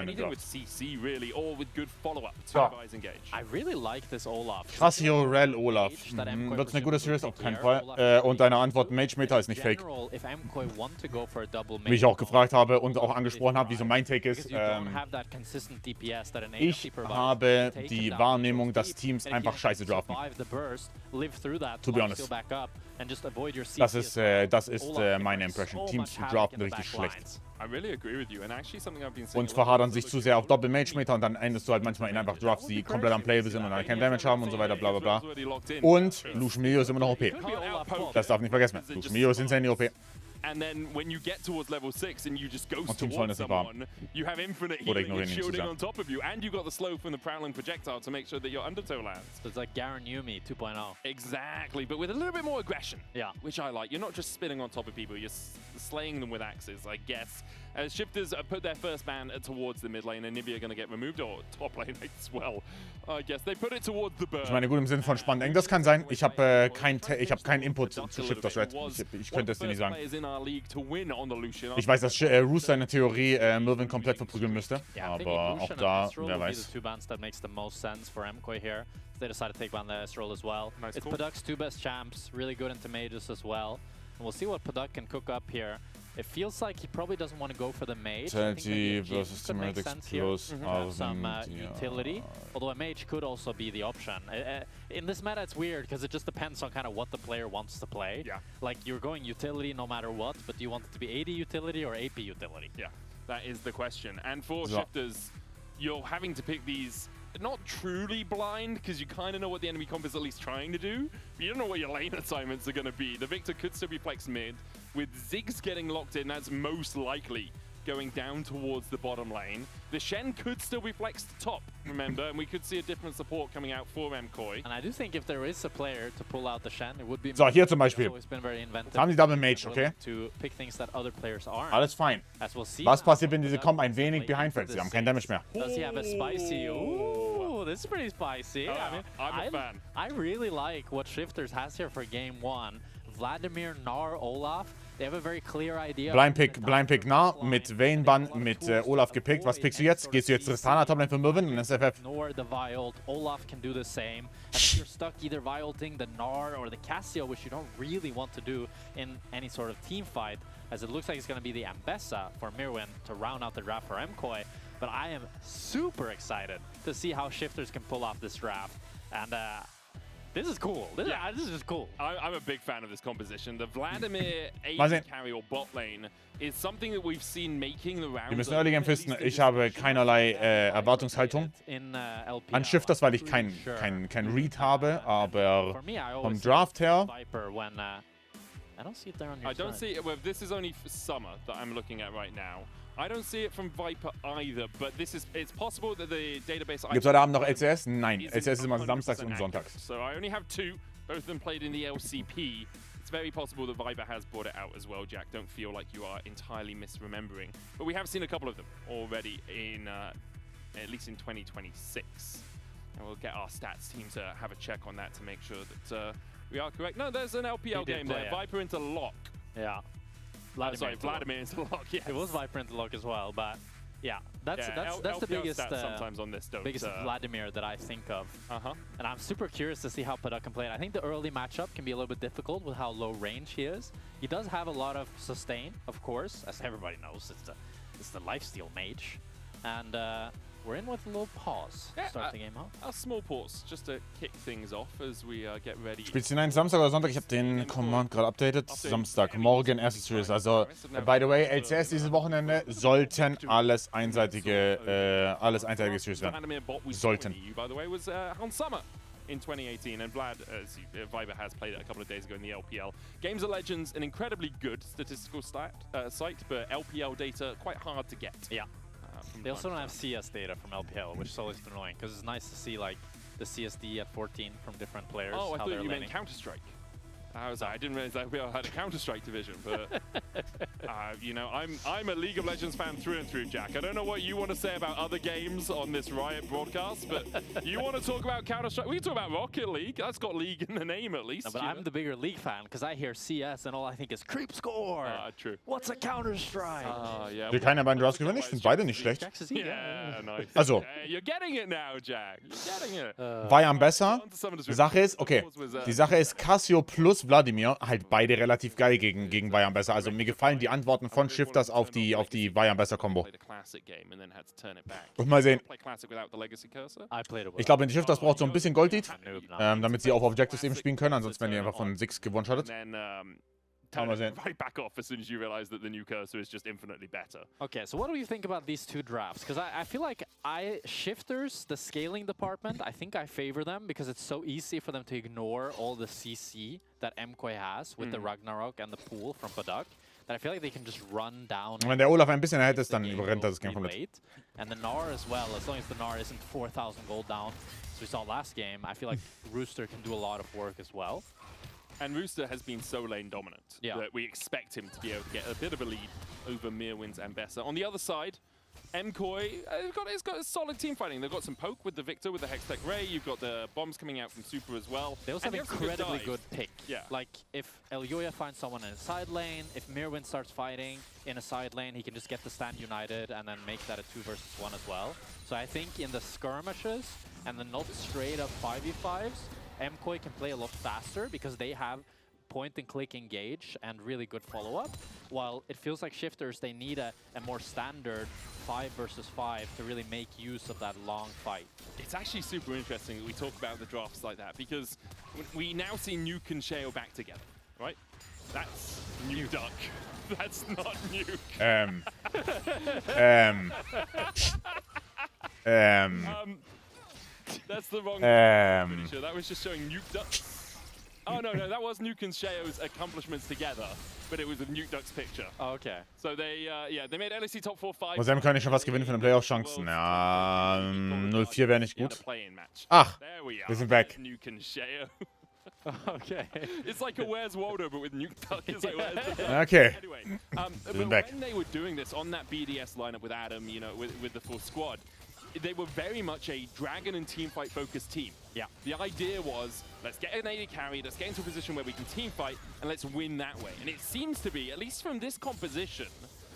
sollen im Draft. I really like this Olaf. Krass, Hero Rel Olaf. Wird eine gute Series? Auf keinen Fall. Und deine Antwort, Mage Meta ist nicht fake. Wie ich auch gefragt habe und auch angesprochen habe, wieso mein Take ist. Ich habe die Wahrnehmung, dass Teams einfach scheiße draften. To be honest. Das ist meine Impression. Teams draften richtig schlecht. Und verhadern sich zu sehr auf Doppel-Mage-Meter und dann endest du halt manchmal in einfach Drafts, die komplett unplayable sind und dann kein Damage haben und so weiter, bla bla bla. Und Lucian Mio ist immer noch OP. Das darf nicht vergessen werden. Lucian Mio ist insane OP. And then when you get towards level 6 and you just ghost towards someone, you have infinite healing and shielding on top of you, and you got the slow from the prowling projectile to make sure that your undertow lands. So it's like Garen Yumi 2.0. Exactly, but with a little bit more aggression. Yeah. Which I like. You're not just spinning on top of people, you're slaying them with axes, I guess. As Shifters put their first ban towards the mid lane, and Nibia are going to get removed, or top lane as well. I guess they put it towards the burn. Ich meine, gut im Sinne von spannend eng. Das kann sein. Ich habe keinen Input zu Shifters Red. Ich könnte es dir nicht sagen. Ich weiß, dass Rooster in der Theorie Milvin komplett verprügeln müsste. Aber auch da, wer weiß. They decided to take down the Ezreal as well. Nice, it's Paduk's two best champs, really good into mages as well. And we'll see what Paduk can cook up here. It feels like he probably doesn't want to go for the mage. Versus Teamatics plus some utility. Although a mage could also be the option. In this meta, it's weird because it just depends on kind of what the player wants to play. Yeah. Like you're going utility no matter what, but do you want it to be AD utility or AP utility? Yeah, that is the question. And for Shifters, you're having to pick these. Not truly blind, because you kind of know what the enemy comp is at least trying to do, but you don't know what your lane assignments are going to be. The Victor could still be flexed mid, with Ziggs getting locked in, that's most likely going down towards the bottom lane. The Shen could still be flexed top, remember, and we could see a different support coming out for MKOI. And I do think if there is a player to pull out the Shen, it would be. So, hier zum Beispiel. Jetzt haben die Double Mage, okay? To pick things that other players aren't. Alles fein. We'll see. Was passiert, wenn diese Comp ein wenig behind fällt? Sie haben kein Damage mehr. Does he have a spicy? Ooh, this is pretty spicy. I mean, I'm a fan. I really like what Shifters has here for game 1. Vladimir, Gnar, Olaf. They have a very clear idea. Blind Pick Gnar mit Vayne-Ban mit Olaf gepickt. Was pickst du jetzt? Gehst du jetzt Tristana Toplane für Milvin und SFF? Nor the Violed. Olaf can do the same. I think you're stuck either Violeting the Gnar or the Cassio, which you don't really want to do in any sort of team fight, as it looks like it's going to be the Ambessa for Mirwin to round out the draft for MKOI. But I am super excited to see how Shifters can pull off this draft. And this is cool. This is just cool. I'm a big fan of this composition. The Vladimir AD carry or bot lane is something that we've seen making the rounds. Wir müssen Early Game fisten. Ich habe keinerlei Erwartungshaltung an Shifters, weil ich kein Read habe, aber vom Draft her. I don't see it there on your I don't see it. Well, this is only for summer that I'm looking at right now. I don't see it from Viper either, but it's possible that the database. Gibt's heute Abend noch LCS? Nein, LCS ist immer samstags und sonntags. So I only have 2, both of them played in the LCP. It's very possible that Viper has brought it out as well, Jack. Don't feel like you are entirely misremembering. But we have seen a couple of them already in, at least in 2026. And we'll get our stats team to have a check on that to make sure that we are correct. No, there's an LPL game there. Viper into lock. Yeah. Vladimir into lock, yes. It was Viper into lock as well, but yeah, that's the biggest sometimes on this biggest Vladimir that I think of. And I'm super curious to see how Paduk can play it. I think the early matchup can be a little bit difficult with how low range he is. He does have a lot of sustain, of course, as everybody knows. It's the lifesteal mage, and we're in with a little pause to start the game off. A small pause, just to kick things off as we get ready. Spielst du hinein Samstag oder Sonntag? Ich habe den Command gerade updated. Samstagmorgen, erste Series. Also, by the way, LCS dieses Wochenende sollten alles einseitige Series werden. Sollten. By the way, was on Summer in 2018, and Vlad, as Viper has played it a couple of days ago in the LPL. Games of Legends, an incredibly good statistical site, but LPL data quite hard to get. Yeah. They also don't have CS data from LPL, which is always annoying, because it's nice to see like the CSD at 14 from different players. Oh, I thought you meant Counter-Strike. I didn't realize that we all had a Counter-Strike division, but You know, I'm a League of Legends fan through and through, Jack. I don't know what you want to say about other games on this Riot broadcast, but you want to talk about Counter-Strike? We can talk about Rocket League. That's got League in the name at least. No, but I'm the bigger League fan because I hear CS and all I think is Creep Score. True. What's a Counter-Strike? Yeah. Will keiner beiden Drafts gewinnen? Ich finde beide nicht schlecht. Yeah, nice. Also. You're getting it now, Jack. You're getting it. War ja besser. Die Sache ist, okay, die Sache ist Cassio plus Wladimir, halt beide relativ geil gegen Bayern besser. Also mir gefallen die Antworten von Shifters auf die Bayern besser Kombo. Und mal sehen. Ich glaube, die Shifters braucht so ein bisschen Gold-Lead, damit sie auch auf Objectives eben spielen können. Ansonsten werden die einfach von 6 gewonnen-shottet. Right back off as soon as you realize that the new cursor is just infinitely better. Okay, so what do you think about these two drafts? Because I feel like Shifters, the scaling department, I think I favor them because it's so easy for them to ignore all the CC that MKOI has with the Ragnarok and the pool from Padak. That I feel like they can just run down. Und wenn der Olaf ein bisschen erhält ist, dann überrennt er das Game komplett. And the Gnar as well, as long as the Gnar isn't 4,000 gold down, as we saw last game, I feel like Rooster can do a lot of work as well. And Rooster has been so lane dominant that we expect him to be able to get a bit of a lead over Mirwin's and Bessa. On the other side, MKOI, it's got a solid team fighting. They've got some poke with the Victor, with the Hextech Ray. You've got the bombs coming out from Super as well. They also have incredibly good pick. Yeah. Like, if Elyoya finds someone in a side lane, if Mirwin starts fighting in a side lane, he can just get the stand united and then make that a 2 versus 1 as well. So I think in the skirmishes and the not straight up 5v5s, MKOI can play a lot faster because they have point-and-click engage and really good follow-up, while it feels like Shifters, they need a more standard 5 versus 5 to really make use of that long fight. It's actually super interesting that we talk about the drafts like that because we now see Nuke and Sheo back together, right? That's Nuke Duck. That's not Nuke. That's the wrong pretty sure. That was just showing Nuke Ducks. Oh, no, that was Nuke and Sheo's accomplishments together, but it was a Nuke Ducks picture. Oh, okay. So they made LEC top 4-5. Muss MKOI nicht schon was gewinnen für eine Playoff-Chancen? Ja, 0-4 wäre nicht gut. Ach, wir sind weg. Nuke and Sheo. Okay. It's like a Where's Waldo, but with Nuke Duck. It's like, Okay. Anyway, but when they were doing this on that BDS lineup with Adam, you know, with the full squad, they were very much a Dragon and teamfight focused team. Yeah. The idea was, let's get an AD carry, let's get into a position where we can teamfight, and let's win that way. And it seems to be, at least from this composition,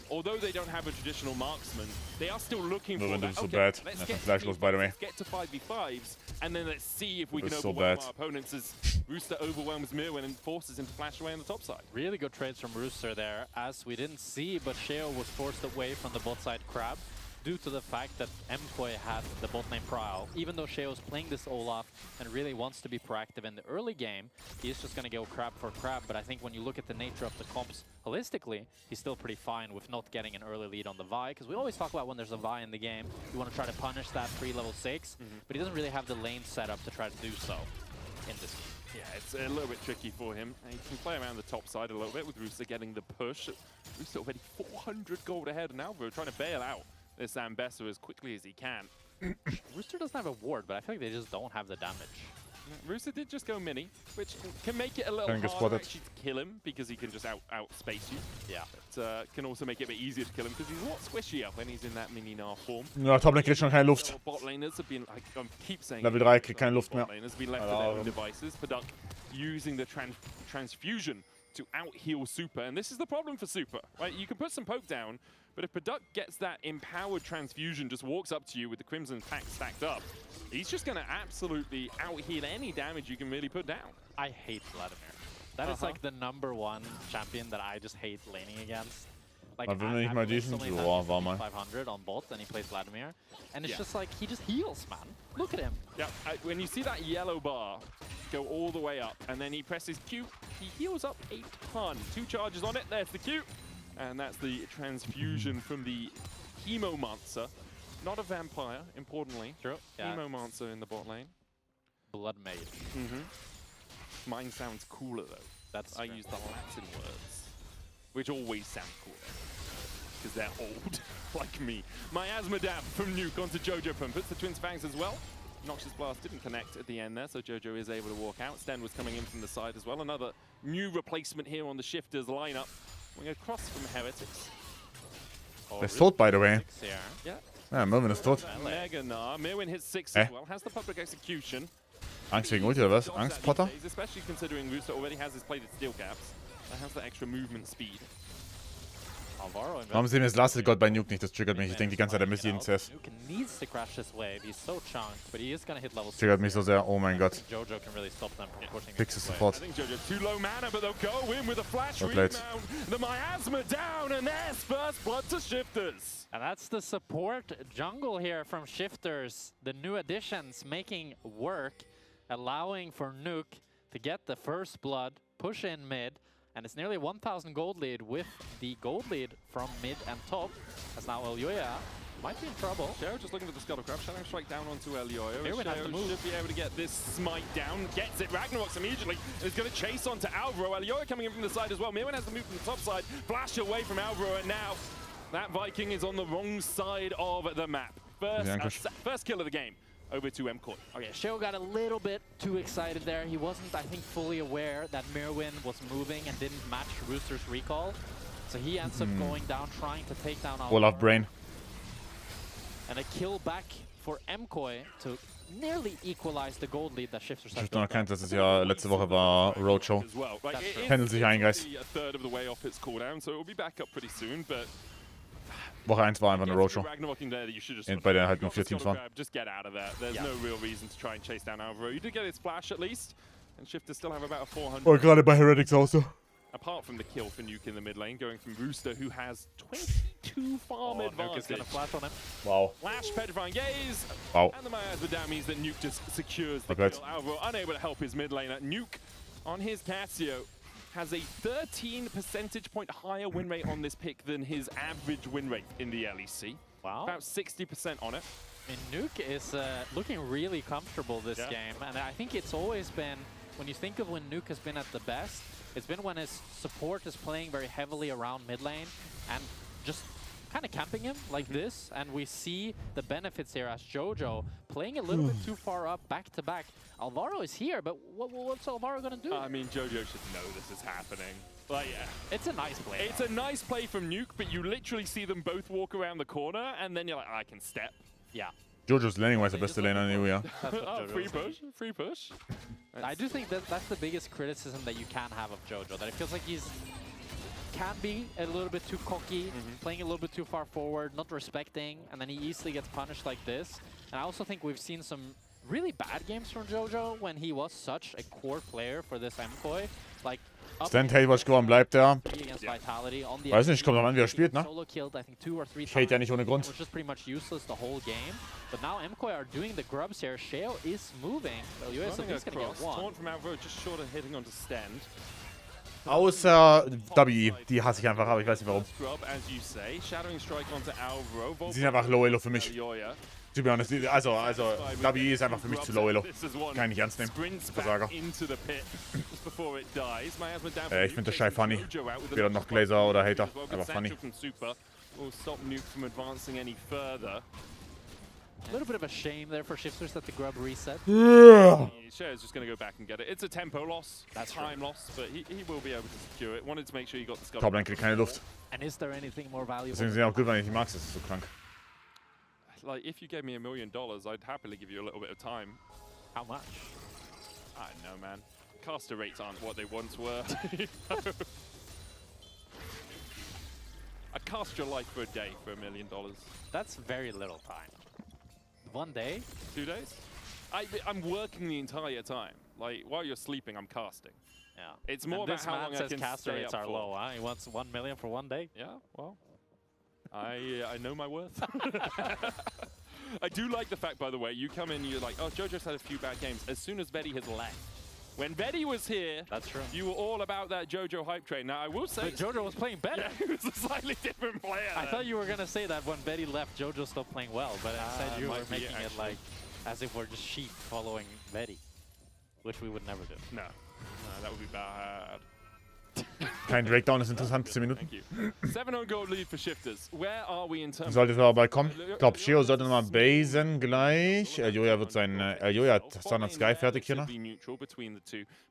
although they don't have a traditional marksman, they are still looking for that. So okay, bad. let's get to 5v5s, and then let's see if we can overwhelm our opponents as Rooster overwhelms Mirwin and forces him to flash away on the top side. Really good trades from Rooster there, as we didn't see, but Sheo was forced away from the bot side Crab due to the fact that MKOI had the bot lane Prowl. Even though Sheo's playing this Olaf and really wants to be proactive in the early game, he's just going to go crab for crab. But I think when you look at the nature of the comps holistically, he's still pretty fine with not getting an early lead on the Vi, because we always talk about when there's a Vi in the game, you want to try to punish that pre-level 6, but he doesn't really have the lane set up to try to do so in this game. Yeah, it's a little bit tricky for him. He can play around the top side a little bit with Rooster getting the push. Rooster already 400 gold ahead, and Alvaro trying to bail out this Ambessa as quickly as he can. Rooster doesn't have a ward, but I feel like they just don't have the damage. Rooster did just go mini, which can make it a little harder actually to kill him because he can just outspace you. Yeah. But can also make it a bit easier to kill him because he's a lot squishier when he's in that mini Gnar form. Ja, Toplane kriegt schon keine Luft. Bot laners have been, I keep saying, Level 3 kriegt keine Luft mehr. Bot laners have been left to their own devices. Padak using the transfusion to out-heal Super, and this is the problem for Super, right? You can put some poke down, but if Padak gets that empowered transfusion, just walks up to you with the Crimson pack stacked up, he's just going to absolutely out-heal any damage you can really put down. I hate Vladimir. That is like the #1 champion that I just hate laning against. Like, Man will nicht mal diesen. Boah, war mal. 500 on bot, and he plays Vladimir. And it's just like, he just heals, man. Look at him. Yeah, when you see that yellow bar go all the way up, and then he presses Q, he heals up a ton. 2 charges on it, there's the Q. And that's the transfusion from the Hemomancer. Not a vampire, importantly. True. Yeah. Hemomancer in the bot lane. Blood Mage. Mine sounds cooler, though. I use the Latin words, which always sound cooler, because they're old, like me. Miasma Dab from Nuke onto Jojo Pum. Puts the Twins Fangs as well. Noxious Blast didn't connect at the end there, so Jojo is able to walk out. Sten was coming in from the side as well. Another new replacement here on the Shifters lineup. We go cross from Heretics. That's tot, by the way. Yeah. Ja, Merwin ist tot. Mega Gnar. Mirwin hits 6 as well. Has the public execution. Angst wegen Ulti oder was? Angst, Potter? Especially considering Rooster already has his plated steel caps. That has the extra movement speed. Warum sehen wir das Last God bei Nuke nicht? Das triggert mich. Ich denke die ganze Zeit, er müsste jeden CS. Nuke needs to crash this wave. He's so chunked, but he is gonna hit level 6. Triggert mich so sehr. Oh mein Gott. Jojo can really stop them from pushing. Fix es sofort. I think Jojo too low mana, but they'll go in with a flash Well rebound. played. The miasma down, and there's first blood to Shifters. And that's the support jungle here from Shifters. The new additions making work, allowing for Nuke to get the first blood, push in mid, and it's nearly 1,000 gold lead with the gold lead from mid and top, as now Elyoya might be in trouble. Sheo just looking for the Scuttlecraft, Shadow Strike down onto Elyoya. Mirwin has to move. Should be able to get this smite down, gets it, Ragnaroks immediately, and is going to chase onto Alvaro. Elyoya coming in from the side as well. Mirwin has to move from the top side, flash away from Alvaro, and now that Viking is on the wrong side of the map. First kill of the game. Over to MKOI. Okay, Sheo got a little bit too excited there. He wasn't, I think, fully aware that Mirwin was moving and didn't match Rooster's recall. So he ends up going down, trying to take down Olaf Brain. And a kill back for MKOI to nearly equalize the gold lead that Shifters Ich habe noch erkannt, dass es ja letzte Woche war Roadshow. Pendelt sich ein, Guys. A third of the way off its cooldown, so it will be back up pretty soon, but Woche 1 war einfach eine Roadshow. Bei der halt nur 4 Teams waren. Just get out of there. There's no real reason to try and chase down Alvaro. You did get his flash at least, and Shifters still have about a 400. Oh, gerade bei Heretics auch so. Apart from the kill for Nuke in the mid lane, going from Rooster, who has 22 farm advantage. Nuke is gonna flash on him. Wow. Flash, Petrifying Gaze, Wow. and the miasma down means that Nuke just secures the Okay. kill. Alvaro unable to help his mid laner. Nuke on his Cassio has a 13 percentage point higher win rate on this pick than his average win rate in the LEC. Wow. About 60% on it. And Nuke is looking really comfortable this game, and I think it's always been, when you think of when Nuke has been at the best, it's been when his support is playing very heavily around mid lane and just kind of camping him like this, and we see the benefits here as Jojo playing a little bit too far up back to back. Alvaro is here, but what's Alvaro gonna do? I mean, Jojo should know this is happening. Like, yeah. It's a nice play. It's a nice play from Nuke, but you literally see them both walk around the corner, and then you're like, I can step. Yeah. Jojo's laning-wise der beste Laner in der EU, ja. Free push, free push. I do think that that's the biggest criticism that you can have of Jojo, that it feels like he's can be a little bit too cocky, playing a little bit too far forward, not respecting, and then he easily gets punished like this. And I also think we've seen some really bad games from Jojo when he was such a core player for this MKOI. Like, Stand Haywatch geworden, bleibt er. Weiß nicht, kommt noch an, wie er spielt, ne? Ich hate ja nicht ohne Grund. Which is pretty much useless the whole game. But now MKOI are doing the grubs here. Sheo is moving. Elyoya is gonna get one. Taunt from Alvaro, just short of hitting onto stand. Außer WE, die hasse ich einfach, aber ich weiß nicht warum. Scrub, as you say. Shadowing strike onto Alvaro. Die sind einfach Low Elo für mich. To be honest, also WE ist einfach für mich zu Low Elo. Kann ich nicht ernst nehmen. Versager. Ich finde das Schei funny. Weder noch Glazer oder Hater, aber funny. A little bit of a shame there for Shifters that the grub reset. Yeah. Sheo's just going to go back and get it. It's a tempo loss, that's time loss, but he will be able to secure it. Wanted to make sure you got the Top Lane kriegt keine Luft. And is there anything more valuable? Deswegen sind sie auch gut, wenn ich die mag, das ist so krank. Like, if you gave me $1 million, I'd happily give you a little bit of time. How much? I don't know, man. Caster rates aren't what they once were. I cast your life for a day for $1 million. That's very little time. 1 day? 2 days? I'm working the entire time. Like, while you're sleeping, I'm casting. Yeah. It's more about how long I can caster stay rates up are for. low, huh? He wants 1 million for 1 day? Yeah, well, I know my worth. I do like the fact, by the way, you come in, you're like, oh, Jojo's had a few bad games. As soon as Betty has left. When Betty was here, that's true. You were all about that Jojo hype train. Now, I will say... But Jojo was playing better. Yeah, he was a slightly different player. I thought you were going to say that when Betty left, Jojo stopped playing well, but instead you were making it like as if we're just sheep following Betty, which we would never do. No, that would be bad. Kein Breakdown ist interessant, 10 Minuten. 7-0 gold lead for Shifters. Where are we in terms Sollte es aber bald kommen. Ich glaube, Sheo sollte nochmal basen gleich. Joja wird sein. Joja hat Standard Sky fertig hier noch.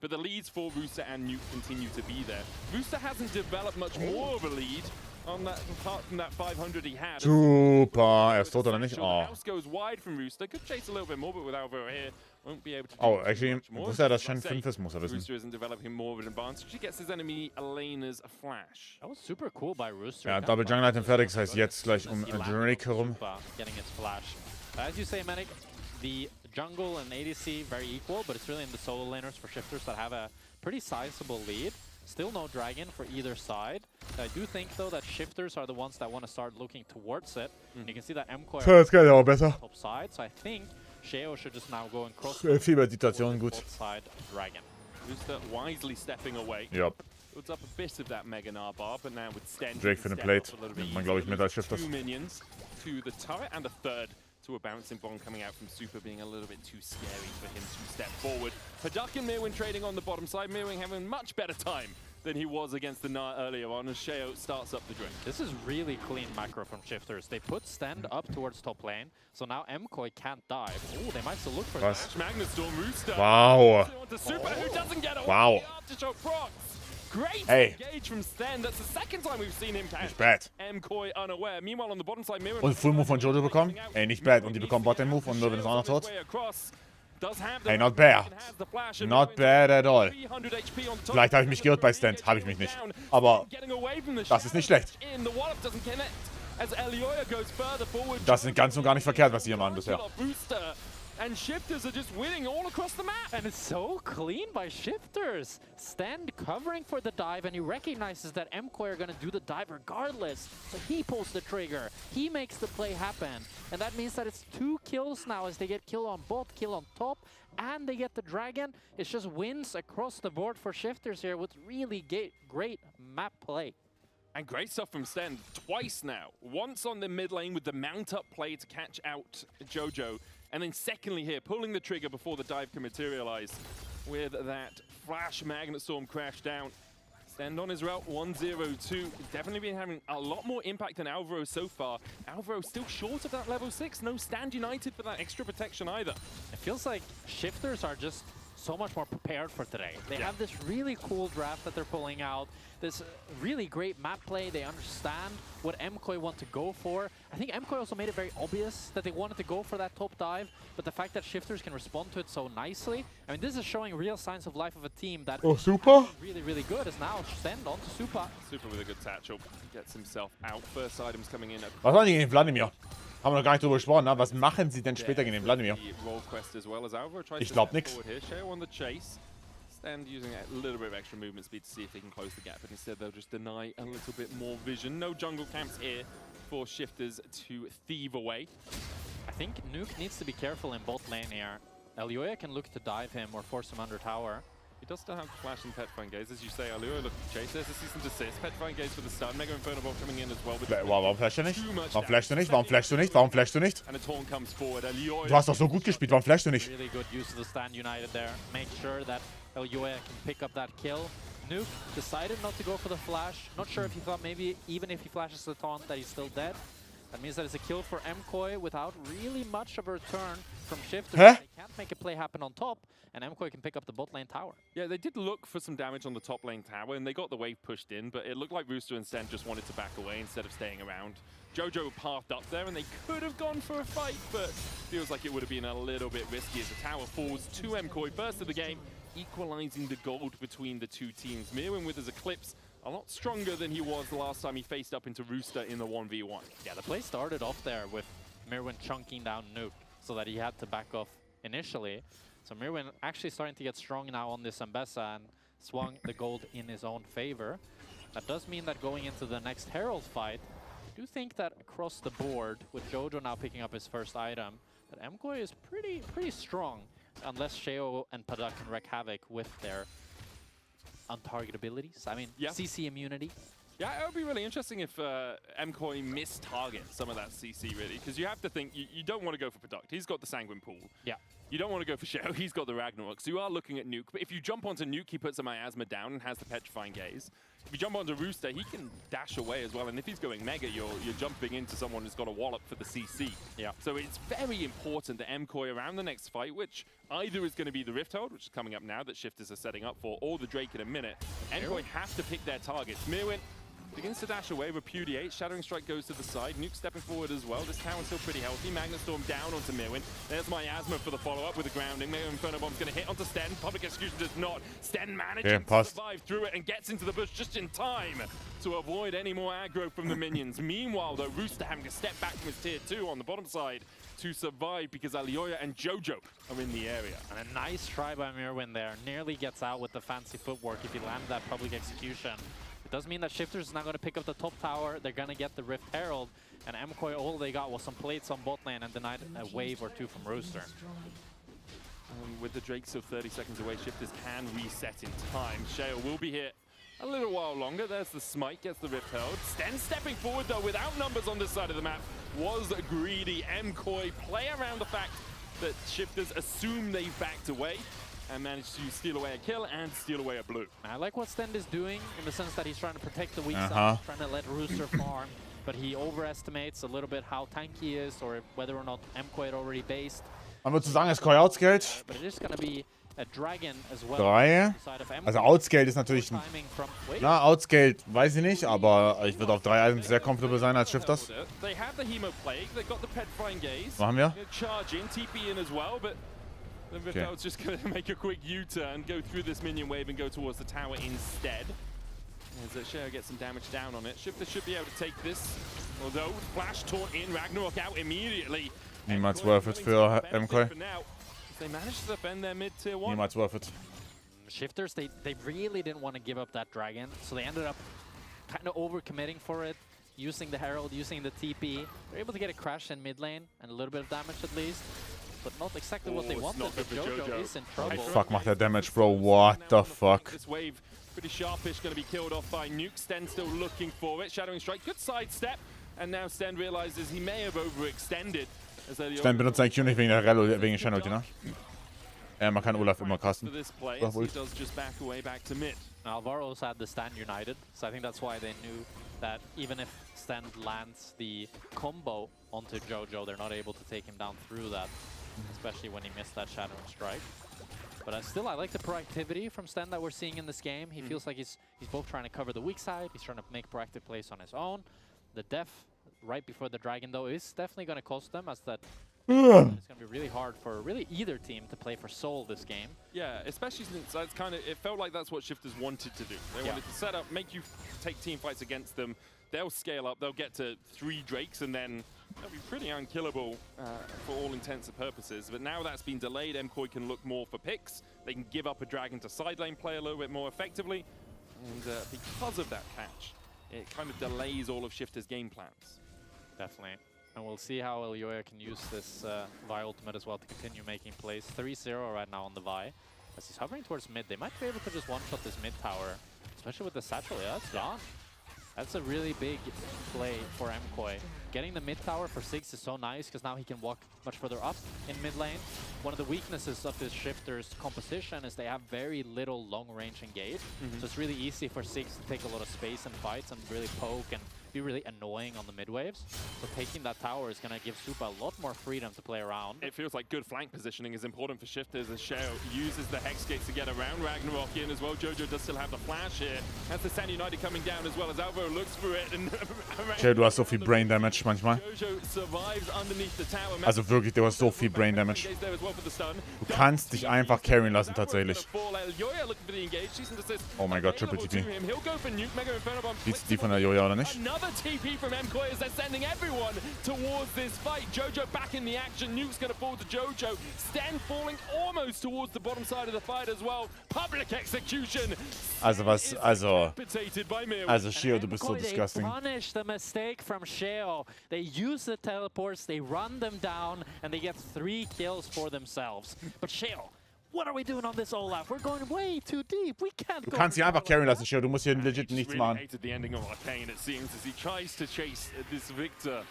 But the leads for Rooster and Nuke continue to be there. Rooster hasn't developed much more of a lead on that, apart from that 500 he had. Super. Er ist tot oder nicht? Oh. House goes wide from Rooster. Could chase a little bit more, but with Alvaro here, won't be able to. Oh, actually, wusste er, dass Shen 5 ist, muss er wissen. Rooster isn't developing more of an advantage. He gets his enemy Elena's flash. That was super cool by Rooster. Ja, Double Jungle Item fertig, das heißt jetzt gleich um Drake herum. Getting its flash. As you say, Manic, the jungle and ADC very equal, but it's really in the solo laners for Shifters that have a pretty sizable lead. Still no dragon for either side. I do think, though, that Shifters are the ones that want to start looking towards it. And you can see that MKOI Das geht aber besser. top side, so I think Sheo should just now go and cross Fiebersituation gut. both side dragon. Rooster wisely stepping away. Yup. Builds up a bit of that Mega Gnar bar, but now with Sten, Drake für den Plate. Nimmt man, glaube ich, mit als Shifters. 2 minions to the turret and a third to a bouncing bomb coming out from Super, being a little bit too scary for him to step forward. Paduk and Mirwin trading on the bottom side. Mirwin having much better time than he was against the Gnar earlier on as Sheo starts up the drink. This is really clean macro from Shifters. They put Stand up towards top lane, so now MKOI can't dive. Ooh, they might still look for Was? that. Magnustorm Rooster. Wow. Onto Super, who doesn't get away. Wow. The Aftershock procs. Great Hey. engage from Sten. That's the second time we've seen him catch Nicht bad. MKOI unaware. Meanwhile on the bottom side, Mirwin. Und Full Move von Jojo bekommen? Ey, nicht bad. Und die bekommen Bottom Move und Mirwin ist auch noch tot? Hey, not bad. Not bad at all. Vielleicht habe ich mich geirrt bei Stand. Habe ich mich nicht. Aber das ist nicht schlecht. Das ist ganz und gar nicht verkehrt, was die hier machen bisher. And Shifters are just winning all across the map. And it's so clean by Shifters. Stand covering for the dive, and he recognizes that MKOI are going to do the dive regardless. So he pulls the trigger. He makes the play happen. And that means that it's 2 kills now as they get kill on bot, kill on top, and they get the dragon. It's just wins across the board for Shifters here with really great map play. And great stuff from Sten twice now. Once on the mid lane with the mount up play to catch out Jojo. And then secondly here, pulling the trigger before the dive can materialize with that flash Magnetstorm crash down. Stand on his route, 1-0-2. Definitely been having a lot more impact than Alvaro so far. Alvaro still short of that level 6. No Stand United for that extra protection either. It feels like Shifters are just so much more prepared for today. They have this really cool draft that they're pulling out, this really great map play. They understand what MKOI want to go for. I think MKOI also made it very obvious that they wanted to go for that top dive, but the fact that Shifters can respond to it so nicely, I mean, this is showing real signs of life of a team that Oh, Super? really, really good is now Stand on to Super. Super with a good satchel. Gets himself out. First items coming in. Was machen die gegen den Vladimir? Haben wir noch gar nicht drüber gesprochen, ne? Was machen sie denn später gegen den Vladimir? Ich glaube nix. Stand using a little bit of extra movement speed to see if they can close the gap, but instead they'll just deny a little bit more vision. No jungle camps here for Shifters to thieve away. I think Nuke needs to be careful in bot lane here. Elioya can look to dive him or force him under tower. He does still have Flash and Petrifying Gaze, as you say. Elioya looking to chase. There's a cease and desist. Petrifying Gaze for the stun. Mega Inferno Ball coming in as well. Warum flashst du nicht? Warum flashst du nicht? Warum flashst du nicht? Warum flashst du nicht? And a taunt comes forward. Elioya. Du hast doch so gut gespielt, warum flashst du nicht? Really good use of the Stand United there. Make sure that Elioya can pick up that kill. Nuke decided not to go for the flash. Not sure if he thought maybe even if he flashes the taunt that he's still dead. That means that it's a kill for MKOI without really much of a return from Shifters. Huh? They can't make a play happen on top, and MKOI can pick up the bot lane tower. Yeah, they did look for some damage on the top lane tower, and they got the wave pushed in, but it looked like Rooster and Sten just wanted to back away instead of staying around. Jojo pathed up there, and they could have gone for a fight, but feels like it would have been a little bit risky as the tower falls to MKOI. First of the game, equalizing the gold between the two teams. Mirwin with his Eclipse a lot stronger than he was the last time he faced up into Rooster in the 1v1. Yeah, the play started off there with Mirwin chunking down Nuke so that he had to back off initially. So Mirwin actually starting to get strong now on this Ambessa and swung the gold in his own favor. That does mean that going into the next Herald fight, I do think that across the board, with Jojo now picking up his first item, that MKOI is pretty strong, unless Sheo and Paduk can wreak havoc with their untarget abilities. I mean, CC immunity. Yeah, it would be really interesting if MKOI mis-target some of that CC, really, because you have to think, you don't want to go for Paduk. He's got the Sanguine Pool. Yeah. You don't want to go for Sheo. He's got the Ragnarok. So you are looking at Nuke. But if you jump onto Nuke, he puts a Miasma down and has the Petrifying Gaze. If you jump onto Rooster, he can dash away as well. And if he's going Mega, you're jumping into someone who's got a wallop for the CC. Yeah. So it's very important that MKOI around the next fight, which either is going to be the Rift Hold, which is coming up now that Shifters are setting up for, or the Drake in a minute. MKOI have to pick their targets. Mirwin begins to dash away, repudiate. Shattering Strike goes to the side. Nuke stepping forward as well. This tower's still pretty healthy. Magnet Storm down onto Mirwin. There's Miasma for the follow-up with the grounding. Mega Inferno Bomb's going to hit onto Sten. Public Execution does not. Sten manages to survive through it and gets into the bush just in time to avoid any more aggro from the minions. Meanwhile, though, Rooster having to step back from his tier 2 on the bottom side to survive because Alioya and Jojo are in the area. And a nice try by Mirwin there. Nearly gets out with the fancy footwork if he landed that Public Execution. It does mean that Shifters is not going to pick up the top tower. They're going to get the Rift Herald. And MKOI, all they got was some plates on bot lane and denied a wave or two from Rooster. With the Drake still 30 seconds away, Shifters can reset in time. Shale will be here a little while longer. There's the Smite, gets the Rift Herald. Sten stepping forward, though, without numbers on this side of the map, was greedy. MKOI play around the fact that Shifters assume they've backed away and managed to steal away a kill and steal away a blue. I like what Stend is doing in the sense that he's trying to protect the weak side, trying to let Rooster farm, but he overestimates a little bit how tanky he is or whether or not MKOI had already based. Man würde sagen, es KOI Outscaled. But it is going to be a dragon as well. 3. Also Outscaled ist natürlich... Na, Outscaled weiß ich nicht, aber ich würde auf 3 Items sehr comfortable sein als Shifters. Machen wir. The Rift Herald's just going to make a quick U-turn, go through this minion wave and go towards the tower instead. As Sheo gets some damage down on it. Shifter should be able to take this, although Flash taunt in, Ragnarok out immediately. Niemals worth it für MKOI. They managed to defend their mid-tier 1. Niemals worth it. Shifters, they really didn't want to give up that dragon, so they ended up kind of over-committing for it, using the Herald, using the TP. They're able to get a crash in mid lane, and a little bit of damage at least. But not exactly what they wanted, but Jojo is in trouble. Fuck, macht der Damage, bro. What the fuck? This wave, pretty sharpish, going to be killed off by Nuke. Sten still looking for it. Shadowing Strike, good sidestep. And now Sten realizes he may have overextended. Sten benutzt eigentlich Q nicht wegen der Rel, wegen Shenulti, ne? Man kann Olaf immer casten. Alvaro also had the stand united, so I think that's why they knew that even if stand lands the combo onto Jojo, they're not able to take him down through that, especially when he missed that Shadowing Strike. But still, I like the proactivity from Sten that we're seeing in this game. He feels like he's both trying to cover the weak side, he's trying to make proactive plays on his own. The def right before the dragon, though, is definitely going to cost them, as that it's going to be really hard for really either team to play for soul this game. Yeah, especially since that's it felt like that's what Shifters wanted to do. They wanted to set up, make you take team fights against them. They'll scale up, they'll get to 3 Drakes, and then they'll be pretty unkillable for all intents and purposes. But now that's been delayed, MKOI can look more for picks. They can give up a dragon to side lane play a little bit more effectively. And because of that catch, it kind of delays all of Shifters' game plans. Definitely. And we'll see how Alioya can use this Vi ultimate as well to continue making plays. 3-0 right now on the Vi. As he's hovering towards mid, they might be able to just one-shot this mid tower, especially with the satchel. Yeah, it's gone. That's a really big play for MKOI. Getting the mid tower for 6 is so nice because now he can walk much further up in mid lane. One of the weaknesses of this Shifter's composition is they have very little long-range engage. So it's really easy for 6 to take a lot of space in fights and really poke and be really annoying on the mid waves. So taking that tower is going to give Supa a lot more freedom to play around. It feels like good flank positioning is important for Shifters as Sheo uses the Hex Gates to get around Ragnarok in as well. Jojo does still have the flash here. Has the Stand United coming down as well as Alvaro looks for it. And Sheo, du hast so viel Brain Damage manchmal. Jojo survives underneath the tower. Also wirklich, du hast so viel Brain Damage. Du kannst dich einfach carryen lassen tatsächlich. Oh mein Gott, Triple TP. Die von der Joja oder nicht? TP from MKOI as they're sending everyone towards this fight. Jojo back in the action. Nuke's going to fall to Jojo. Sten falling almost towards the bottom side of the fight as well. Public execution. Also Sheo, du bist so disgusting. They punish the mistake from Sheo. They use the teleports, they run them down, and they get 3 kills for themselves. But Sheo, what are we doing on this Olaf? We're going way too deep. We can't Du kannst sie einfach carryen lassen, Sheo. Du musst hier legit nichts machen. Hated the ending of Arcane, it seems, as he tries to chase this Victor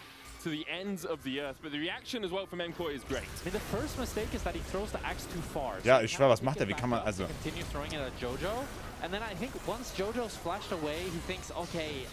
to the ends of the earth. But the reaction as well from MKOI is great. I mean, the first mistake is that he throws the axe too far. Ja, ich schwör, was macht er? Wie kann man, also... Continue throwing it at Jojo. And then I think once Jojo's flashed away, he thinks, okay,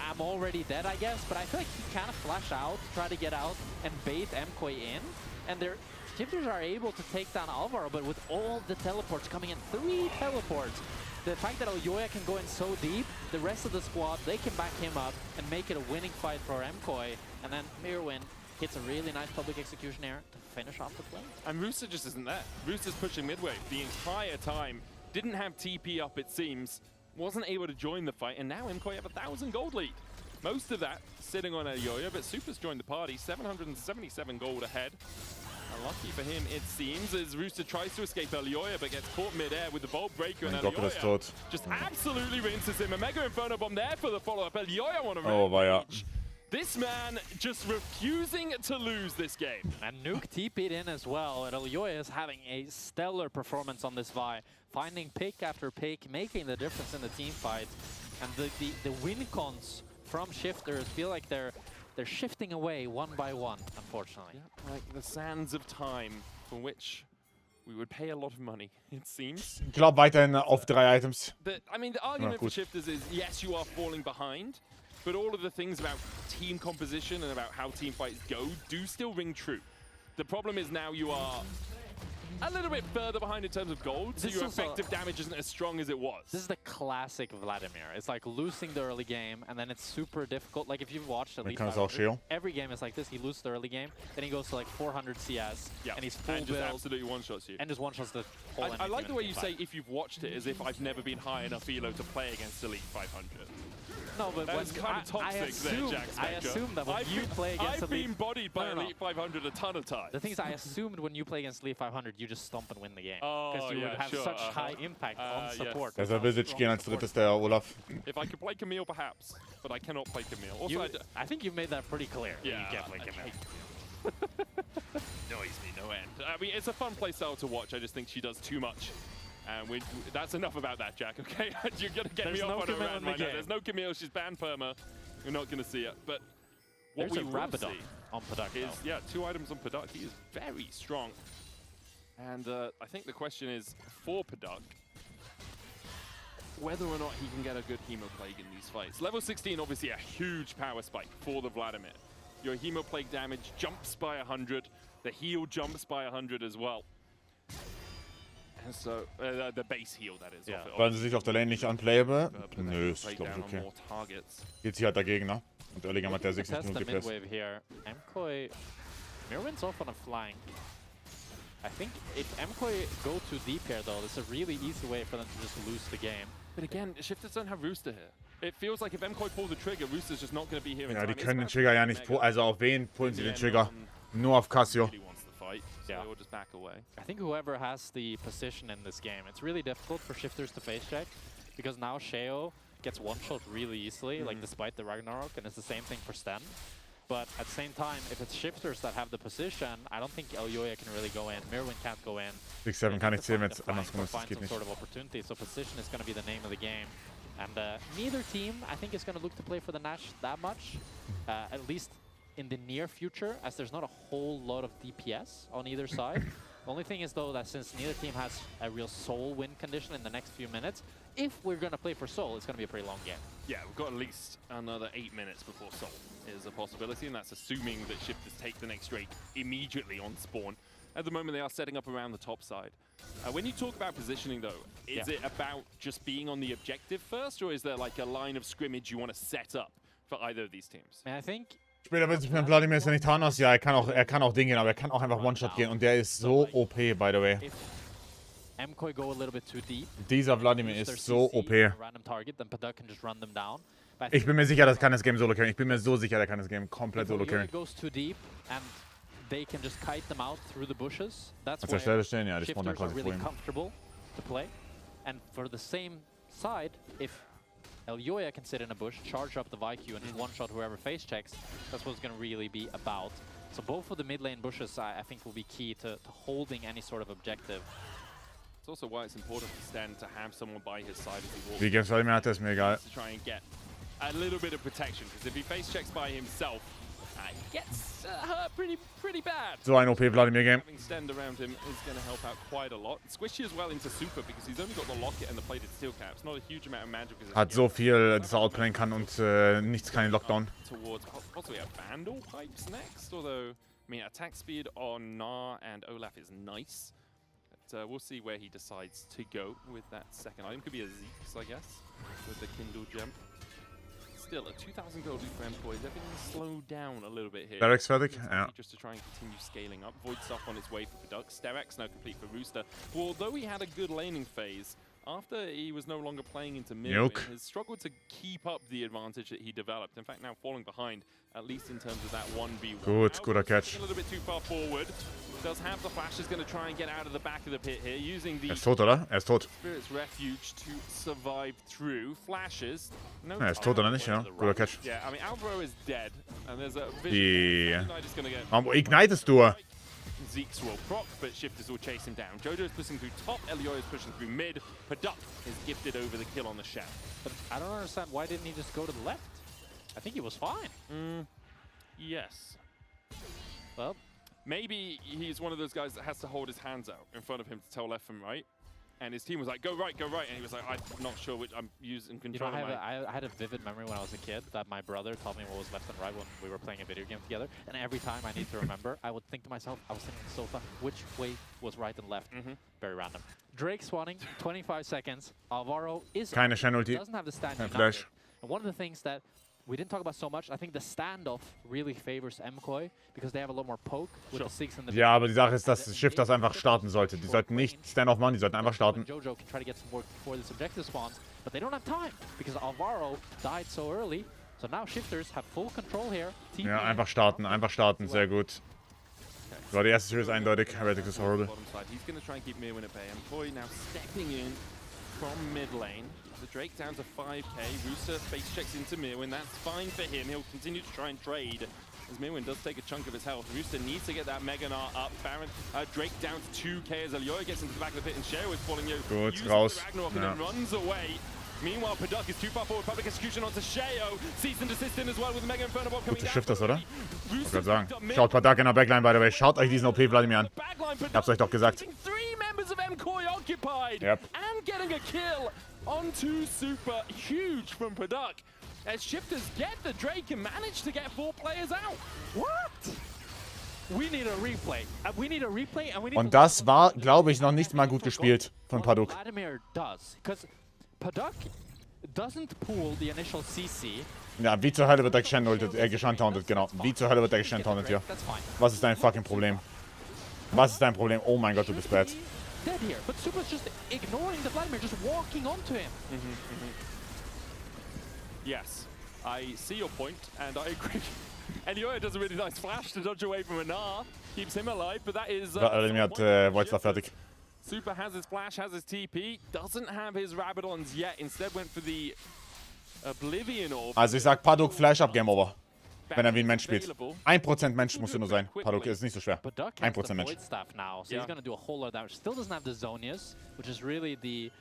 I'm already dead, I guess. But I feel like he kind of flashed out, try to get out, and bait MKOI in. And their Shifters are able to take down Alvaro, but with all the teleports coming in, 3 teleports. The fact that Elyoya can go in so deep, the rest of the squad, they can back him up and make it a winning fight for MKOI. And then Mirwin hits a really nice public execution here to finish off the play. And Rooster just isn't there. Rooster's pushing midway the entire time. Didn't have TP up, it seems. Wasn't able to join the fight, and now MKOI have 1,000 gold lead. Most of that sitting on Elyoya, but Super's joined the party, 777 gold ahead. Unlucky for him, it seems, as Rooster tries to escape Elyoya, but gets caught mid-air with the Bolt Breaker, and Elyoya just absolutely rinses him. A Mega Inferno Bomb there for the follow-up. Elyoya want to rampage. This man just refusing to lose this game. And Nuke TP'd in as well, and Elyoya is having a stellar performance on this Vi, finding pick after pick, making the difference in the team fight. And the win cons from Shifters feel like they're shifting away one by one, unfortunately. Yeah, like the sands of time for which we would pay a lot of money, it seems. Ich glaube weiterhin auf 3 Items. I mean, the argument for Shifters is, yes, you are falling behind, but all of the things about team composition and about how team fights go do still ring true. The problem is now you are a little bit further behind in terms of gold, so your effective damage isn't as strong as it was. This is the classic Vladimir. It's like losing the early game, and then it's super difficult. Like if you've watched Elite 500, every game is like this. He loses the early game, then he goes to like 400 CS, and he's full build. And just absolutely one-shots you. And just one-shots the whole I like the way you say, if you've watched it, as if I've never been high enough elo to play against Elite 500. No, but that's kind of toxic I assume that when you play against I've been bodied by Elite 500 a ton of times. The thing is, I assumed when you play against Elite 500, you just stomp and win the game. Because you would have such high impact on support. Er will Visic gehen als drittes, der Olaf. If I could play Camille, perhaps. But I cannot play Camille. Also, I think you've made that pretty clear. Yeah, you can't play Camille. Annoys me no end. I mean, it's a fun playstyle to watch. I just think she does too much. And that's enough about that, Jack, okay? You're going to get me off on a rant right now. There's no Camille. She's banned perma. You're not going to see it. But what we will see on Padak is, 2 items on Padak. He is very strong. And I think the question is, for Padak, whether or not he can get a good Hemoplague in these fights. Level 16, obviously a huge power spike for the Vladimir. Your Hemoplague damage jumps by 100. The heal jumps by 100 as well. And so, the base heal, that is. Weil sie sich auf der Lane nicht unplayable? Nö, ist glaube ich okay. Geht sie halt dagegen, ne? Und Early Game hat der 60 genug gepasst. MKOI, Mirwin's off on a flank. I think if MKOI go too deep here, though, it's a really easy way for them to just lose the game. But again, Shifters don't have Rooster here. It feels like if MKOI pull the trigger, Rooster's just not going to be here in time. Ja, die können den Trigger ja nicht, also auf wen pullen sie den Trigger? Nur auf Cassio. So we'll just back away. I think whoever has the position in this game, it's really difficult for Shifters to face check, because now Sheo gets one-shot really easily, like despite the Ragnarok, and it's the same thing for Sten. But at the same time, if it's Shifters that have the position, I don't think Elyoya can really go in. Mirwin can't go in. 6-7 kann ich sehen, wenn es anders kommt. Find some sort of opportunity. So position is going to be the name of the game. And neither team, I think, is going to look to play for the Nash that much, at least in the near future, as there's not a whole lot of DPS on either side. The only thing is, though, that since neither team has a real Soul win condition in the next few minutes, if we're going to play for Soul, it's going to be a pretty long game. Yeah, we've got at least another 8 minutes before Soul is a possibility, and that's assuming that Shifters take the next Drake immediately on spawn. At the moment, they are setting up around the top side. When you talk about positioning, though, is it about just being on the objective first, or is there like a line of scrimmage you want to set up for either of these teams? I think Später wird sich mit Vladimir ist ja nicht Thanos. Ja, er kann auch Ding gehen, aber er kann auch einfach One-Shot gehen. Und der ist so OP, by the way. MKOI go a little bit too deep. Dieser Vladimir ist so OP. Random target, then Padak can just run them down. Ich bin mir sicher, das kann das Game solo carryen. Ich bin mir so sicher, der kann das Game komplett solo carryen. Goes too deep and they can just kite them out through the bushes. That's where Shifters are really comfortable to play. And for the same side, if Elyoya can sit in a bush, charge up the VQ, and just one-shot whoever face checks, that's what it's going to really be about. So both of the mid lane bushes, I think, will be key to holding any sort of objective. It's also why it's important for Sten to have someone by his side as he walks. Wie gegen Vladimir hat, ist mir egal. To try and get a little bit of protection, because if he face checks by himself, gets hurt pretty bad. So ein OP Vladimir Game. Having Stend around him is going to help out quite a lot. Squishy as well into Super because he's only got the Locket and the plated steel caps. Not a huge amount of magic. Hat so viel, dass er outplayen kann und nichts kann ihn Lockdown. Towards possibly a Vandal Pipes next, although I mean attack speed on Gnar and Olaf is nice. But, we'll see where he decides to go with that second item. Could be a Zeke's, I guess, with the Kindle gem. Still, a 2,000 gold loot for MKOI. They're being slowed down a little bit here. Derek's fertig? Ja. Just to try and continue scaling up. Void stuff on its way for Product. Sterex now complete for Rooster. Well, although he had a good laning phase, after he was no longer playing into mid, he has struggled to keep up the advantage that he developed. In fact, now falling behind, at least in terms of that 1v1. Guter Catch. A little bit too far forward. Does have the flash, is going to try and get out of the back of the pit here, using the tot, oder? Ist tot. Spirit's Refuge to survive through. Flashes. No Ist tot, oder nicht? Ja, guter Catch. Yeah, I mean, Alvaro is dead, and there's a Die... get Warum ignitest du? Zeke's will proc, but Shifters will chase him down. Jojo is pushing through top, Elioy is pushing through mid. Product is gifted over the kill on the Shell. But I don't understand, why didn't he just go to the left? I think he was fine. Yes. Well, maybe he's one of those guys that has to hold his hands out in front of him to tell left and right. And his team was like, go right, and he was like, I'm not sure which I'm using control. You know, I had a vivid memory when I was a kid that my brother told me what was left and right when we were playing a video game together. And every time I need to remember, I would think to myself, I was thinking so far, which way was right and left? Very random. Drake swanning, 25 seconds. Alvaro is Keine Shen-Ulti. doesn't have the stand. Kein Flash. And one of the things that we didn't talk about so much, I think the standoff really favors MKOI because they have a lot more poke with the six and the Ja, aber die Sache ist, dass Shift das einfach starten sollte. Die sollten nicht Stand-off machen, die sollten einfach starten. Jojo can try to get some work before this objective spawns, but they don't have time because Alvaro died so early. So now Shifters have full control here. Ja, einfach starten, sehr gut. So, die erste Tür ist eindeutig. Heretic is horrible. He's going to try and keep Mirwin at bay. MKOI now stepping in from mid lane. The Drake down to 5k. Rooster face checks into Mirwin. That's fine for him. He'll continue to try and trade as Mirwin does take a chunk of his health. Rooster needs to get that Mega Gnar up. Baron, Drake down to 2k as Elioy gets into the back of the pit and Sheo is falling you. Gut, raus. Ragnarok and then runs away. Meanwhile, Product is too far forward. Public execution onto Sheo. Cease and desist in as well with the Mega Inferno Bomb coming down. Shift das, oder? Ich wollte gerade sagen. Schaut Padak in der Backline, by the way. Schaut euch diesen OP Vladimir an. Ich hab's euch doch gesagt. Three members of MKOI occupied. Yep. And getting a kill onto Super. Huge from Product. As Shifters get the Drake and manage to get 4 players out. What? We need a replay. We need a replay and we need Und das war, glaube ich, noch nicht mal gut gespielt von Paduk. Vladimir does, because Product doesn't pool the initial CC. Ja, wie zur Hölle wird er geshantaunted, genau. Wie zur Hölle wird er geshantaunted hier? Was ist dein fucking Problem? Was ist dein Problem? Oh mein Gott, du bist bad. Dead here, but Super's just ignoring the Vladimir, just walking onto him. Yes, I see your point, and I agree. And Yoya does a really nice flash to dodge away from a Gnar. Keeps him alive, but that is... Vladimir hat Voidstuff fertig. Super has his flash, has his TP, doesn't have his Rabadons yet, instead went for the Oblivion Orb. Also ich sag Paduk Flash up Game Over. Wenn er wie ein Mensch spielt. 1% Mensch musst du nur sein. Paduk ist nicht so schwer. 1% Mensch. Now, so he's gonna do a whole lot of damage. Still doesn't have the Zonias, which is really the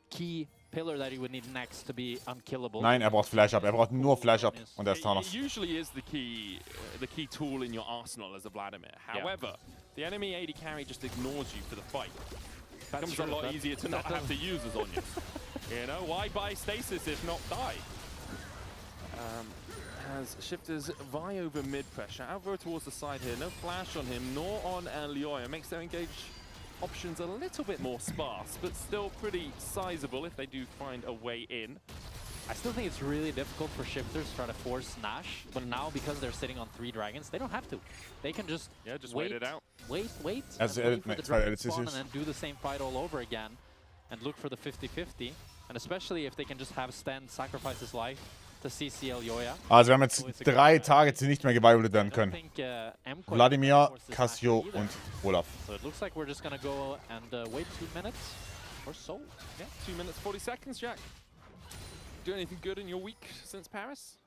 key pillar that he would need next to be unkillable. Nein, er braucht Flash up. Er braucht nur Flash up und er ist Thanos. It usually is the key tool in your arsenal as a Vladimir. However, the enemy AD carry just ignores you for the fight. It becomes a lot easier to not have to use as on you. You know, why buy stasis if not die? As Shifters vie over mid pressure, Alvaro towards the side here, no flash on him, nor on Elioy. It makes their engage options a little bit more sparse, but still pretty sizable if they do find a way in. I still think it's really difficult for Shifters to try to force Nash, but now because they're sitting on 3 dragons, they don't have to. They can just wait it out. Wait, Also and wait for the dragon spawn and then do the same fight all over again and look for the 50-50. And especially if they can just have Stan sacrifice his life to CC Elioya. Also wir haben jetzt 3 Targets, die nicht mehr geweilt werden können. Vladimir, Cassio und Olaf. So it looks like we're just gonna go and wait 2 minutes or so. Yeah, 2 minutes 40 seconds, Jack. Do anything good in your week since Paris?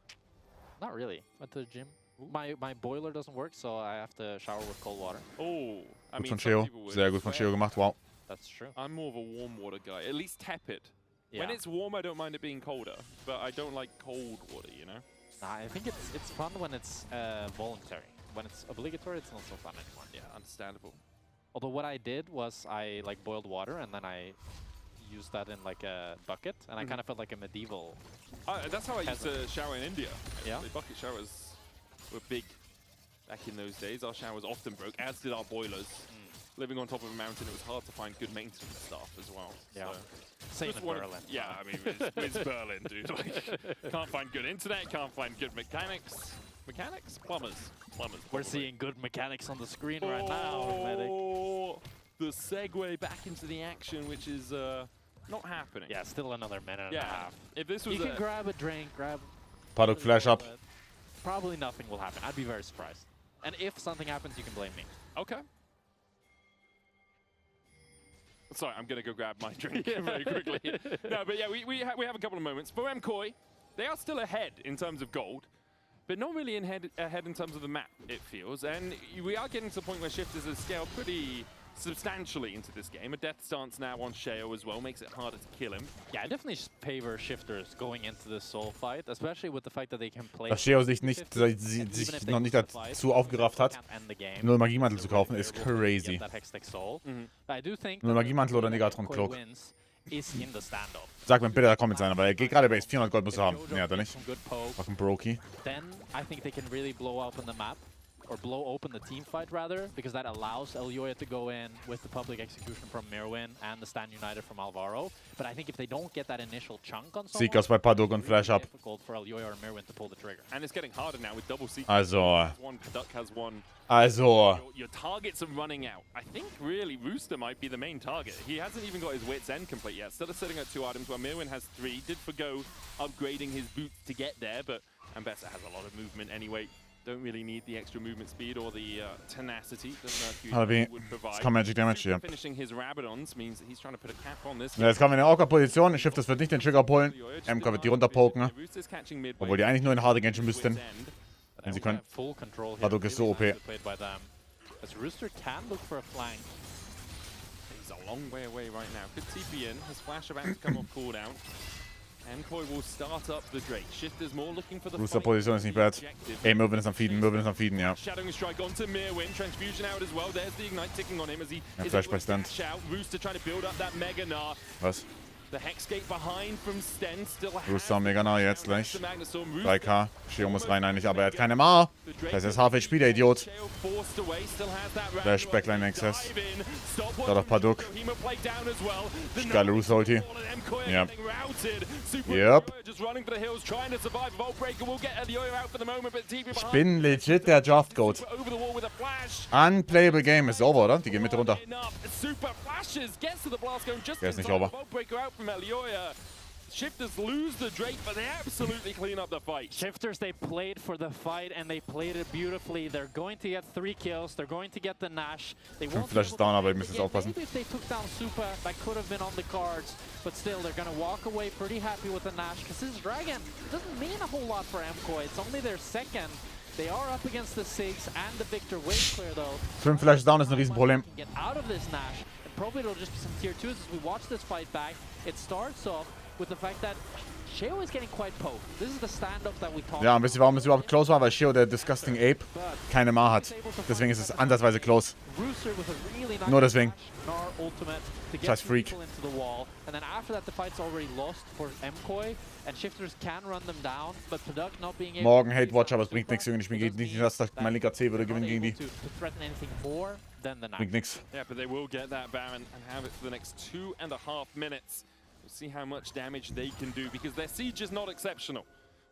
Not really. Went to the gym. My boiler doesn't work, so I have to shower with cold water. Oh, I mean, Gut von Sheo. Sehr gut von Sheo gemacht, wow. That's true. I'm more of a warm water guy, at least tepid. Yeah. When it's warm, I don't mind it being colder, but I don't like cold water, you know? Nah, I think it's fun when it's voluntary. When it's obligatory, it's not so fun anymore. Yeah, understandable. Although what I did was I like boiled water and then I used that in like a bucket, and I kind of felt like a medieval. That's how I used to shower in India. Yeah? The bucket showers were big back in those days. Our showers often broke, as did our boilers. Living on top of a mountain, it was hard to find good maintenance staff as well. Yeah. So Same in Berlin. Yeah, I mean, it's Berlin, dude. Like, can't find good internet, can't find good mechanics. Mechanics? Plumbers. Plumbers. We're seeing good mechanics on the screen right now, Medic. The segue back into the action, which is not happening. Yeah, still another minute and a half. If this was You can grab a drink, grab... Paddock flash up. Probably nothing will happen. I'd be very surprised. And if something happens, you can blame me. Okay. Sorry, I'm going to go grab my drink very quickly. No, but yeah, we have a couple of moments. For MKOI, they are still ahead in terms of gold, but not really ahead in terms of the map, it feels. And we are getting to the point where Shifters has scaled pretty substantially into this game. A death stance now on Sheo as well makes it harder to kill him. Yeah, I definitely favor Shifters going into this Soul fight, especially with the fact that they can play. Dass Sheo sich noch nicht dazu aufgerafft hat, nur Magiemantel zu kaufen, ist crazy. Nur Magiemantel oder Negatron Cloak. Sag mir bitte, da kommt seiner, weil er geht gerade Base. 400 Gold muss er haben. Nee, hat er nicht. Fucking Brokey. Then I think they can really blow open the map. Or blow open the team fight rather, because that allows Elioya to go in with the public execution from Mirwin and the Stand United from Alvaro. But I think if they don't get that initial chunk on someone, Seekers bei Paddock und Flash up. It's difficult for Elioya or Mirwin to pull the trigger. And it's getting harder now with double Seekers. Also. One Duck has one. Also. Your targets are running out. I think really Rooster might be the main target. He hasn't even got his wits end complete yet. Still sitting at 2 items where Mirwin has 3. Did forgo upgrading his boots to get there, but Ambessa has a lot of movement anyway. Don't really need the extra movement speed or the tenacity that Mercury would provide. Jetzt Magic Damage hier. Finishing his Rabadons means that he's trying to put a cap on this. Ja, jetzt kommen wir in eine Awkward-Position. Shifters wird nicht den Trigger pullen. MK wird die runterpoken. Obwohl die eigentlich nur in Hard Engine müssten. Wenn sie können. Paddock ist so OP. Rooster can look for a flank. He's a long way away right now. Could TP in. His flash about to come off cooldown. MKOI will start up the Drake. Shifters more looking for the Rooster-Position ist nicht bad. Ey, Mirwin ist am Feeden, Mirwin ist am Feeden, ja. Shadowing strike onto Mirwin. Transfusion out as well. There's the ignite ticking on him as he is Flash by Stand. Rooster trying to build up that Mega Gnar. Was? The Hexgate behind from Sten still has Rooster Mega Gnar jetzt gleich. 3K. Sheo muss rein eigentlich, aber er hat keine Ma. Das ist Half-HP, der Idiot. Flash, Backline Access. Da doch Paddock. Geile Rooster-Ulti. Ja. Yep. Ich bin legit der Draft-Goat. Unplayable Game ist over, oder? Die gehen mit runter. Der ist nicht over. Shifters lose the Drake, but they absolutely clean up the fight. Shifters, they played for the fight and they played it beautifully. They're going to get 3 kills. They're going to get the Nash. They won't Flash ist down, aber ich muss jetzt aufpassen. Maybe if they took down Super, that could have been on the cards. But still, they're going to walk away pretty happy with the Nash, because this Dragon doesn't mean a whole lot for MKOI. It's only their second. They are up against the Sigs and the Victor way clear though. 5 Flash down ist ein Riesenproblem. Get out of this Nash. And probably it'll just be some tier 2s as we watch this fight back. It starts off with the fact that Sheo is getting quite poked. This is the stand-up that we talked about. Ja, und wisst ihr, warum es überhaupt close war? Weil Sheo, der Disgusting Ape, keine Ma hat. Deswegen ist es ansatzweise close. Nur deswegen. Scheiß Freak. And then after that, the fight's already lost for MKOI, and Shifters can run them down, but Paddock not being able. Morgen Hate Watch, aber es bringt nichts. Ich spiele nicht, dass mein linker C würde gewinnen gegen die. Bringt nichts. Yeah, but they will get that Baron and have it for the next 2.5 minutes. We'll see how much damage they can do, because their siege is not exceptional.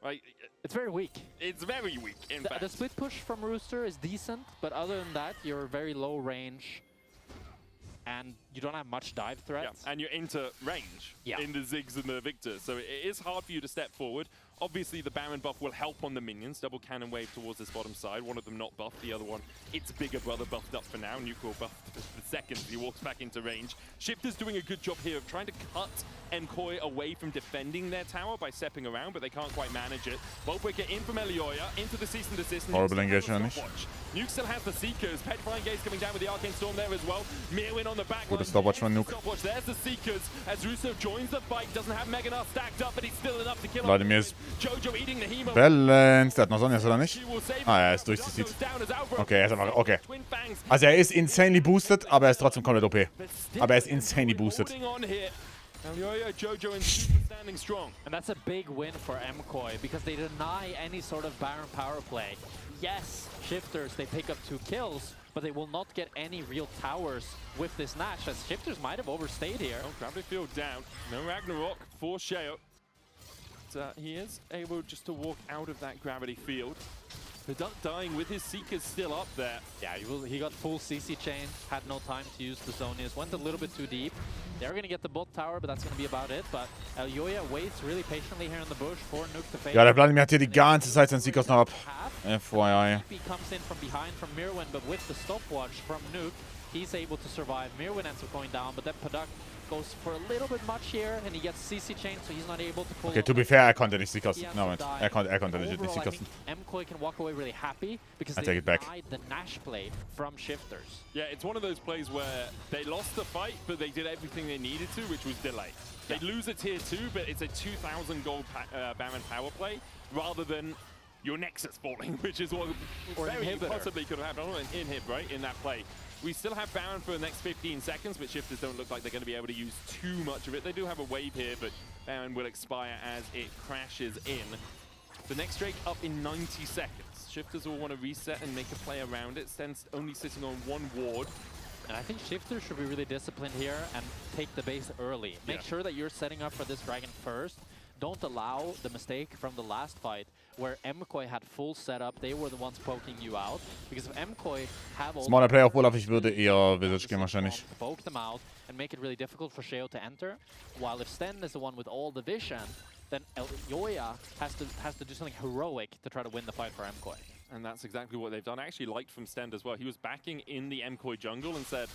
Right? It's very weak. It's very weak, in fact. The split push from Rooster is decent, but other than that, you're very low range. And you don't have much dive threats. Yeah, and you're into range in the Ziggs and the Victor, so it is hard for you to step forward. Obviously, the Baron buff will help on the minions. Double cannon wave towards this bottom side. One of them not buffed, the other one, its bigger brother buffed up for now. Nuclear buffed for the second as he walks back into range. Shifters doing a good job here of trying to cut MKOI away from defending their tower by stepping around, but they can't quite manage it. Bowbreaker in from Elioya, into the cease and desist. Horrible engagement. Nuke still has the Seekers. Petrifying Gaze coming down with the Arcane Storm there as well. Mirwin on the back. Gute Stopwatch von Nuke. There's the Seekers as Russo joins the fight. Doesn't have Mega Gnar stacked up, but he's still enough to kill Leute, mir ist Balance. Der hat noch Sonjas, oder nicht? Ah, er ist durchzieht. Okay, er ist einfach... Okay. Also er ist insanely boosted, aber er ist trotzdem komplett OP. Aber er ist insanely boosted. And that's a big win for MKOI because they deny any sort of Baron power play. Yes, Shifters, they pick up 2 kills, but they will not get any real towers with this Nash, as Shifters might have overstayed here. Oh, Gravity Field down. No Ragnarok for Sheo. He is able just to walk out of that Gravity Field. The Duck dying with his Seekers still up there. Yeah, he got full CC chain, had no time to use the Zonias, went a little bit too deep. They're going to get the bot tower, but that's going to be about it. But Elyoya waits really patiently here in the bush for Nuke to fade. Ja, der Vladimir hat hier die ganze Zeit seinen Seekers noch ab. FYI. He comes in from behind from Mirwin, but with the stopwatch from Nuke, he's able to survive. Mirwin ends up going down, but then Padak goes for a little bit much here, and he gets CC chain, so he's not able to pull. Okay, to be fair, er konnte nicht Seekers. No, Moment. Er konnte legit nicht Seekers. MKOI can walk away really happy because they denied the Nash play from Shifters. Yeah, it's one of those plays where they lost the fight, but they did everything they needed to, which was delay. They lose a tier 2, but it's a 2,000 gold Baron power play rather than your Nexus falling, which is what very possibly could have happened. Inhib, right, in that play. We still have Baron for the next 15 seconds, but Shifters don't look like they're going to be able to use too much of it. They do have a wave here, but Baron will expire as it crashes in. The next Drake up in 90 seconds. Shifters will want to reset and make a play around it. Sten's only sitting on 1 ward. And I think Shifters should be really disciplined here and take the base early. Make sure that you're setting up for this dragon first. Don't allow the mistake from the last fight where MKOI had full setup. They were the ones poking you out. Because if MKOI have all Smaller Player auf Olaf, ich würde eher Visage gehen wahrscheinlich. Poke them out and make it really difficult for Sheo to enter. While if Sten is the one with all the vision, then Elyoya has to do something heroic to try to win the fight for MKOI. And that's exactly what they've done. I actually liked from Sten as well. He was backing in the MKOI jungle and said,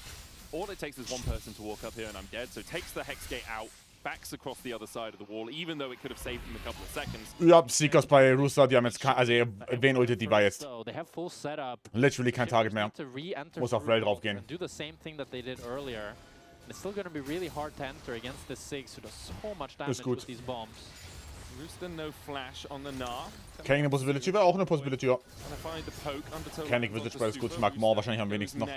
all it takes is one person to walk up here and I'm dead. So takes the Hex Gate out, backs across the other side of the wall, even though it could have saved him a couple of seconds. Ja, Seekers bei Rooster, die haben jetzt also wen ultet die war jetzt? So they have full setup. Literally kein Target mehr. Muss auf Rail drauf gehen. Do the same thing that they did earlier. It's still going to be really hard to enter against this Ziggs who does so much damage with these bombs. Rooster no flash on the Gnar. Kenning eine Possibility wäre auch eine Possibility, ja. Kenning Visage ist gut, ich mag Maw wahrscheinlich am wenigsten noch.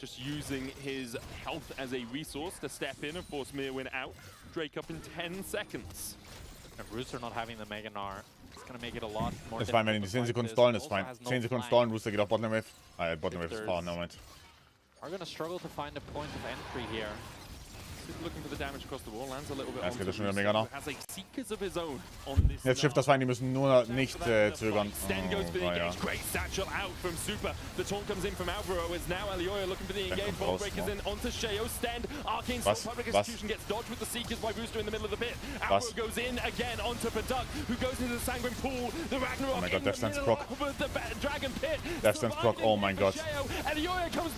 Just using his health as a resource to step in and force Mirwin out. Drake up in 10 seconds. And Rooster not having the Mega Gnar, it's gonna make it a lot more. Ist fein, wenn die 10 Sekunden stallen, ist fein. 10 Sekunden stallen, Rooster geht auf Bottom Wave. Bottom Wave ist far, no moment. Are gonna struggle to find a point of entry here. Looking for the damage across the wall, lands a little bit Jetzt geht das schon wieder mega nach. Jetzt Shifters rein, die müssen nur nicht zögern. Sten goes for the engage, great satchel out from Super. The taunt comes in from Alvaro, is now Elyoya looking for the engage. Ball breakers in onto Sheo, Sten, Arcane Soul, Public Execution gets dodged with the Seekers by Rooster in the middle of the pit. Alvaro goes in again onto Paduck, who goes into the Sanguine Pool. The Ragnarok oh my god, in the middle of the Dragon Pit. Death Stance proc, oh mein Gott.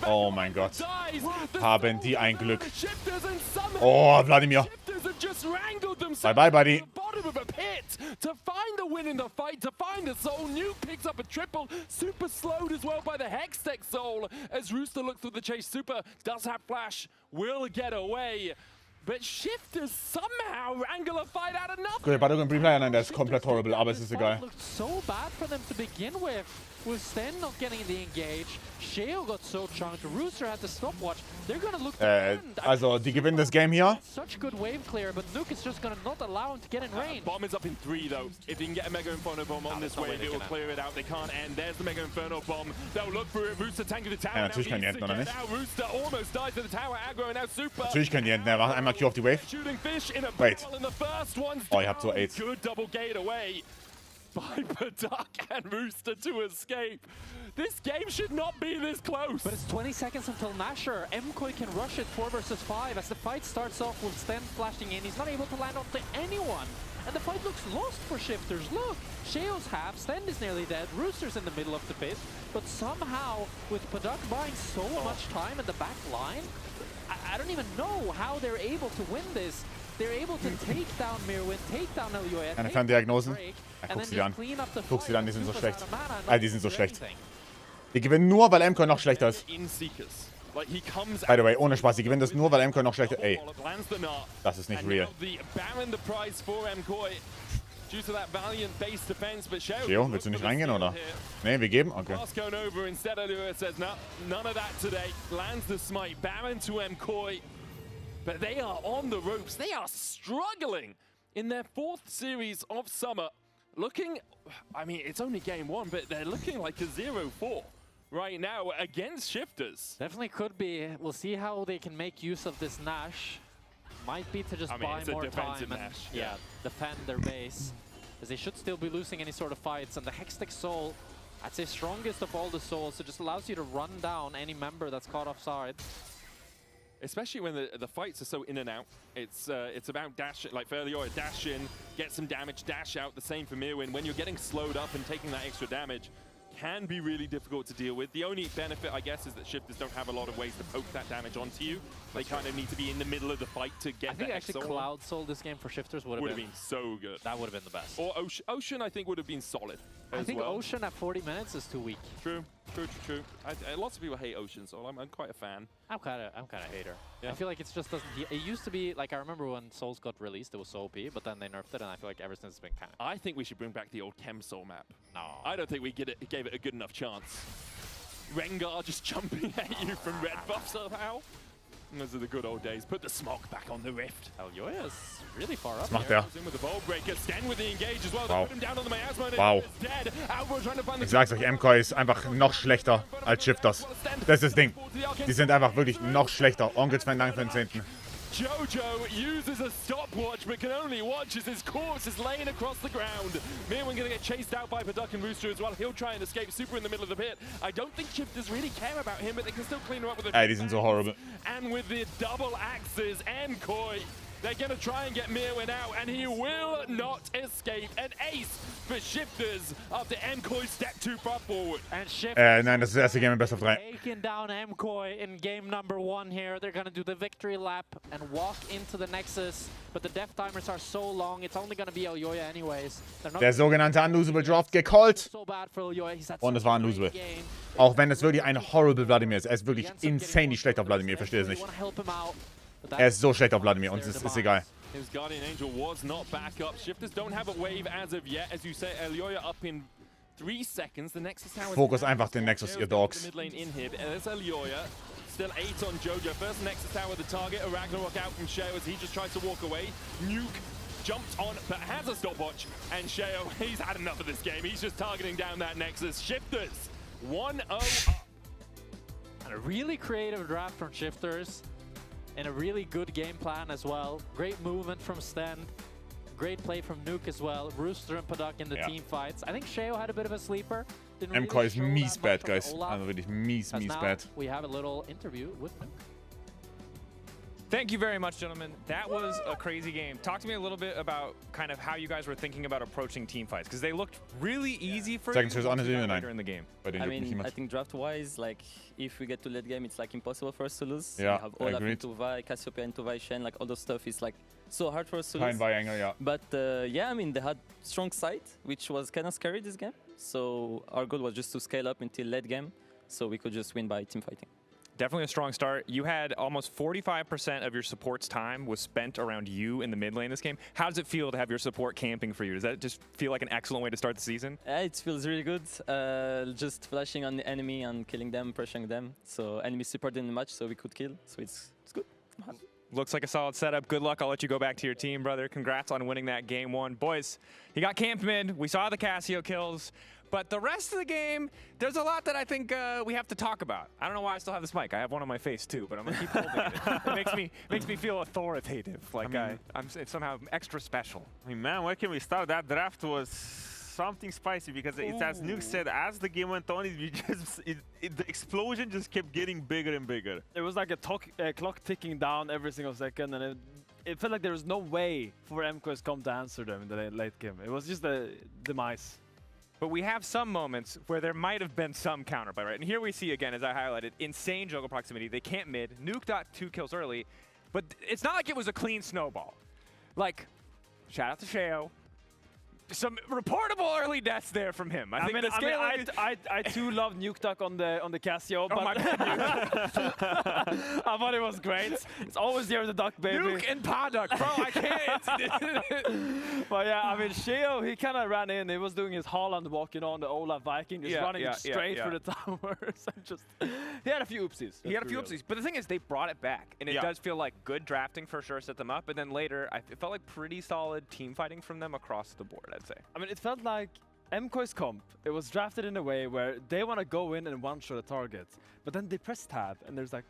Oh mein Gott. Haben die ein Glück. Oh, Vladimir. Bye bye, buddy. Bottom of a pit to find the win in the fight, to find the soul. Nuke picks up a triple. Super slowed as well by the Hextech soul as Rooster looks through the chase. Super does have flash, will get away. But Shifters somehow wrangle a fight out of nothing. Gut, bei der Replay, nein, der ist komplett horrible, aber es ist egal. It looked so bad for them to begin with Sten not getting the engage. Sheo got so chunked. Rooster had the stopwatch. They're gonna look to end. Also, die gewinnen das Game hier. Such good wave clear, but Nuke is just gonna not allow him to get in range. Bomb is up in 3 though. If he can get a Mega Inferno bomb on this wave, it will clear it out. They can't end. There's the Mega Inferno bomb. They'll look for it. Rooster tanking the tower. Ja, natürlich können die enden, oder nicht? Now Rooster almost dies to the tower. Aggro and now Super. Natürlich können die enden. Er macht einmal Q auf die Wave. Wait. Oh, ihr habt so 8. Good double gate away by Paduck and Rooster to escape. This game should not be this close. But it's 20 seconds until Nasher. MKOI can rush it 4 versus 5 as the fight starts off with Sten flashing in. He's not able to land onto anyone. And the fight looks lost for Shifters. Look, Sheo's half, Sten is nearly dead, Rooster's in the middle of the pit. But somehow, with Paduck buying so much time in the back line, I don't even know how they're able to win this. They're able to take down Mirwin, take down Elyoya, Eine Ferndiagnosen. Guck sie dir an. Guck sie dir an, die sind so schlecht. Die sind so schlecht. Die gewinnen nur, weil MKOI noch schlechter ist. By the way, ohne Spaß, die gewinnen das nur, weil MKOI noch schlechter ist. Ey, das ist nicht real. due to that valiant base defense, but Geo, willst du nicht reingehen, oder? Nee, wir geben? Okay. Pass going over instead. Elioya says, no, none of that today. Lands the smite, Baron to MKOI. But they are on the ropes. They are struggling in their 4th series of summer. Looking, I mean, it's only game 1, but they're looking like a 0-4 right now against Shifters. Definitely could be. We'll see how they can make use of this Nash. Might be to just buy more time and defend their base, as they should still be losing any sort of fights. And the Hextech Soul, I'd say strongest of all the souls, it just allows you to run down any member that's caught offside. Especially when the fights are so in and out. It's about dash, like for Elioya, dash in, get some damage, dash out. The same for Mirwin. When you're getting slowed up and taking that extra damage, can be really difficult to deal with. The only benefit, I guess, is that Shifters don't have a lot of ways to poke that damage onto you. They kind of need to be in the middle of the fight to get that. I think actually Cloud Soul this game for Shifters would have been so good. That would have been the best. Or Ocean, I think, would have been solid. I think Ocean at 40 minutes is too weak. True. Lots of people hate Ocean, so I'm quite a fan. I'm kind of a hater. Yeah. I feel like it just doesn't. It used to be like, I remember when Souls got released, it was so OP, but then they nerfed it, and I feel like ever since it's been kind of. I think we should bring back the old Chem Soul map. No. I don't think we gave it a good enough chance. Rengar just jumping at you from red buff somehow. Those are the good old days. Put the smoke back on the Rift. Elioya is really far up. Was macht er? In with the Bowl Breaker. Sten with the engage as well. Wow. Put him down on the Miasma. Wow. Ich sag's euch, MKOI ist einfach noch schlechter als Shifters. Das ist das Ding. Die sind einfach wirklich noch schlechter. Onkels Fan, danke für den 10. Jojo uses a stopwatch, but can only watch as his corpse is laying across the ground. Mirwin gonna get chased out by Paduk and Rooster as well. He'll try and escape. Super in the middle of the pit. I don't think Shifters really care about him, but they can still clean him up with a... Ey, die sind so horrible. And with the double axes and Koi, they're gonna try and get Mirwin out, and he will not escape. An ace for Shifters after MKOI step too far forward. And Shifters nein, das ist das erste Game in Best of 3. Taking down MKOI in game number 1 here. They're gonna do the victory lap and walk into the Nexus, but the death timers are so long, it's only gonna be Elioya anyways. Der sogenannte Unlosable Draft gecallt. So bad for Elioya. Und es war unlosable. Auch wenn es wirklich ein horrible Vladimir ist. Er ist wirklich insanely schlecht auf Vladimir, ich verstehe es nicht. Er ist so schlecht auf Vladimir, uns ist egal. His Guardian Angel was not back up. Shifters don't have a wave as of yet. As you say, Elioya up in 3 seconds. The Nexus tower. Fokus einfach den Nexus, ihr Dogs. Mid lane inhib. There's Elioya. Still 8 on Jojo. First Nexus tower the target. A Ragnarok out from Sheo as he just tries to walk away. Nuke jumped on, but has a stopwatch. And Sheo, he's had enough of this game. He's just targeting down that Nexus. Shifters 1-0 up. And a really creative draft from Shifters. And a really good game plan as well. Great movement from Sten. Great play from Nuke as well. Rooster and Paduk in the team fights. I think Sheo had a bit of a sleeper. MKOI ist mies bad, guys. Also wirklich mies bad. We have a little interview with Nuke. Thank you very much, gentlemen. That was a crazy game. Talk to me a little bit about kind of how you guys were thinking about approaching team fights, because they looked really easy for you later in the game. I mean, I think draft-wise, like, if we get to late game, it's like impossible for us to lose. Yeah, we have Olaf into Vi, Cassiopeia into Vi Shen, like all those stuff is like so hard for us to lose. Kein Vi-Angle, ja. But yeah, I mean, they had strong side, which was kind of scary this game. So our goal was just to scale up until late game, so we could just win by team fighting. Definitely a strong start. You had almost 45% of your support's time was spent around you in the mid lane this game. How does it feel to have your support camping for you? Does that just feel like an excellent way to start the season? It feels really good. Just flashing on the enemy and killing them, pressuring them. So enemy support in the match, so we could kill. So it's good. I'm happy. Looks like a solid setup. Good luck. I'll let you go back to your team, brother. Congrats on winning that game 1. Boys, he got camped mid. We saw the Cassio kills. But the rest of the game, there's a lot that I think we have to talk about. I don't know why I still have this mic. I have one on my face too, but I'm gonna keep holding it. It makes me feel authoritative, like I'm somehow extra special. I mean, man, where can we start? That draft was something spicy because it's as Nuke said, as the game went on, the explosion just kept getting bigger and bigger. It was like a clock ticking down every single second, and it felt like there was no way for MKOI to come to answer them in the late game. It was just a demise. But we have some moments where there might have been some counterplay, right? And here we see, again, as I highlighted, insane jungle proximity. They can't mid. Nuke got 2 kills early, but it's not like it was a clean snowball. Like, shout out to Sheo. some reportable early deaths there from him. I think the scaling I too love Nuke Duck on the Casio, Oh my but God, I thought it was great. It's always there the duck, baby. Nuke and Paddock, bro, I can't. But yeah, I mean, Sheo, he kind of ran in. He was doing his Haaland walk, on the Olaf Viking, just running straight for the towers. And just, he had a few oopsies. He had a few oopsies, but the thing is, they brought it back, and it does feel like good drafting for sure, set them up, and then later, it felt like pretty solid team fighting from them across the board, I'd say. I mean, it felt like MKOI's comp, it was drafted in a way where they want to go in and one-shot a target, but then they press tab, and there's like,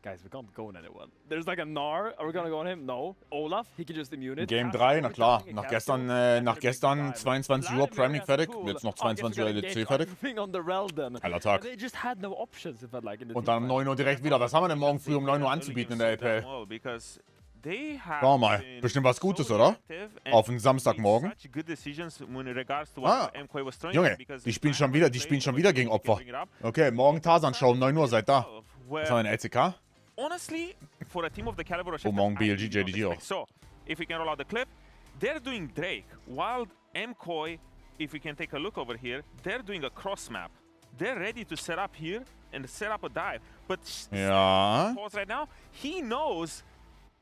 guys, we can't go on anyone. There's like a Gnar, are we gonna go on him? No. Olaf, he can just immune it. Game 3, na klar. Nach gestern 22 Uhr Priming fertig, jetzt noch 22 Uhr LEC fertig. Geiler Tag. They just had no options, it felt like, in the Und dann um 9 Uhr direkt wieder. Was haben wir denn morgen früh um 9 Uhr anzubieten in der LPL? Schauen wir mal. Bestimmt was Gutes, oder? Auf den Samstagmorgen. Ah, Junge, die spielen schon wieder gegen Opfer. Okay, morgen Tarzan-Show um 9 Uhr, seid da. Was haben wir in LCK? Honestly, for a team of the caliber of Oh, morgen BLG, JDG auch. So, if we can roll out the clip, they're doing Drake, while MKOI, if we can take a look over here, they're doing a cross map. They're ready to set up here and set up a dive. But Ja. right now, he knows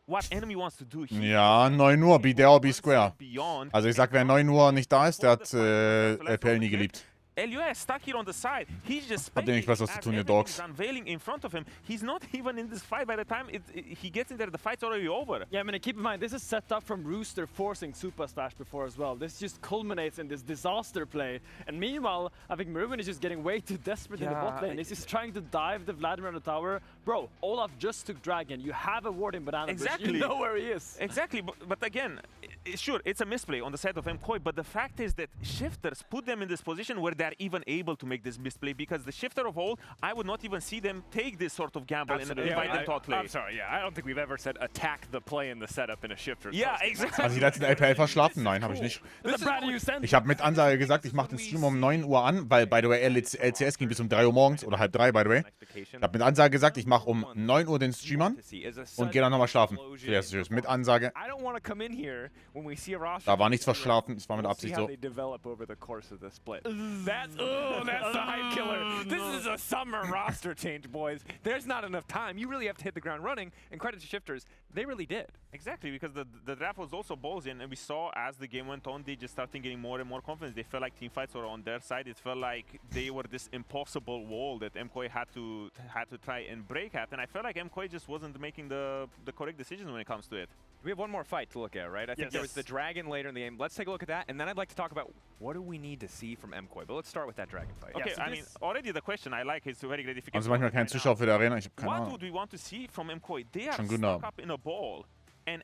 what enemy wants to do here. Ja, 9 Uhr, be there or be square. Also ich sag, wer 9 Uhr nicht da ist, der hat LPL nie geliebt. LUS stuck here on the side. He's just Habt ihr nicht was zu tun, ihr Dogs? unveiling in front of him. He's not even in this fight. By the time he gets in there, the fight's already over. Yeah, I mean, keep in mind, this is set up from Rooster forcing Super Stash before as well. This just culminates in this disaster play. And meanwhile, I think Merwin is just getting way too desperate in the bot lane. He's just trying to dive the Vladimir on the tower. Bro, Olaf just took Dragon. You have a ward in Banana Bush. You know where he is. Exactly, but again, sure, it's a misplay on the side of MKOI, but the fact is that shifters put them in this position where they're even able to make this misplay, because the shifter of old, I would not even see them take this sort of gamble and invite them to play. I'm sorry, I don't think we've ever said attack the play in the setup in a shifter. Yeah, exactly. Hast du die letzten LPL verschlafen? Nein, habe ich nicht. Ich habe mit Ansage gesagt, ich mache den Stream um 9 Uhr an, weil, by the way, LCS ging bis um 3 Uhr morgens oder halb 3, by the way. Ich habe mit Ansage gesagt, ich mache um 9 Uhr den Stream an und gehe dann nochmal schlafen. Yes, mit Ansage. Da war nichts verschlafen, es war mit Absicht so. That's the hype killer. This is a summer roster change, boys. There's not enough time. You really have to hit the ground running, and credit to shifters, they really did. Exactly, because the draft was also ballsy, and we saw as the game went on, they just started getting more and more confidence. They felt like team fights were on their side. It felt like they were this impossible wall that MKOI had to try and break at, and I felt like MKOI just wasn't making the correct decisions when it comes to it. We have one more fight to look at, right? I think there was the Dragon later in the game. Let's take a look at that, and then I'd like to talk about what do we need to see from MKOI. But let's start with that Dragon fight. Okay, I mean, already the question I like is very great. If you can Also manchmal kein Zuschauer für die Arena, ich habe keine What Ahnung. would we want to see from MKOI? They are Schon gut stuck up in a ball, and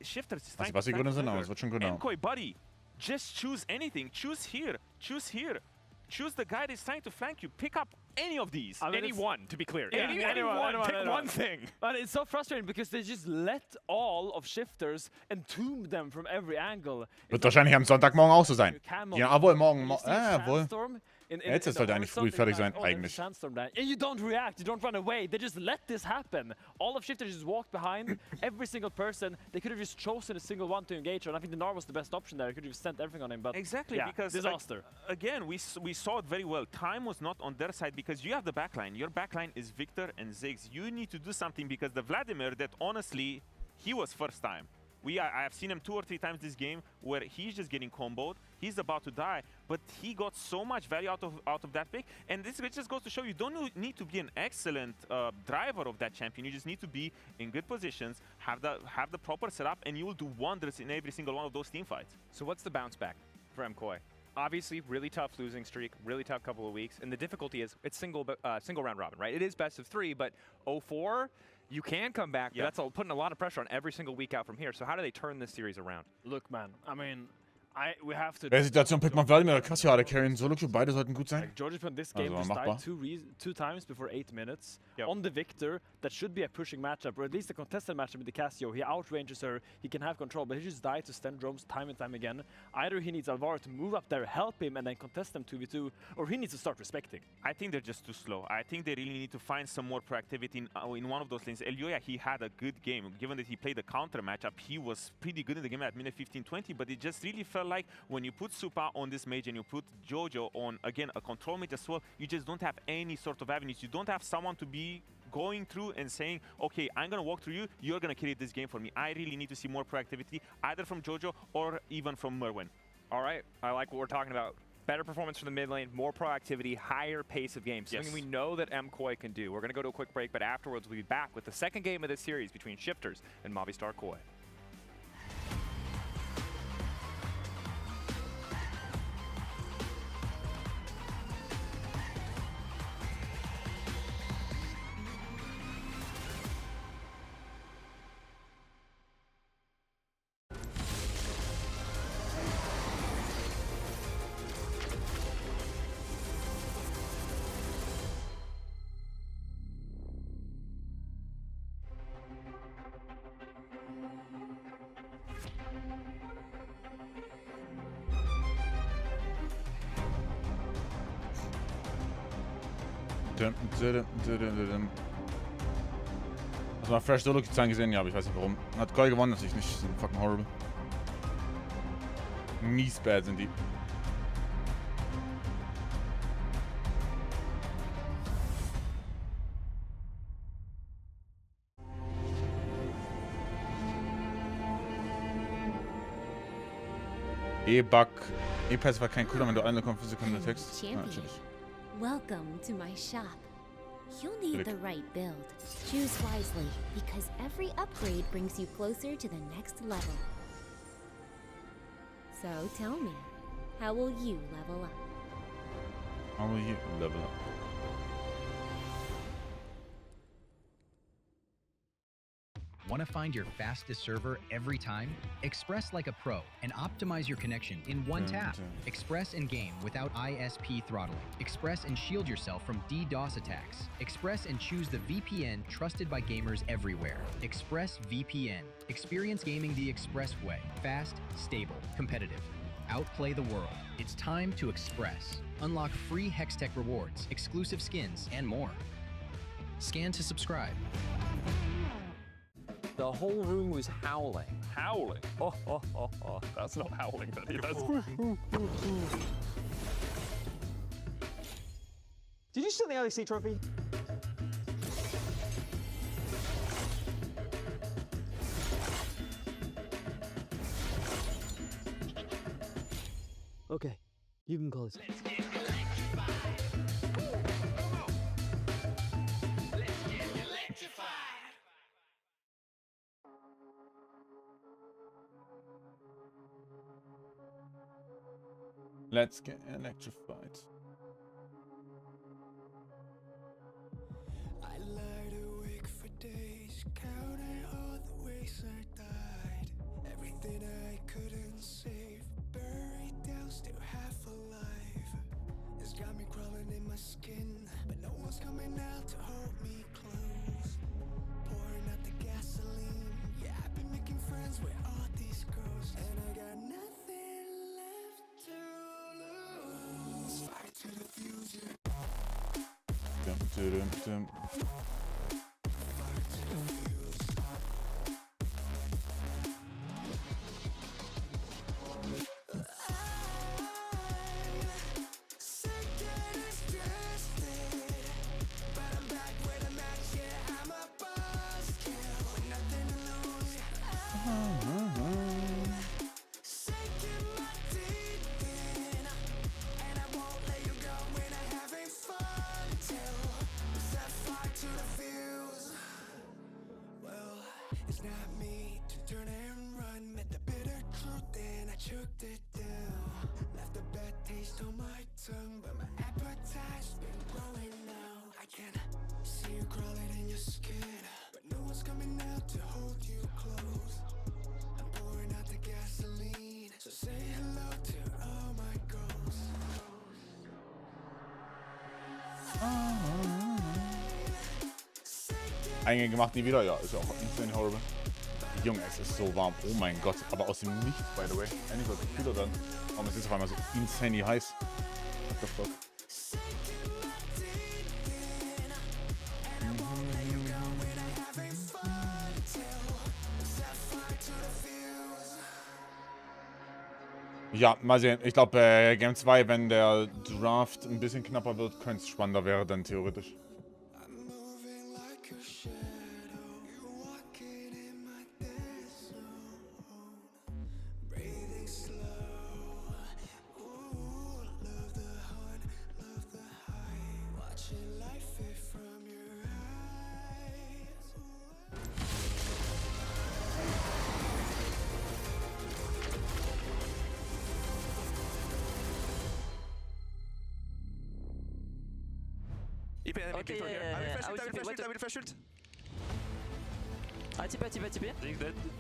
Shifters is trying Was die to Gründe sind, aber es wird schon gut. MKOI, buddy, just choose anything. Choose here. Choose here. Choose the guy that's trying to flank you. Pick up any of these. I mean, anyone, to be clear. Yeah, Anyone. Pick one thing. But it's so frustrating because they just let all of shifters entomb them from every angle. Wird wahrscheinlich am Sonntagmorgen auch so sein. Ja, wohl morgen. Wohl. Jetzt sollte eigentlich früh fertig sein, eigentlich. And you don't react, you don't run away, they just let this happen. All of shifters just walk behind, every single person. They could have just chosen a single one to engage on. I think the Gnar was the best option there. They could have sent everything on him, but exactly, yeah, because disaster. Again, we saw it very well. Time was not on their side because you have the backline. Your backline is Victor and Ziggs. You need to do something because the Vladimir, that honestly, he was first time. I have seen him 2 or 3 times this game where he's just getting comboed. He's about to die, but he got so much value out of that pick. And this just goes to show you don't need to be an excellent driver of that champion. You just need to be in good positions, have the proper setup, and you will do wonders in every single one of those team fights. So what's the bounce back for MKOI? Obviously, really tough losing streak, really tough couple of weeks, and the difficulty is it's single round robin, right? It is best of 3, but 0-4. You can come back, but that's putting a lot of pressure on every single week out from here. So how do they turn this series around? Look, man, I mean, we have to. Bei der Situation pickt man Vladimir oder Cassia oder carryen Solo Queue, beide sollten gut sein. Like Georgie from this game just died two times before 8 minutes. On the Victor, that should be a pushing matchup, or at least a contested matchup with the Casio. He outranges her, he can have control, but he just died to stun drones time and time again. Either he needs Alvaro to move up there, help him, and then contest them 2v2, or he needs to start respecting. I think they're just too slow. I think they really need to find some more proactivity in one of those lanes. Elioya, he had a good game. Given that he played the counter matchup, he was pretty good in the game at minute 15-20, but it just really felt felt like when you put Supa on this mage and you put Jojo on, again, a control mage as well, you just don't have any sort of avenues. You don't have someone to be going through and saying, okay, I'm going to walk through you, you're going to carry this game for me. I really need to see more proactivity, either from Jojo or even from Merwin. All right, I like what we're talking about. Better performance from the mid lane, more proactivity, higher pace of games. Something we know that MKOI can do. We're going to go to a quick break, but afterwards we'll be back with the second game of this series between Shifters and Movistar KOI. Hast du mal Fresh Solo Zahlen gesehen? Ja, aber ich weiß nicht warum. Hat KOI gewonnen, natürlich nicht. Die sind fucking horrible. Mies bad sind die. E-Bug. E-Pass war kein cooler, wenn du eine kommt für Sekunden Text. Ja, natürlich. Welcome to my shop. You'll need the right build. Choose wisely, because every upgrade brings you closer to the next level. So tell me, how will you level up? How will you level up? Want to find your fastest server every time? Express like a pro and optimize your connection in one tap. Express in game without ISP throttling. Express and shield yourself from DDoS attacks. Express and choose the VPN trusted by gamers everywhere. Express VPN. Experience gaming the Express way. Fast, stable, competitive. Outplay the world. It's time to Express. Unlock free Hextech rewards, exclusive skins, and more. Scan to subscribe. The whole room was howling. Howling? Oh, that's not howling, buddy. That's... Did you steal the LEC trophy? Okay, you can call it. Let's get electrified. I lied awake for days, counting all the ways I died. Everything I couldn't save, buried down, still half alive. It's got me crawling in my skin, but no one's coming out to hold me close. Pouring out the gasoline, yeah, I've been making friends with all these girls, and I got nothing left to lose. Fight to the future. It's not me to turn and run. Met the bitter truth and I choked it down. Left a bad taste on my tongue, but my appetite's been growing now. I can see you crawling in your skin, but no one's coming out to hold you close. I'm pouring out the gasoline, so say hello to all my ghosts. Eingänge gemacht, nie wieder. Ja, ist ja auch insane horrible. Junge, es ist so warm. Oh mein Gott. Aber aus dem Nichts, by the way. Endlich wird es kühler werden. Warum ist es auf einmal so insanely heiß? What the fuck? Ja, mal sehen. Ich glaube, Game 2, wenn der Draft ein bisschen knapper wird, könnte es spannender werden, dann theoretisch. I'm moving like a shadow. You're walking in my dead zone. Breathing slow. Ooh, love the hunt, love the high. Watching life fade from your eyes. Okay, I will refresh ult. I TP.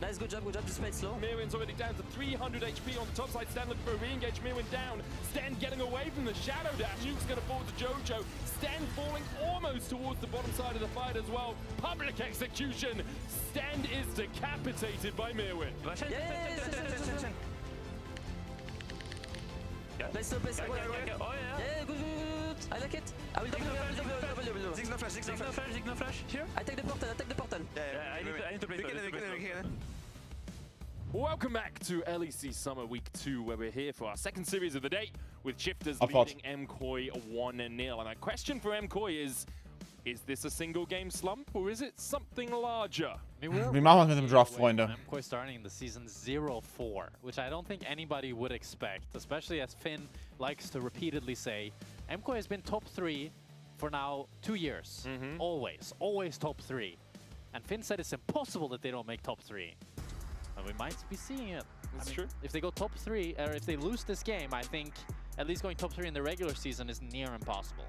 Nice, good job, just play it slow. Mirwin's already down to 300 HP on the top side. Sten looking for a re-engage. Mirwin down. Sten getting away from the shadow dash. Nuke's going to fall to Jojo. Sten falling almost towards the bottom side of the fight as well. Public execution. Sten is decapitated by Mirwin. Play slow. Yeah, good. I like it. I will double. Ziggs no flash. Here? I take the portal. Yeah, I need to play here. Welcome back to LEC Summer Week 2, where we're here for our second series of the day with Shifters Abfahrt. leading MKOI 1-0. And my question for MKOI is this a single game slump or is it something larger? Wie machen wir es mit dem Draft, Freunde? MKOI starting the season 0-4, which I don't think anybody would expect, especially as Finn likes to repeatedly say. MKOI has been top 3 for now 2 years. Always top 3. And Finn said it's impossible that they don't make top 3. And we might be seeing it. That's true. If they go top 3, or if they lose this game, I think at least going top 3 in the regular season is near impossible.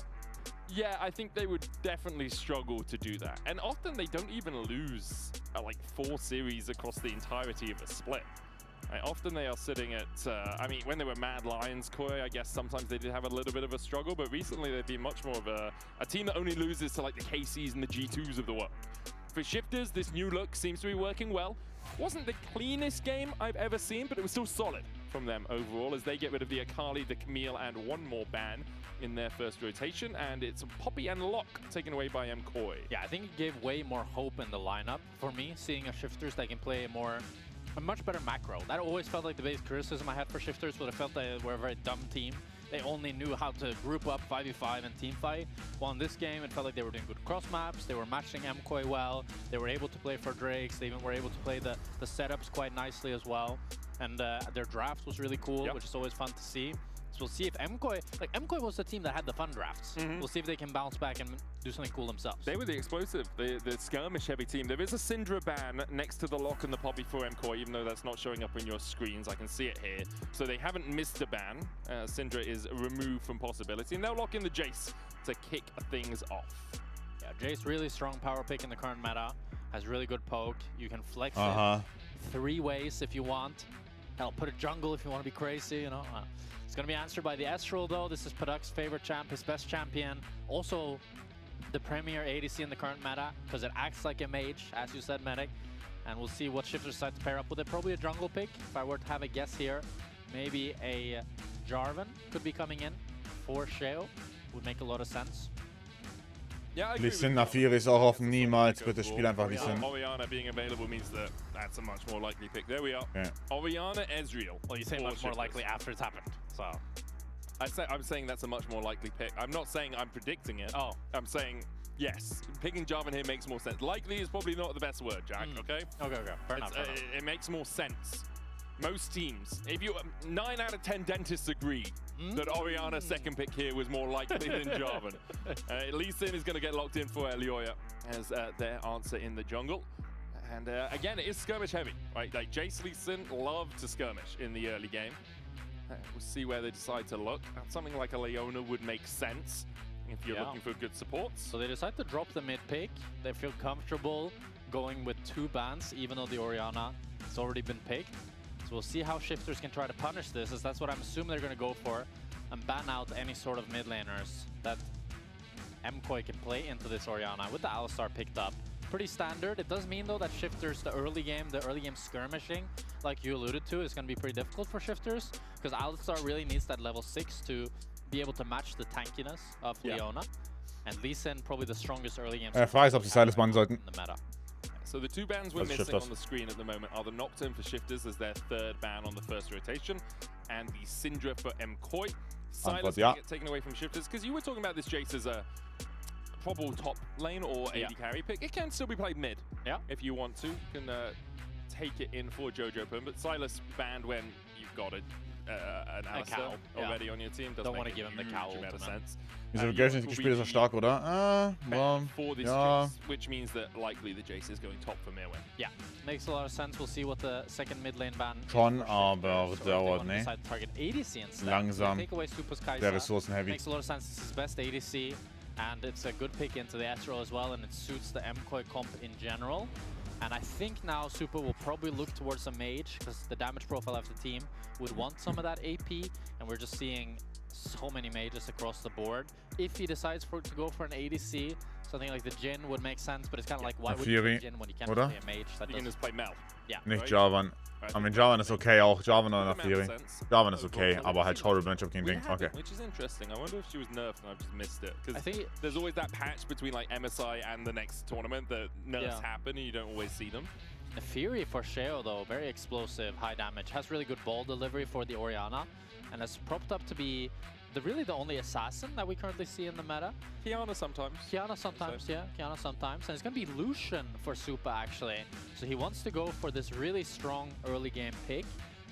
Yeah, I think they would definitely struggle to do that. And often they don't even lose like 4 series across the entirety of a split. Often they are sitting at, I mean, when they were Mad Lions, Koi, I guess sometimes they did have a little bit of a struggle, but recently they've been much more of a team that only loses to like the KCs and the G2s of the world. For Shifters, this new look seems to be working well. Wasn't the cleanest game I've ever seen, but it was still solid from them overall as they get rid of the Akali, the Camille, and one more ban in their first rotation, and it's Poppy and Lock taken away by MKOI. Yeah, I think it gave way more hope in the lineup for me, seeing a Shifters that can play a much better macro. That always felt like the biggest criticism I had for Shifters, but I felt they were a very dumb team. They only knew how to group up 5v5 and team fight. While in this game, it felt like they were doing good cross maps, they were matching MKOI well, they were able to play for Drakes, they even were able to play the setups quite nicely as well. And their draft was really cool, which is always fun to see. So we'll see if MKOI was the team that had the fun drafts. We'll see if they can bounce back and do something cool themselves. They were the explosive, the skirmish-heavy team. There is a Syndra ban next to the Lock and the Poppy for MKOI, even though that's not showing up on your screens. I can see it here. So they haven't missed a ban. Syndra is removed from possibility, and they'll lock in the Jace to kick things off. Yeah, Jace really strong power pick in the current meta. Has really good poke. You can flex it 3 ways if you want. Hell, put a jungle if you want to be crazy, you know. It's going to be answered by the Astral, though. This is Paduk's favorite champ, his best champion. Also, the premier ADC in the current meta, because it acts like a mage, as you said, Medic. And we'll see what Shifters decide to pair up with it. Probably a jungle pick, if I were to have a guess here. Maybe a Jarvan could be coming in for Sheo. Would make a lot of sense. Lee Sin nach 4 ist auch auf niemals. Bitte spiel einfach Lee Sin. Orianna being available means that that's a much more likely pick. There we are. Yeah. Orianna, Ezreal. Well, you say much more likely after it's happened, so. I'm saying that's a much more likely pick. I'm not saying I'm predicting it. Oh. I'm saying, yes, picking Jarvan here makes more sense. Likely is probably not the best word, Jack, okay? Okay. Fair enough. It makes more sense. Most teams, if you 9 out of 10 dentists agree that Orianna's second pick here was more likely than Jarvan. Lee Sin is going to get locked in for Elioya as their answer in the jungle. And again, it is skirmish heavy, right? Like Jace, Lee Sin love to skirmish in the early game. We'll see where they decide to look. Something like a Leona would make sense if you're looking for good supports. So they decide to drop the mid pick. They feel comfortable going with 2 bans, even though the Orianna has already been picked. So we'll see how Shifters can try to punish this, as that's what I'm assuming they're going to go for, and ban out any sort of mid laners that MKOI can play into this Orianna with the Alistar picked up. Pretty standard. It does mean, though, that Shifters, the early game skirmishing, like you alluded to, is going to be pretty difficult for Shifters, because Alistar really needs that level 6 to be able to match the tankiness of Leona. And Lee Sin, probably the strongest early game. Frage ist, ob sie Silas bannen sollten. In the meta. So the two bans we're missing on the screen at the moment are the Nocturne for Shifters as their third ban on the first rotation, and the Syndra for MKOI. Silas get taken away from Shifters, because you were talking about this Jace as a probable top lane or AD carry pick. It can still be played mid, if you want to. You can take it in for Jojo Pun, but Silas banned when you've got an Alistar already on your team. Don't want to give him the cowl. Sense. Wieso Geld nicht gespielt, ist er stark, oder? For this Jace, which means that likely the Jace is going top for Mirwin. Yeah, makes a lot of sense. We'll see what the second mid lane ban Schon, aber dauert, ne? Langsam. Der Ressourcen-heavy. Makes a lot of sense. It's his best ADC, and it's a good pick into the Astro as well, and it suits the MKOI comp in general. And I think now Super will probably look towards a mage, because the damage profile of the team would want some of that AP, and we're just seeing so many mages across the board. If he decides to go for an ADC, something like the Jhin would make sense, but it's kind of like, why would you play Jhin when you can't play a mage? You can just play Mel. Yeah. Nicht Jarvan. I mean, Jarvan ist okay auch. Jarvan oder Naafiri. Jarvan ist okay, aber halt horrible Matchup gegen Ding. Okay. Which is interesting. I wonder if she was nerfed and I've just missed it. Because there's always that patch between like MSI and the next tournament that nerfs happen and you don't always see them. Naafiri for Sheo though, very explosive, high damage. Has really good ball delivery for the Orianna, and has propped up to be really the only assassin that we currently see in the meta. Kiana sometimes. Kiana sometimes. And it's going to be Lucian for Supa actually. So he wants to go for this really strong early game pick.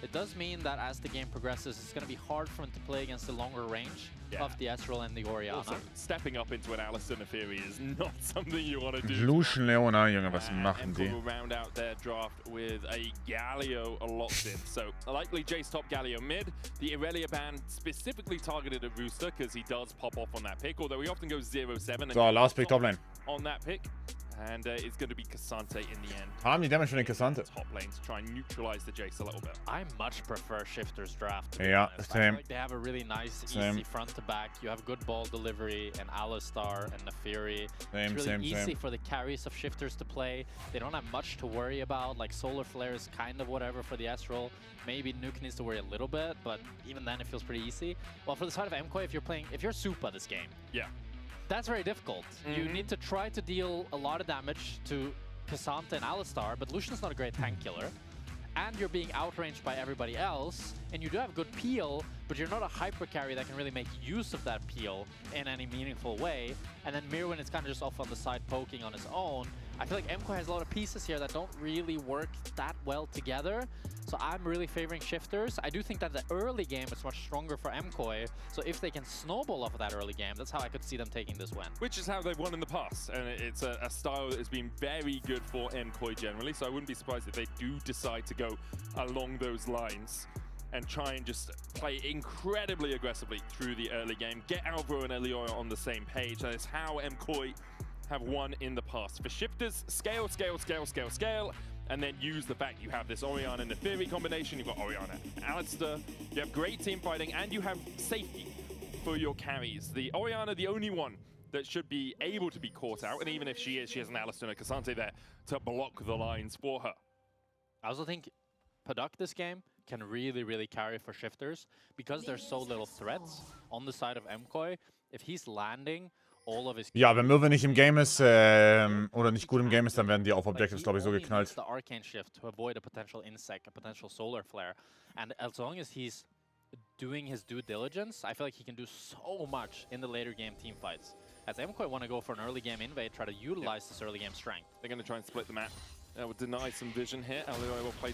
It does mean that as the game progresses, it's going to be hard for him to play against the longer range of the Ezreal and the Orianna. Also, stepping up into an Alistar Naafiri is not something you want to do. Lucian, Leona, Junge, was machen die? Will round out their draft with a Galio locked in. So likely Jace top, Galio mid. The Irelia ban specifically targeted at Rooster because he does pop off on that pick, although he often goes 0-7. So, last pick top lane. On that pick. And it's going to be Cassante in the end. Haben die Damage für den Cassante? Top lane to try and neutralize the Jace a little bit. I much prefer Shifter's draft. Yeah, same. I feel like they have a really nice, easy front to back. You have good ball delivery and Alistar and Naafiri. It's really easy for the carries of Shifters to play. They don't have much to worry about. Like Solar Flare is kind of whatever for the Ezreal. Maybe Nuke needs to worry a little bit, but even then it feels pretty easy. Well, for the side of MKOI, if you're Supa this game. Yeah. That's very difficult. You need to try to deal a lot of damage to Cassante and Alistar, but Lucian's not a great tank killer. And you're being outranged by everybody else, and you do have good peel, but you're not a hyper carry that can really make use of that peel in any meaningful way. And then Mirwin is kind of just off on the side poking on his own. I feel like MKOI has a lot of pieces here that don't really work that well together. So I'm really favoring Shifters. I do think that the early game is much stronger for MKOI. So if they can snowball off of that early game, that's how I could see them taking this win. Which is how they've won in the past. And it's a style that has been very good for MKOI generally. So I wouldn't be surprised if they do decide to go along those lines and try and just play incredibly aggressively through the early game. Get Alvaro and Elioya on the same page. That is how MKOI have won in the past. For Shifters, scale, and then use the fact you have this Orianna and Naafiri combination. You've got Orianna, Alistar. You have great team fighting, and you have safety for your carries. The Orianna, the only one that should be able to be caught out, and even if she has an Alistar and a Cassante there to block the lines for her. I also think Paduk this game can really carry for Shifters because there's so little threats on the side of MKOI. If he's landing ja, wenn Mirwin nicht im Game ist, oder nicht gut im Game ist, dann werden die auf Objectives, glaube ich, so geknallt. The Arcane Shift to avoid a potential insect, a potential Solar Flare. And as long as he's doing his due diligence, I feel like he can do so much in the later game team fights. As MKOI want to go for an early game invade, try to utilize this early game strength. They're going to try and split the map. That would deny some vision here.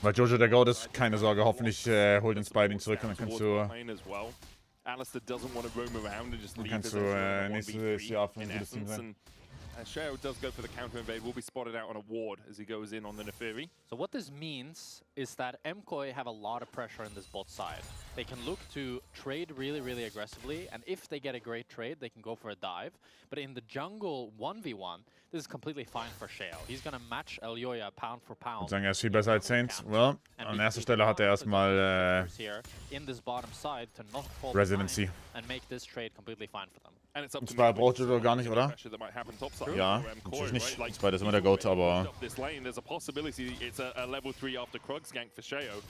Weil Jojo der Goat ist, keine Sorge, hoffentlich holt uns beide ihn zurück und dann kannst du... Alistar doesn't want to roam around and just leave kannst du nächstes Jahr für ein gutes Team sein. Sheo does go for the counter invade, will be spotted out on a ward as he goes in on the Naafiri. So what this means is that MKOI have a lot of pressure in this bot side. They can look to trade really aggressively, and if they get a great trade, they can go for a dive. But in the jungle 1v1, this is completely fine for Sheo. He's gonna match Elioya pound for pound. Ich würde sagen, er ist viel besser als Saints. Well, an erster Stelle hat er erstmal Residency. And make this trade completely fine for them. Und zwar braucht Jojo gar nicht, oder? Ja, natürlich nicht. Das ist beides immer der Goat, aber... There's a possibility it's a level 3 after Krug gank for Sheo.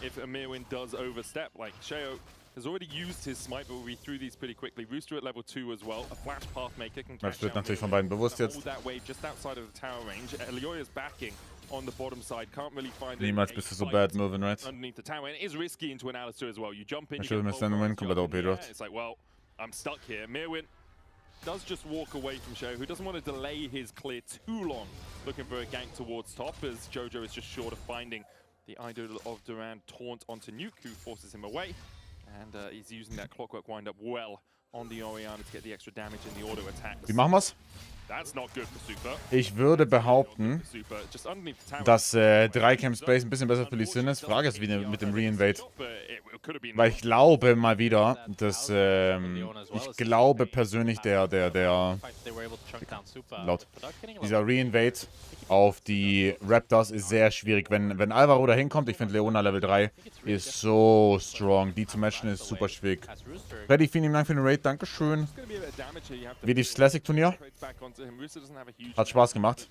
If Mirwin does overstep, like Sheo has already used his smite, but we threw these pretty quickly. Rooster at level 2 as well. A flash pathmaker can Das catch wird down natürlich von beiden bewusst hold jetzt. that wave just outside of the tower range. Elioya's backing on the bottom side. Can't really find Niemals bist du so bad moving, right? underneath the tower. And it is risky into an Alistair as well. You jump in, I you should get have missed the win, komplett OP dort. It's like, well, I'm stuck here. Mirwin does just walk away from Sheo, who doesn't want to delay his clear too long, looking for a gank towards top, as Jojo is just short of finding the idol of Duran taunt onto Nuke, who forces him away. And he's using that clockwork wind-up well on the Orianna to get the extra damage in the auto attacks. Wie machen wir's? That's not good for Super. Ich würde behaupten, dass 3-Camp Space ein bisschen besser für Lee Sin ist. Frage ist, wie mit dem Re-Invade. Weil ich glaube mal wieder, dass ich glaube persönlich, dieser Re-Invade auf die Raptors ist sehr schwierig. Wenn Alvaro da hinkommt, ich finde Leona Level 3 ist so strong. Die zu matchen ist super schwierig. Freddy, vielen Dank für den Raid, dankeschön. Wie das Classic-Turnier? Hat Spaß gemacht.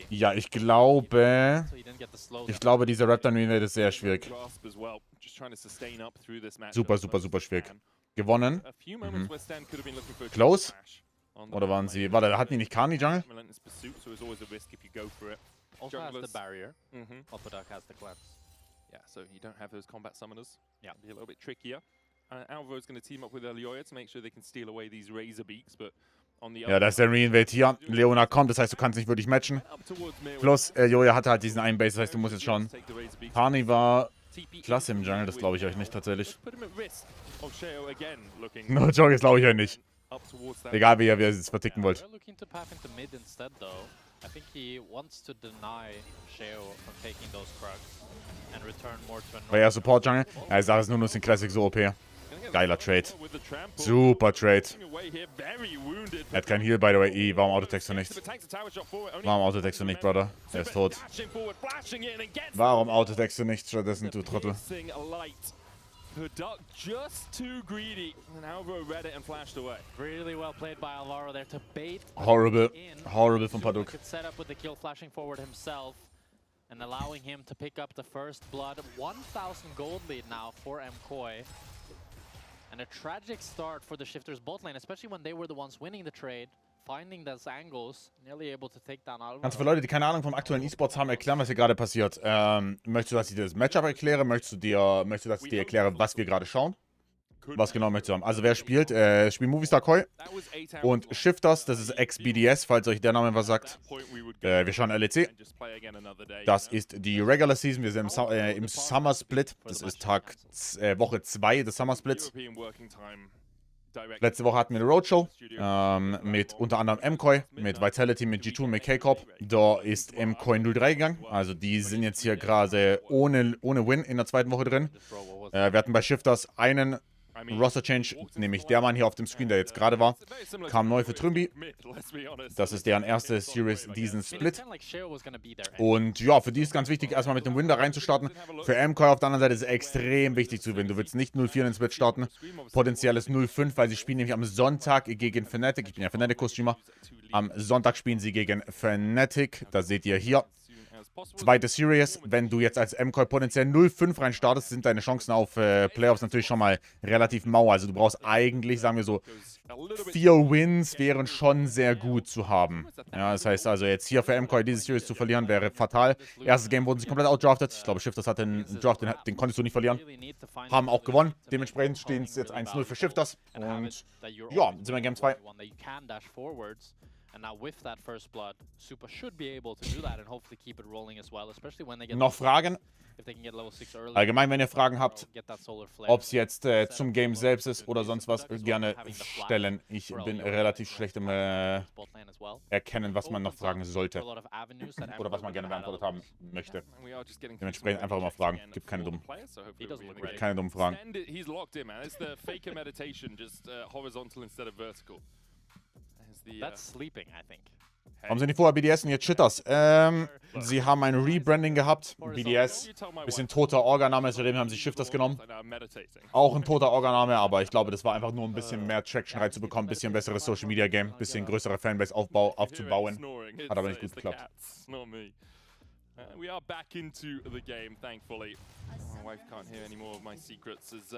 Ja, ich glaube, dieser Raptor Re-Invade ist sehr schwierig. Super, super, super schwierig. Gewonnen. Close? Oder waren sie... Warte, hatten die nicht Kani Jungle? Also has the barrier. Oppoduck has the cleanse. Yeah, so you don't have those combat summoners. Yeah, be a little bit trickier. Alvaro is going to team up with Elioya to make sure they can steal away these Razor Beaks, but on the ja, da ist der Re-Invade hier. Leona kommt, das heißt, du kannst nicht wirklich matchen. Plus, Elioya hatte halt diesen einen Base, das heißt, du musst jetzt schon... Kani war klasse im Jungle, das glaube ich euch nicht tatsächlich. No joke, das glaube ich euch nicht. Egal, wie ihr es verticken wollt. I think he wants to deny Sheo from taking those Krugs and return more to a... War er Support Jungle? Ja, ich sage es nur, ist in Classic so OP. Geiler Trade. Super Trade. Er hat keinen Heal, by the way. Warum autotext du nicht? Warum autotext du nicht, Brother? Er ist tot. Warum autotext du nicht stattdessen, du Trottel? Duck just too greedy, and Alvaro read it and flashed away. Really well played by Alvaro there to bait. Horrible. Horrible von Paduk. Could set up with the kill flashing forward himself and allowing him to pick up the first blood. 1,000 gold lead now for MKOI. And a tragic start for the Shifters bot lane, especially when they were the ones winning the trade. Finding those angles, nearly able to take down Alvaro. Kannst du für Leute, die keine Ahnung vom aktuellen E-Sports haben, erklären, was hier gerade passiert? Möchtest du, dass ich dir das Matchup erkläre? Möchtest du, dass ich dir erkläre, was wir gerade schauen? Was genau möchtest du haben? Also wer spielt? Spielt Movistar Koi und Shifters, das ist ex-BDS, falls euch der Name was sagt. Wir schauen LEC. Das ist die Regular Season, wir sind im Summer Split. Das ist Woche 2 des Summer Splits. Letzte Woche hatten wir eine Roadshow mit unter anderem MKOI, mit Vitality, mit G2 und mit K-Corp. Da ist MKOI 0-3 gegangen. Also die sind jetzt hier gerade ohne Win in der zweiten Woche drin. Wir hatten bei Shifters einen Roster Change, nämlich der Mann hier auf dem Screen, der jetzt gerade war, kam neu für Trümbi. Das ist deren erste Series diesen Split. Und ja, für die ist ganz wichtig, erstmal mit dem Win da reinzustarten. Für MKOI auf der anderen Seite ist es extrem wichtig zu gewinnen. Du willst nicht 0-4 ins Split starten. Potenziell ist 0-5, weil sie spielen nämlich am Sonntag gegen Fnatic. Ich bin ja Fnatic-Kostümer. Am Sonntag spielen sie gegen Fnatic. Das seht ihr hier. Zweite Series, wenn du jetzt als MKOI potenziell 0-5 rein startest, sind deine Chancen auf Playoffs natürlich schon mal relativ mau. Also du brauchst eigentlich, sagen wir so, 4 Wins wären schon sehr gut zu haben. Ja, das heißt also jetzt hier für MKOI diese Series zu verlieren, wäre fatal. Erstes Game wurden sie komplett outdrafted. Ich glaube, Shifters hat den Draft, den konntest du nicht verlieren. Haben auch gewonnen. Dementsprechend stehen es jetzt 1-0 für Shifters. Und ja, sind wir in Game 2. And now with that first blood, Super should be able to do that and hopefully keep it rolling as well, especially when they get noch Fragen? If they can get level 6 early. Allgemein, wenn ihr Fragen habt, ob es jetzt zum Game selbst ist oder sonst was, gerne stellen. Ich bin relativ schlecht im Erkennen, was man noch fragen sollte. Oder was man gerne beantwortet haben möchte. Dementsprechend einfach mal fragen. Gibt keine dummen Fragen. That's sleeping, I think. Warum sind die vorher BDS und jetzt Shitters? Sie haben ein Rebranding gehabt. BDS, bisschen toter Organame, seitdem haben sie Shifters genommen. Auch ein toter Organame, aber ich glaube, das war einfach nur ein bisschen mehr Traction reinzubekommen, ein bisschen besseres Social Media Game, ein bisschen größere Fanbase aufzubauen. Hat aber nicht gut geklappt. We are back into the game, thankfully. My wife can't hear any more of my secrets as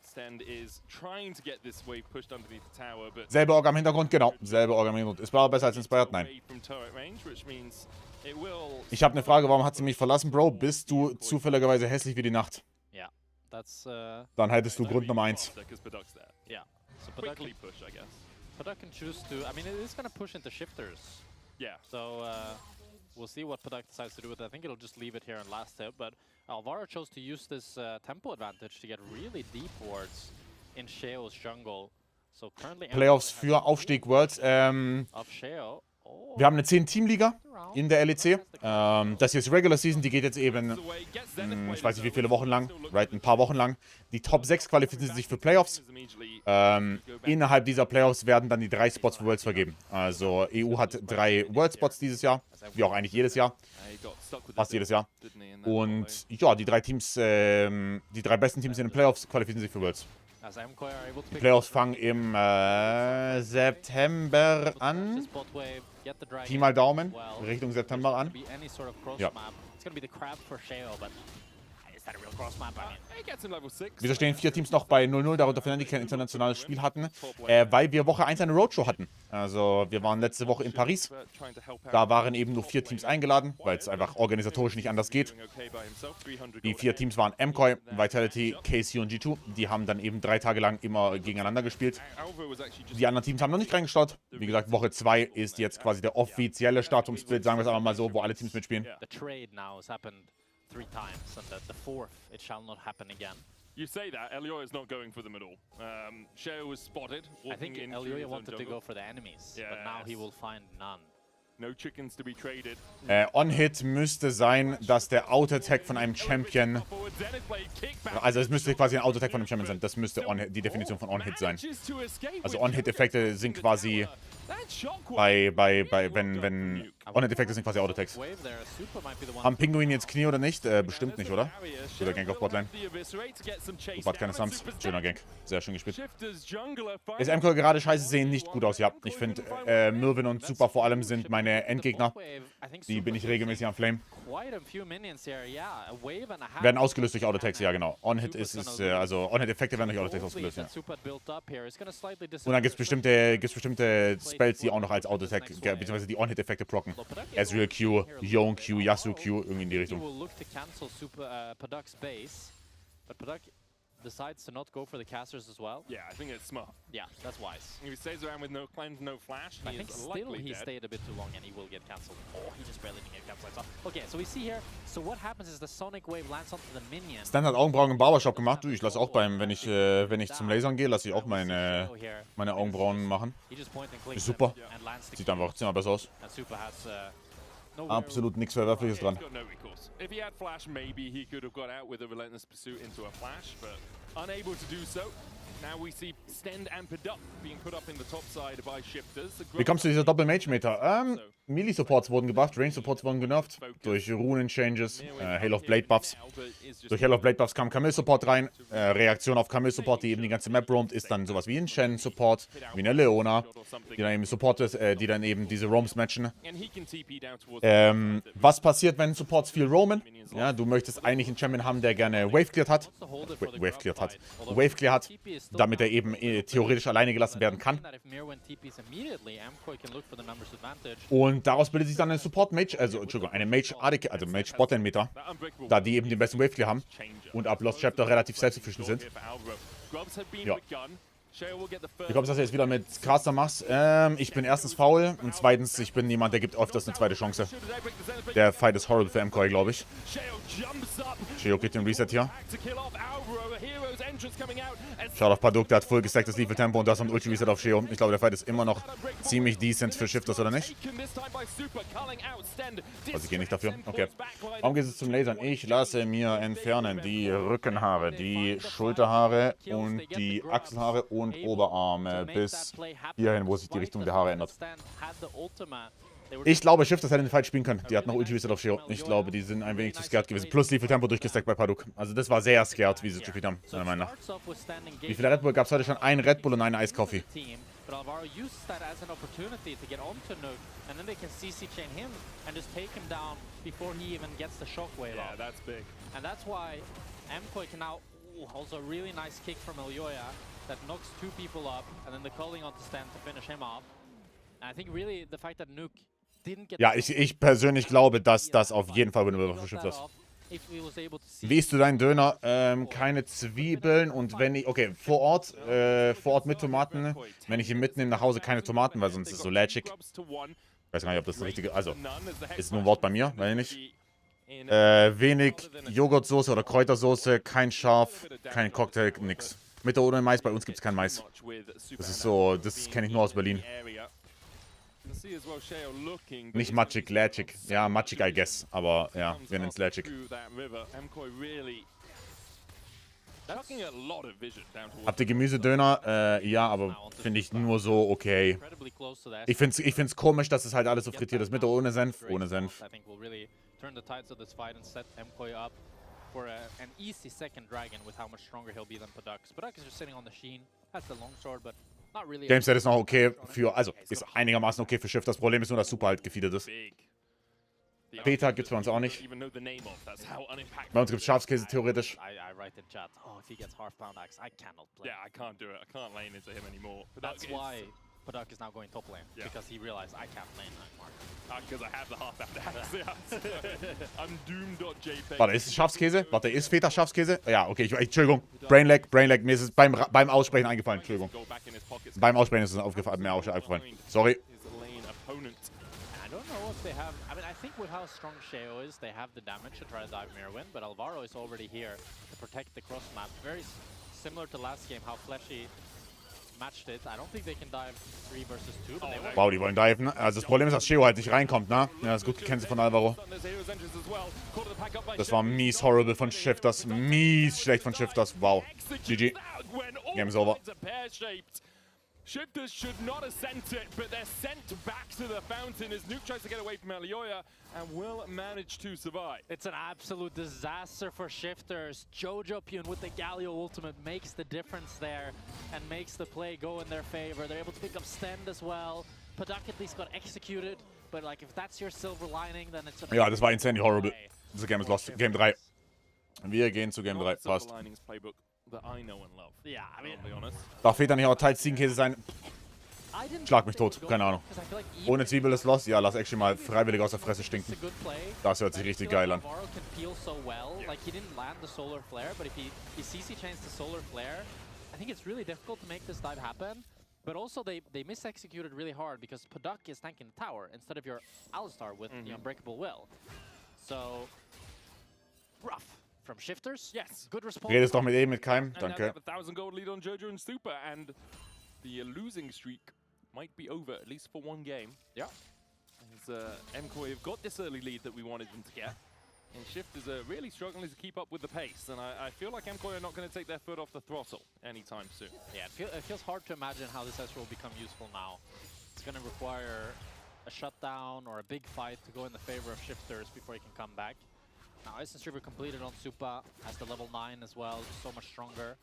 Stand is trying to get this wave pushed underneath the tower, but Selbe Org am Hintergrund, genau. Selbe Org am Hintergrund. Ist aber besser als Inspired? Nein. Ich habe eine Frage, warum hat sie mich verlassen, Bro? Bist du zufälligerweise hässlich wie die Nacht? Yeah, that's... Dann hättest du Grund Nummer 1. Yeah, so Product can choose to... I mean, it is going to push into shifters. Yeah. So, we'll see what Product decides to do with it. I think it'll just leave it here and last hit, but Alvaro chose to use this tempo advantage to get really deep wards in Sheo's jungle. So currently... Playoffs für Aufstieg Worlds. Of Sheo. Wir haben eine 10-Team-Liga in der LEC. Das hier ist Regular Season, die geht jetzt eben, ich weiß nicht wie viele Wochen lang, ein paar Wochen lang. Die Top 6 qualifizieren sich für Playoffs. Innerhalb dieser Playoffs werden dann die 3 Spots für Worlds vergeben. Also EU hat 3 World-Spots dieses Jahr, wie auch eigentlich jedes Jahr. Fast jedes Jahr. Und ja, die 3 Teams, die 3 besten Teams in den Playoffs qualifizieren sich für Worlds. Die Playoffs fangen im September an. Pi mal Daumen, Richtung September an. Ja. Wieso stehen 4 Teams noch bei 0-0, darunter Fernand, die kein internationales Spiel hatten? Weil wir Woche 1 eine Roadshow hatten. Also wir waren letzte Woche in Paris. Da waren eben nur 4 Teams eingeladen, weil es einfach organisatorisch nicht anders geht. Die 4 Teams waren MKOI, Vitality, KC und G2. Die haben dann eben 3 Tage lang immer gegeneinander gespielt. Die anderen Teams haben noch nicht reingestartet. Wie gesagt, Woche 2 ist jetzt quasi der offizielle Start zum Split, sagen wir es einfach mal so, wo alle Teams mitspielen. 3 times, and the 4th, it shall not happen again. You say that, Elioy is not going for them at all. Sheo was spotted. I think Elioy wanted to go for the enemies, but now he will find none. No chickens to be traded. On-Hit müsste sein, dass der Auto-Attack von einem Champion... Also es müsste quasi ein Auto-Attack von einem Champion sein. Das müsste die Definition von On-Hit sein. Also On-Hit-Effekte sind quasi... wenn On-Hit-Effekte sind quasi Auto-Attacks. Haben Pinguin jetzt Knie oder nicht? Bestimmt nicht, oder? Guter Gank auf Botlane. Hat keine Sums. Schöner Gank. Sehr schön gespielt. Ist MKOI gerade scheiße, sehen nicht gut aus, ja. Ich finde, Mirvin und Super vor allem sind meine Endgegner. Die bin ich regelmäßig am Flame. Werden ausgelöst durch Auto-Attacks, ja genau. On-Hit ist es, also On-Hit-Effekte werden durch Auto-Attacks ausgelöst, ja. Und dann gibt es bestimmte Spells, die auch noch als Auto-Attack, beziehungsweise die On-Hit-Effekte procken. Ezreal Q, Yone Q, Yasuo Q, irgendwie in die Richtung. Decides to not go for the casters as well. Yeah, I think it's smart. Yeah, that's wise. If he stays around with no cleanse, no flash, I think still he stayed a bit too long and he will get cancelled. Oh, he just barely didn't get cancelled. Okay, so we see here, so what happens is the Sonic Wave lands onto the minion. Stan hat Augenbrauen im Barbershop gemacht. Du, ich lasse auch wenn ich zum Lasern gehe, lasse ich auch meine Augenbrauen machen. Ist super. Sieht einfach ziemlich besser aus. Absolut nichts Verwerfliches dran. If he had flash, maybe he could have got out with a relentless pursuit into a flash, but unable to do so. Now we see Stend and Product being put up in the top side by shifters. Wie kommst du zu dieser Doppel-Mage-Meta? Melee-Supports wurden gebufft, Range-Supports wurden genervt. Durch Runen-Changes, Hail of Blade-Buffs. Durch Hail of Blade-Buffs kam Camille-Support rein. Reaktion auf Camille-Support, die eben die ganze Map roamt, ist dann sowas wie ein Shen-Support, wie eine Leona, die dann eben Support ist, die dann eben diese Roams matchen. Was passiert, wenn Supports viel roamen? Ja, du möchtest eigentlich einen Champion haben, der gerne Wave-Cleared hat. Wave-Clear hat, damit er eben theoretisch alleine gelassen werden kann. Und daraus bildet sich dann eine Support-Mage, eine Mage-Botlane-Meta, da die eben den besten Wave-Clear haben und ab Lost Chapter relativ selbstefficient sind. Ja. Wie kommst du, dass du jetzt wieder mit Caster machst? Ich bin erstens faul und zweitens, ich bin jemand, der gibt öfters eine zweite Chance. Der Fight ist horrible für MKOI, glaube ich. Sheo kriegt den Reset hier. Schaut auf Paduk, der hat voll gestacktes Lethal Tempo und das und Ulti Reset auf Sheo. Ich glaube, der Fight ist immer noch ziemlich decent für Shifters, oder nicht? Also ich gehe nicht dafür. Okay. Warum geht es zum Lasern? Ich lasse mir entfernen die Rückenhaare, die Schulterhaare und die Achselhaare und Oberarme bis hierhin, wo sich die Richtung der Haare ändert. Ich glaube, Shifters hätten den Fight spielen können. Die hatten noch Ulti Reset auf Sheo. Ich glaube, die sind ein wenig zu scared gewesen. Plus Lethal Tempo durchgestackt bei Paduk. Also das war sehr scared, wie sie es gespielt haben, meiner Meinung nach. Wie viele Red Bull gab es heute schon? Ein Red Bull und eine Eiskaffee. But Alvaro uses that as an opportunity to get onto Nuke, and then they can CC chain him and just take him down before he even gets the shockwave off. That's big. And that's why MKOI can now also a really nice kick from Elyoya that knocks 2 people up, and then the calling on to stand to finish him off. And I think really the fact that Nuke didn't get... Ja, ich persönlich glaube, dass das auf jeden Fall Winnable für Shifters. Wie isst du deinen Döner? Keine Zwiebeln und wenn ich... Okay, vor Ort mit Tomaten. Wenn ich ihn mitnehme nach Hause, keine Tomaten, weil sonst ist es so lätschig. Ich weiß gar nicht, ob das richtige... Also, ist nur ein Wort bei mir, weiß ich nicht. Wenig Joghurtsoße oder Kräutersoße, kein Scharf, kein Cocktail, nix. Mit oder ohne Mais, bei uns gibt es keinen Mais. Das ist so, das kenne ich nur aus Berlin. Nicht matschig, lätschig. Ja, matschig, I guess. Aber ja, wir nennen es lätschig. Habt ihr Gemüsedöner? Ja, aber finde ich nur so okay. Ich find's komisch, dass es halt alles so frittiert ist. Mit oder ohne Senf? Ohne Senf. For an easy second dragon with how much stronger he'll be than Pudak. Pudak is just sitting on the sheen, has the longsword, but not really. Gameset ist noch okay für, also ist einigermaßen okay für Schiff. Das Problem ist nur, dass Super halt gefeedet ist. Beta gibt's bei uns auch nicht. Bei uns gibt's Schafskäse theoretisch. I write in chat, oh, if he gets half pound axe, I cannot play. Yeah, I can't do it. I can't lane into him anymore. That's why Pudak is now going top lane, because he realized I can't lane anymore. Because I have the half pound axe. I'm doomed.jpg. Warte, ist es Schafskäse? Warte, ist Feta Schafskäse? Ja, okay, Entschuldigung. Brainlag, mir ist es beim Aussprechen eingefallen. Entschuldigung. Beim Aussprechen ist es mir auch schon eingefallen. Sorry. I don't know if they have... I mean, I think with how strong Sheo is, they have the damage to try to dive Mirwin, but Alvaro is already here to protect the cross map. Very similar to last game, how Fleshy matched it. I don't think they can dive 3 versus 2, but they will. Wow, die wollen diven. Also das Problem ist, dass Sheo halt nicht reinkommt, ne? Ja, das ist gut gecancelt von Alvaro. Das war mies horrible von Shifters. Mies schlecht von Shifters. Wow. GG. Game's over. Shifters should not have sent it, but they're sent back to the fountain as Nuke tries to get away from Elyoya and will manage to survive. It's an absolute disaster for Shifters. Jojo Pyun with the Galio ultimate makes the difference there and makes the play go in their favor. They're able to pick up Stand as well. Pudak at least got executed, but like if that's your silver lining, then it's a... Ja, das war insanely horrible. This game is lost. Game 3. Wir gehen zu Game 3. Passt. That I know and love. Yeah, I mean, darf Feta nicht auch Teil Ziegenkäse sein? Schlag mich tot, keine Ahnung. Ohne Zwiebel ist lost? Ja, lass actually mal freiwillig aus der Fresse stinken. Das hört sich richtig geil an. Like he didn't land the solar flare, but if he CC chains the solar flare, I think it's really difficult to make this dive happen. But also they mis-executed really hard because Pudak is tanking the tower instead of your Alistar with the Unbreakable Will. So rough. From Shifters, yes, good response. Redest doch mit mit Keim, danke. 1,000 gold lead on Jojo and Stupa, and the losing streak might be over at least for one game. Yeah. As MKOI have got this early lead that we wanted them to get, and Shifters are really struggling to keep up with the pace. And I feel like MKOI are not going to take their foot off the throttle anytime soon. Yeah, it feels hard to imagine how this S will become useful now. It's going to require a shutdown or a big fight to go in the favor of Shifters before he can come back. Now, Ice and Stripper completed on Supa, has the level 9 as well, so much stronger.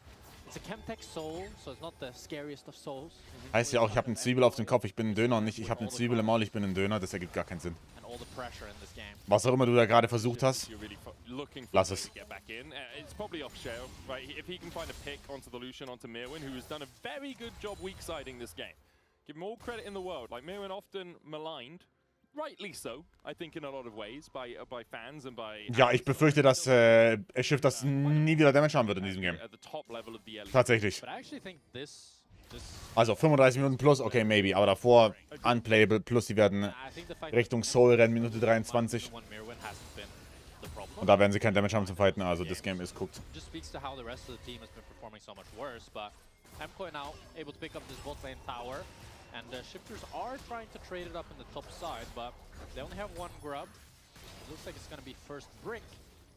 It's a Chemtech Soul, so it's not the scariest of souls. Heißt ja auch, ich habe eine Zwiebel auf dem Kopf, ich bin ein Döner und nicht, ich habe eine Zwiebel im Maul, ich bin ein Döner, das ergibt gar keinen Sinn. Was auch immer du da gerade versucht hast, lass es. It's probably off Shale, right? If he can find a pick onto the Lucian, onto Mirwin, who has done a very good job weak-siding this game. Give him all credit in the world. Like, Mirwin often maligned. Rightly so, I think, in a lot of ways, by fans and by... Ja, ich befürchte, dass Schiff das nie wieder Damage haben wird in diesem Game. Tatsächlich. Also 35 Minuten plus, okay, maybe. Aber davor unplayable, plus sie werden Richtung Soul rennen, Minute 23. Und da werden sie kein Damage haben zum Fighten, also das Game ist cooked. MKOI now able to pick up this bot lane tower. And Shifters are trying to trade it up in the top side, but they only have one grub. It looks like it's going to be first brick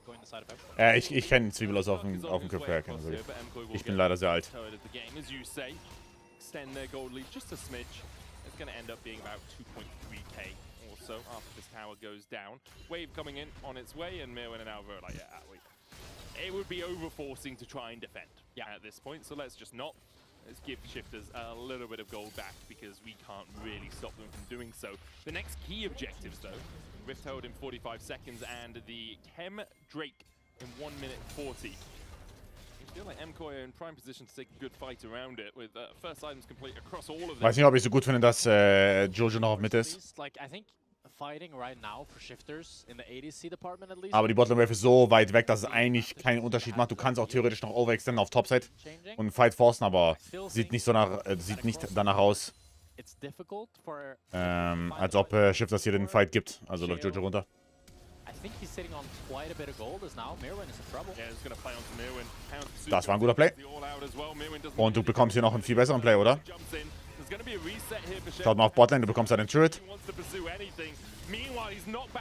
going the side of MKOI. Ich kenne Zwiebel aus auf dem Köpfe herkennen. Ich bin leider sehr alt. Extend their gold lead just a smidge. It's going to end up being about 2.3k or so after this tower goes down. Wave coming in on its way, and Mirwin and Alva are like, yeah, wait. It would be overforcing to try and defend at this point, so let's just not. Let's give Shifters a little bit of gold back because we can't really stop them from doing so. The next key objectives, though, Rift held in 45 seconds, and the Chem Drake in 1 minute 40. I feel like MKOI in prime position to take a good fight around it with first items complete across all of them. Weiß nicht, ob ich so gut finde, dass Jojo noch auf Mitte ist. Like, I think fighting right now for shifters in the ADC department at least. Aber die Botlane-Wave ist so weit weg, dass es eigentlich keinen Unterschied macht. Du kannst auch theoretisch noch overextenden auf Topside und einen Fight forcen, aber sieht nicht danach aus, als ob Shifters hier den Fight gibt. Also läuft Jojo runter. Das war ein guter Play. Und du bekommst hier noch einen viel besseren Play, oder? Schaut mal auf Botlane, du bekommst da den Turret.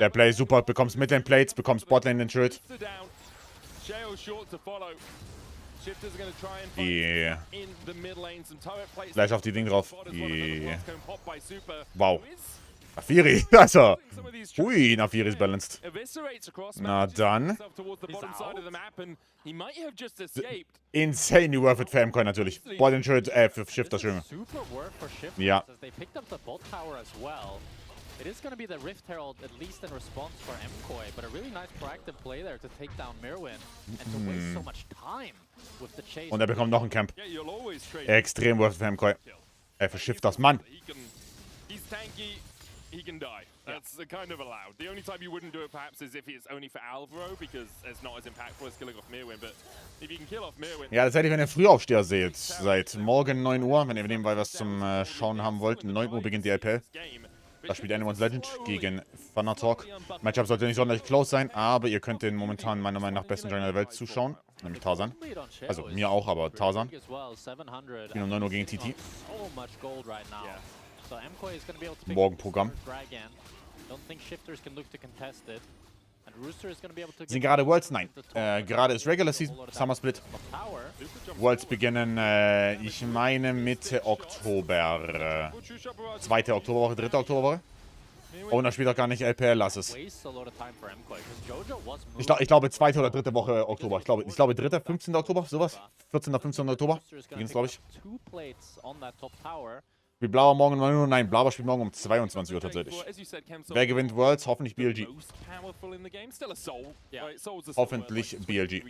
Der Play ist super, bekommst Midlane Plates, bekommst Botlane den Turret. Yeah. Gleich auf die Ding drauf. Yeah. Wow. Nafiri, also. Ui, Nafiri ist balanced. Na dann. Insanely worth it für MKOI natürlich. Botlane Turret, für Shifter, Junge. Ja. It is going to be the Rift Herald, at least in response for MKOI, but a really nice proactive play there to take down Mirwin and to waste so much time with the chase. Und er bekommt noch einen Camp. Extrem worth it für MKOI. Für Shifters, Mann. He's tanky, he can die. That's kind of allowed. The only time you wouldn't do it perhaps is if it's only for Alvaro, because it's not as impactful as killing off Mirwin, but if you can kill off Mirwin... Ja, das hätte ich, wenn ihr Frühaufsteher seht. Seit morgen 9 Uhr, wenn ihr nebenbei was zum Schauen haben wollt. 9 Uhr beginnt die LPL. Da spielt Anyone's Legend gegen Fanatalk. Matchup sollte nicht sonderlich close sein, aber ihr könnt den momentan meiner Meinung nach besten Joiner der Welt zuschauen. Nämlich Tarzan. Also mir auch, aber Tarzan. Spielen um 9 Uhr gegen TT. Morgenprogramm. Sind gerade Worlds? Nein. Gerade ist Regular Season, Summer Split. Worlds beginnen, ich meine, Mitte Oktober. 2. Oktoberwoche, 3. Oktoberwoche. Oh, und dann spielt auch gar nicht LPL, lass es. Ich glaube 2. oder 3. Woche Oktober. Ich glaube 3., 15. Oktober, sowas. 14. 15. Oktober beginnt es, glaube ich. Spielt Blauer morgen um 9 Uhr? Nein, Blauer spielt morgen um 22 Uhr tatsächlich. Wer gewinnt Worlds? Hoffentlich BLG. Hoffentlich BLG.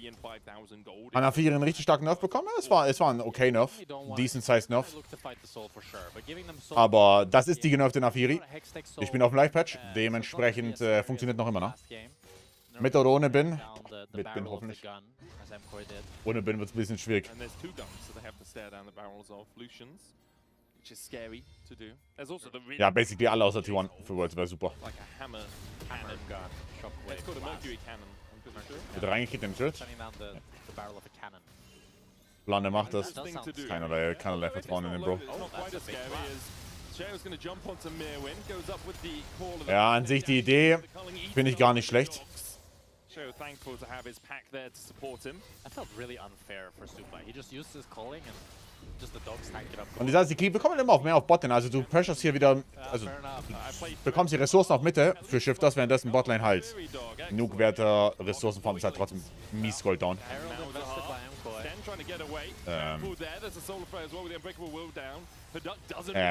Nafiri einen richtig starken Nerf bekommen? Es war ein okay Nerf. Decent sized Nerf. Aber das ist die genervte Nafiri. Ich bin auf dem Live-Patch. Dementsprechend funktioniert noch immer, ne? Mit oder ohne Bin? Mit Bin hoffentlich. Ohne Bin wird es ein bisschen schwierig. Ja, basically alle außer T1 für Worlds wäre super. Wird reingekickt in den Schild. Blonde macht das. Keinerlei Vertrauen in den Bro. Ja, an sich die Idee finde ich gar nicht schlecht. Thankful to have his pack there to support him. I felt really unfair for Super. He just used his calling and just the dogs tanked it up. Und das heißt, die bekommen immer mehr auf Botlane. Also du pressurst hier wieder, also du bekommst die Ressourcen auf Mitte für Shifters, währenddessen Botlane halt genug Werte Ressourcen vom, ist halt trotzdem mies Gold down.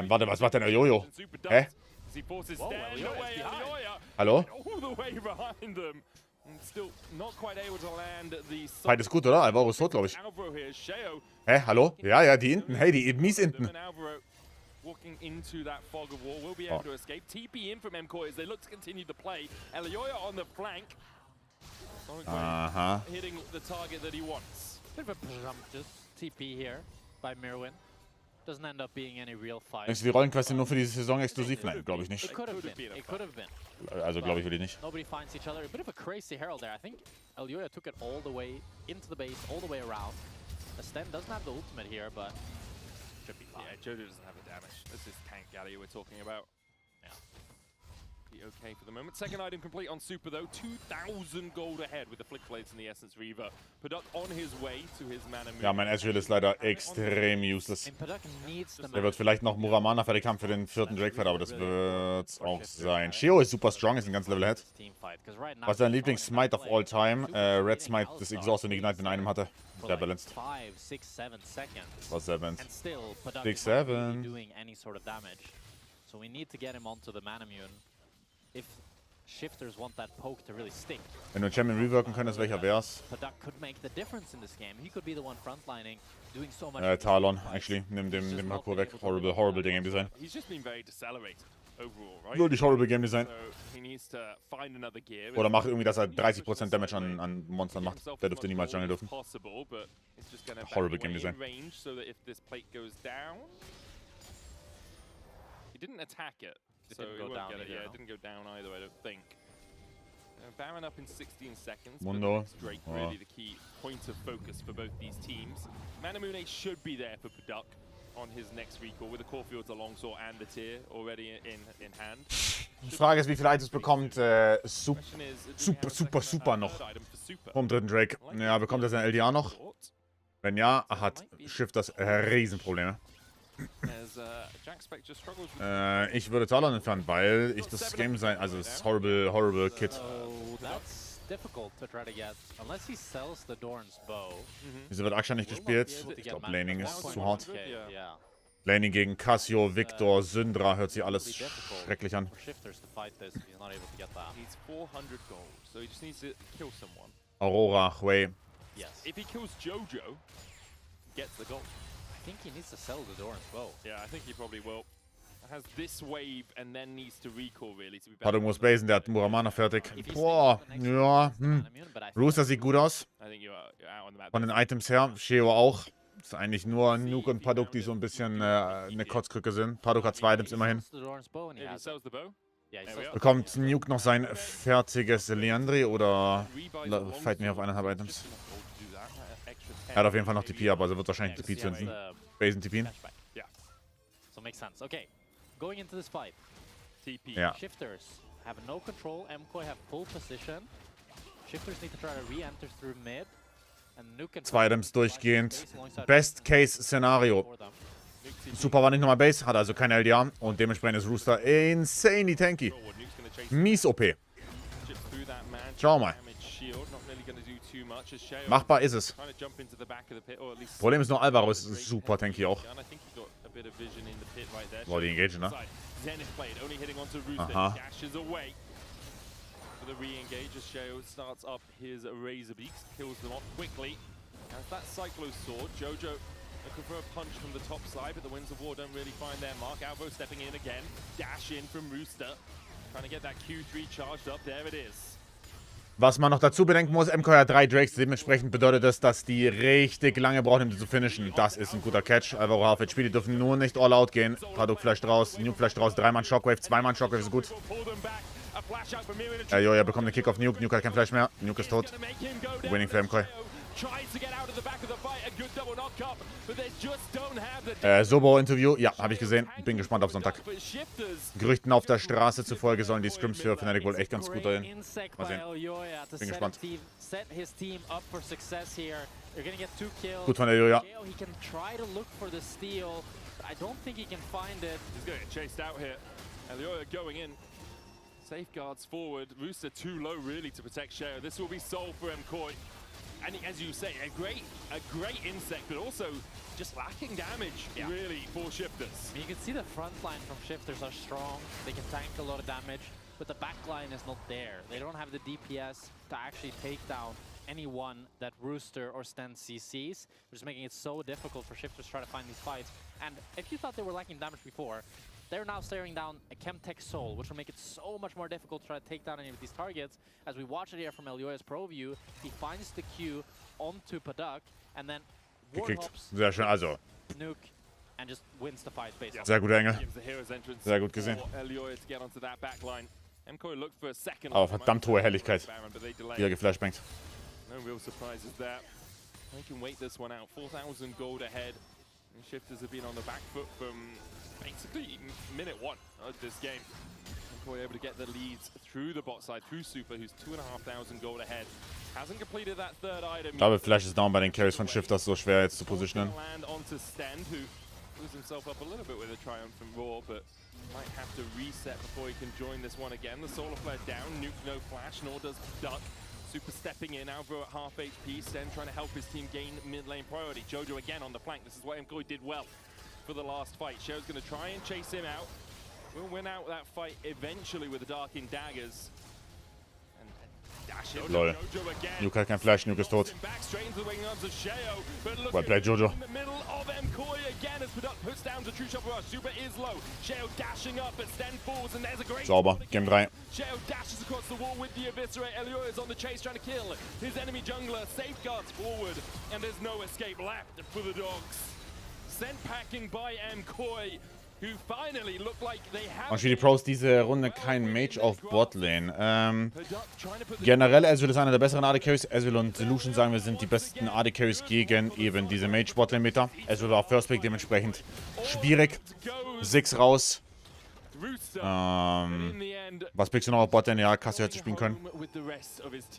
Warte, was macht denn der Jojo? Hä? Hallo? Fight ist gut, oder? Alvaro ist tot, glaube ich. Hä, hallo? Ja, die Inten. Hey, die mies Inten. Walking into that fog of war, will be able to escape. TP in from MKOI as they look to continue the play. Elioya on the flank. Hitting the target that he wants. Bit of a presumptuous TP here by Mirwin. Doesn't end up being any real fight. Denkst du, die Rollenquest sind nur für diese Saison exklusiv? Nein, glaube ich nicht. It could have been. It could have been. Also glaube ich wirklich nicht. Nobody finds each other. A bit of a crazy herald there. I think Elioya took it all the way into the base, all the way around. Astem doesn't have the ultimate here, but should be fine. Yeah, Jojo doesn't have the damage. This is tank Gallia we're talking about. Yeah. Be okay for the moment. Second item complete on Super though. 2,000 gold ahead with the Flick Blades and the Essence Reaver. Product on his way to his mana. Ja, mein Ezreal ist leider extrem useless. Der wird vielleicht noch Muramana fertig haben für den 4. Drake-Fight, aber das wird's auch sein. Sheo ist super strong, ist ein ganz Level ahead. Was ist dein Lieblings-Smite of all time? Red Smite, das Exhaust und Ignite in einem hatte. Der balanced. 6, 7 seconds. Was 7? And still, 6, 7. doing any sort of damage. So we need to get him onto the Manamune. If Shifters want that poke to really stick. Wenn du einen Champion reworken könntest, welcher wär's? Padak could make the difference in this game. He could be the one frontlining, doing so much. Talon, actually. Nimm dem Parcours weg. Horrible Game Design. He's just been very decelerated overall, right? Wirklich horrible Game Design. So he needs to find another gear. Oder mach irgendwie, dass er 30% Damage an Monstern macht. Der dürfte niemals Jungle dürfen. Horrible Game Design. So that if this plate goes down, he didn't attack it. It So didn't he go won't down get it. either, Yeah, no? it didn't go down either, I don't think. Baron up in 16 seconds. Mundo. But Drake really the key point of focus for both these teams. Manamune should be there for Paduk on his next recall with the Caulfield's Longsword and the Tier already in hand. Die Frage ist, wie viele Items bekommt super noch vom dritten Drake. Ja, bekommt er sein LDA noch? Wenn ja, hat Shifters Riesenprobleme. Ich würde Talon entfernen, weil ich das Game sein, also es ist horrible Kit. Difficult to try to get unless he sells the Dorn's bow. Wieso wird Aksha nicht gespielt? Ich glaube, Laning ist zu hart. Yeah. Laning gegen Cassio, Victor, Syndra, hört sich alles schrecklich an. Aurora, Hui. Yes. If he kills Jojo, gets the gold. I think he needs to sell the Dorn's bow. Yeah, I think he probably will. Has this wave and then needs to recall really to be better. Paduk muss basen, der hat Muramana fertig. Boah, ja, Rooster sieht gut aus. Von den Items her, Sheo auch. Ist eigentlich nur Nuke und Paduk, die so ein bisschen eine Kotzkrücke sind. Paduk hat 2 Items immerhin. Bekommt Nuke noch sein fertiges Leandri oder fight mir auf 1,5 Items? Er hat auf jeden Fall noch TP, aber also wird wahrscheinlich TP zünden. Basen TP. So makes sense. Okay, going into this fight. TP. Ja. Shifters have no control. MKOI have full position. Shifters need to try to re-enter through mid. And Nuke can 2 Items durchgehend. Best-Case-Szenario. Super war nicht nochmal Base, hat also keine LDA und dementsprechend ist Rooster insanely tanky. Mies OP. Schau mal. Machbar ist es. Problem ist nur, Alvaro ist super tanky auch. Boah, die engagen, ne? Aha. For the re-engage as Sheo starts up his Razor Beaks, kills them off quickly. Has that Cyclo sword. Jojo looking for a punch from the top side, but the Winds of War don't really find their mark. Alvo stepping in again. Dash in from Rooster. Trying to get that Q3 charged up. There it is. Was man noch dazu bedenken muss, MKOI hat 3 Drakes, dementsprechend bedeutet das, dass die richtig lange brauchen, um die zu finishen. Das ist ein guter Catch. Alvaro Half-HP, die dürfen nur nicht all out gehen. Paduk flasht raus, Nuke flasht raus, 3-Mann Shockwave, 2-Mann Shockwave ist gut. Jo, er bekommt einen Kick auf Nuke. Nuke hat kein Flash mehr. Nuke ist tot. Winning für MKOI. Sobo-Interview. Ja, habe ich gesehen. Bin gespannt auf Sonntag. Gerüchten auf der Straße zufolge sollen die Scrims für Fnatic wohl echt ganz gut dahin. Mal sehen. Bin gespannt. Gut von der Joja. Safeguards forward. Rooster too low really to protect Sheo. This will be sold for MKOI. And as you say, a great insect, but also just lacking damage really for Shifters. You can see the front line from Shifters are strong. They can tank a lot of damage, but the back line is not there. They don't have the DPS to actually take down anyone that Rooster or Sten CCs, which is making it so difficult for Shifters to try to find these fights. And if you thought they were lacking damage before, they're now staring down a Chemtech Soul, which will make it so much more difficult to try to take down any of these targets. As we watch it here from Elioya's pro view, he finds the Q onto Paduk, and then Gekickt. Sehr schön, also. Nuke, and just wins the fight basically. Sehr gute Engel. Sehr gut gesehen. Aber verdammt hohe Helligkeit, die er geflashbangt. No real surprises there. They can wait this one out. 4,000 gold ahead. And Shifters have been on the back foot from basically minute 1 of this game. MKOI able to get the leads through the bot side, through Super, who's 2,500 gold ahead. Hasn't completed that third item. Double Flash ist down bei den Carries von Shifters, so schwer jetzt zu positionieren. Land onto Sten, who blew himself up a little bit with a triumph from Raw, but might have to reset before he can join this one again. The Solar Flare down, Nuke no flash, nor does Duck. Super stepping in, Alvaro at half HP, Sten trying to help his team gain mid lane priority. Jojo again on the flank, this is what MKOI did well for the last fight. Sheo's going to try and chase him out. We'll win out that fight eventually with the Dark in Daggers. Lol. Nuke hat kein Flash, Nuke ist tot. Well played, Jojo. Sauber, Game 3. Sheo dashes across the wall with the Eviscerate. Elioya is on the chase trying to kill his enemy jungler. Safeguards forward, and there's no escape left for the dogs. Sent packing by MKOI, who finally look like they have. Und für die Pros diese Runde kein Mage auf Botlane. Generell, Ezreal ist einer der besseren AD Carries. Ezreal und Lucian sagen wir sind die besten AD Carries gegen eben diese Mage Botlane Meta. Ezreal war First Pick, dementsprechend schwierig. 6 raus. Was pickst du noch auf Botlane? Ja, Cassio hätte spielen können.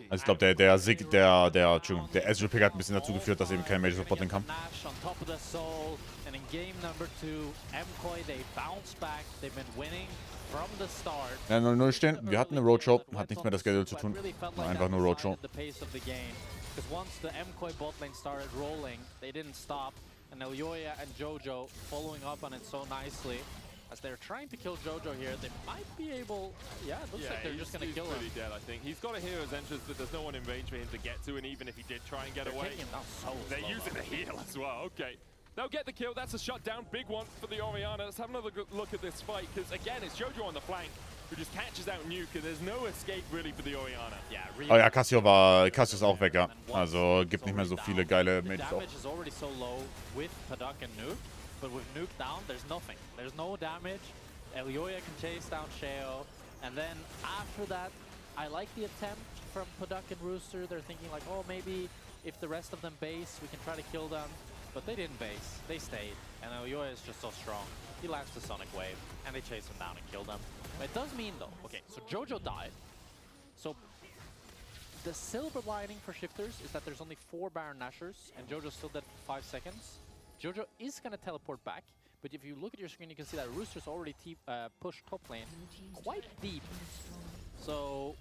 Also ich glaube, der Ezreal Pick hat ein bisschen dazu geführt, dass eben kein Mage auf Botlane kam. Ja, 0-0 stehen. Wir hatten eine Roadshow. Hat nichts mehr das Schedule zu tun. Einfach nur Roadshow. And Elioya and Jojo following up on it so nicely. As they're trying to kill Jojo here, they might be able... Yeah, it looks like they're just going to kill him. He's dead, I think. He's got a hero's entrance, but there's no one in range for him to get to, and even if he did try and get away... They're using the heal as well, okay. They'll get the kill, that's a shutdown, big one for the Orianna. Let's have another look at this fight, because again, it's Jojo on the flank, who just catches out Nuke, and there's no escape really for the Orianna. Yeah, really. Oh ja, Cassio ist auch weg, ja. Also gibt nicht mehr so viele geile Mages auch. Damage is already so low with Padak and Nuke, but with Nuke down, there's nothing. There's no damage. Elioya can chase down Sheo, and then after that, I like the attempt from Padak and Rooster. They're thinking like, oh, maybe if the rest of them base, we can try to kill them. But they didn't base, they stayed, and Elioya is just so strong. He lands the Sonic Wave, and they chase him down and kill them. But it does mean though, okay, so Jojo died. So the silver lining for Shifters is that there's only 4 Baron Nashers, and Jojo's still dead for 5 seconds. Jojo is gonna teleport back, but if you look at your screen, you can see that Rooster's already pushed top lane quite deep. So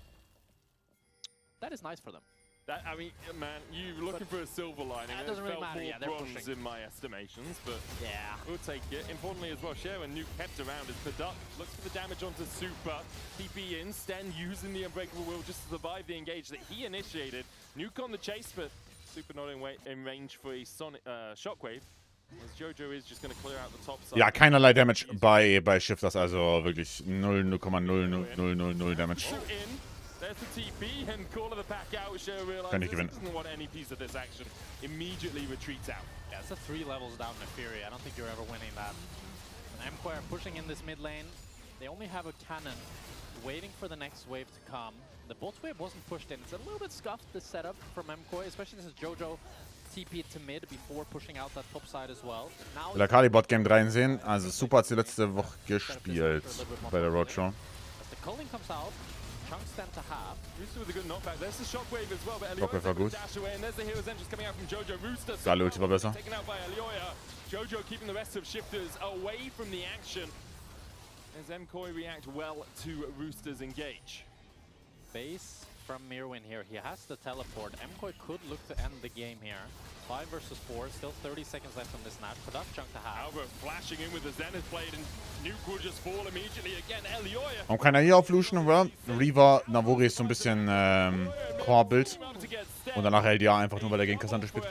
that is nice for them. I mean, man, you're looking for a silver lining. It doesn't really matter. Yeah, they're bronze pushing in my estimations, but yeah, we'll take it. Importantly as well, Sheo and Nuke kept around as Padak looks for the damage onto Super. TP in, Sten using the Unbreakable Will just to survive the engage that he initiated. Nuke on the chase, but Super not in range for a Sonic Shockwave. As Jojo is just going to clear out the top side. Ja, keinerlei Damage bei Shifters, also wirklich 0,00000 Damage. There's the TP and call of the pack out. Sheo realizes he doesn't want any piece of this action. Immediately retreats out. Yeah, it's a 3 levels down Neferi. I don't think you're ever winning that. And MKOI are pushing in this mid lane. They only have a cannon waiting for the next wave to come. The bot wave wasn't pushed in. It's a little bit scuffed, the setup from MKOI, especially since Jojo TP'd to mid before pushing out that top side as well. Will der Kali Bot Game 3 sehen? Also Super hat sie letzte Woche gespielt bei der Roadshow. As the calling comes out, chunks stand to half. Rooster with a good knockback. There's the Shockwave as well, but Shockwave war gut. dash away, and there's the hero's entrance coming out from Jojo. Rooster Geile Ulti war besser. taken out by Elioya. Jojo keeping the rest of Shifters away from the action. As MKOI react well to Rooster's engage. Base from Mirwin here. He has to teleport. MKOI could look to end the game here. 5 versus 4, still 30 seconds left on this match. Product chunk to have. Albert flashing in with the Zenith blade, and Nuke will just fall immediately again. Elioya. Warum keiner hier auf Lucian, oder? Reaver, Navori ist so ein bisschen Core-Bild. Und danach LDA einfach nur, weil er gegen Cassandra spielt.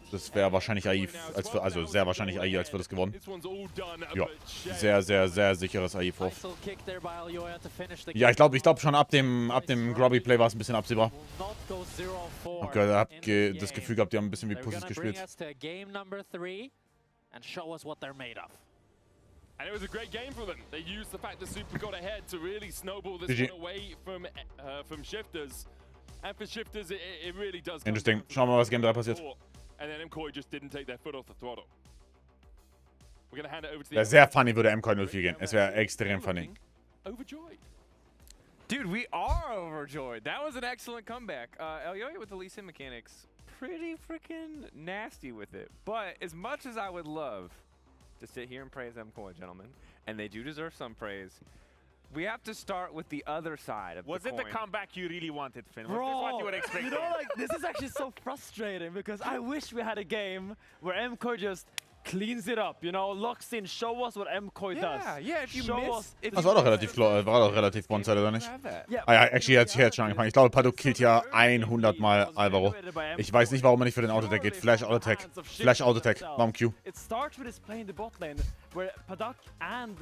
Das wäre wahrscheinlich AI, also sehr wahrscheinlich AI, als wir das gewonnen. Ja, sehr, sehr, sehr sicheres AI vor. Ja, ich glaube schon ab dem Grubby-Play war es ein bisschen absehbar. Okay, hab das Gefühl gehabt, die haben ein bisschen wie Pussys gespielt. And it was a great game for them. They used the fact that Super got ahead to really snowball this one away from Shifters. And for Shifters, it really does. Interesting. Schauen wir mal, was Game 3 passiert. And then MKOI just didn't take their foot off the throttle. We're gonna hand it over to the. Wäre sehr funny, würde MKOI 0-4 gehen. Es wäre extrem funny. Overjoyed. Dude, we are overjoyed. That was an excellent comeback. Elioya with the Lee Sin mechanics, pretty freaking nasty with it. But as much as I would love to sit here and praise MKOI, gentlemen, and they do deserve some praise, we have to start with the other side of the coin. Was it the comeback you really wanted, Finn? Bro, Was this what you would expect? you know, like, this is actually so frustrating because I wish we had a game where MKOI just cleans it up, you know, locks in, show us what MKOI does. Yeah, if you show miss, us. if Das war doch relativ one-sided, oder nicht? Yeah, Ah ja, actually hat sich jetzt schon angefangen. Ich glaube, Paduk killt ja 100 Mal Alvaro. Ich weiß nicht, warum er nicht für den Auto-Attack geht. Flash Auto-Attack. Flash Auto-Attack. Warum Q? It starts with his play in the bot lane, where Paduk and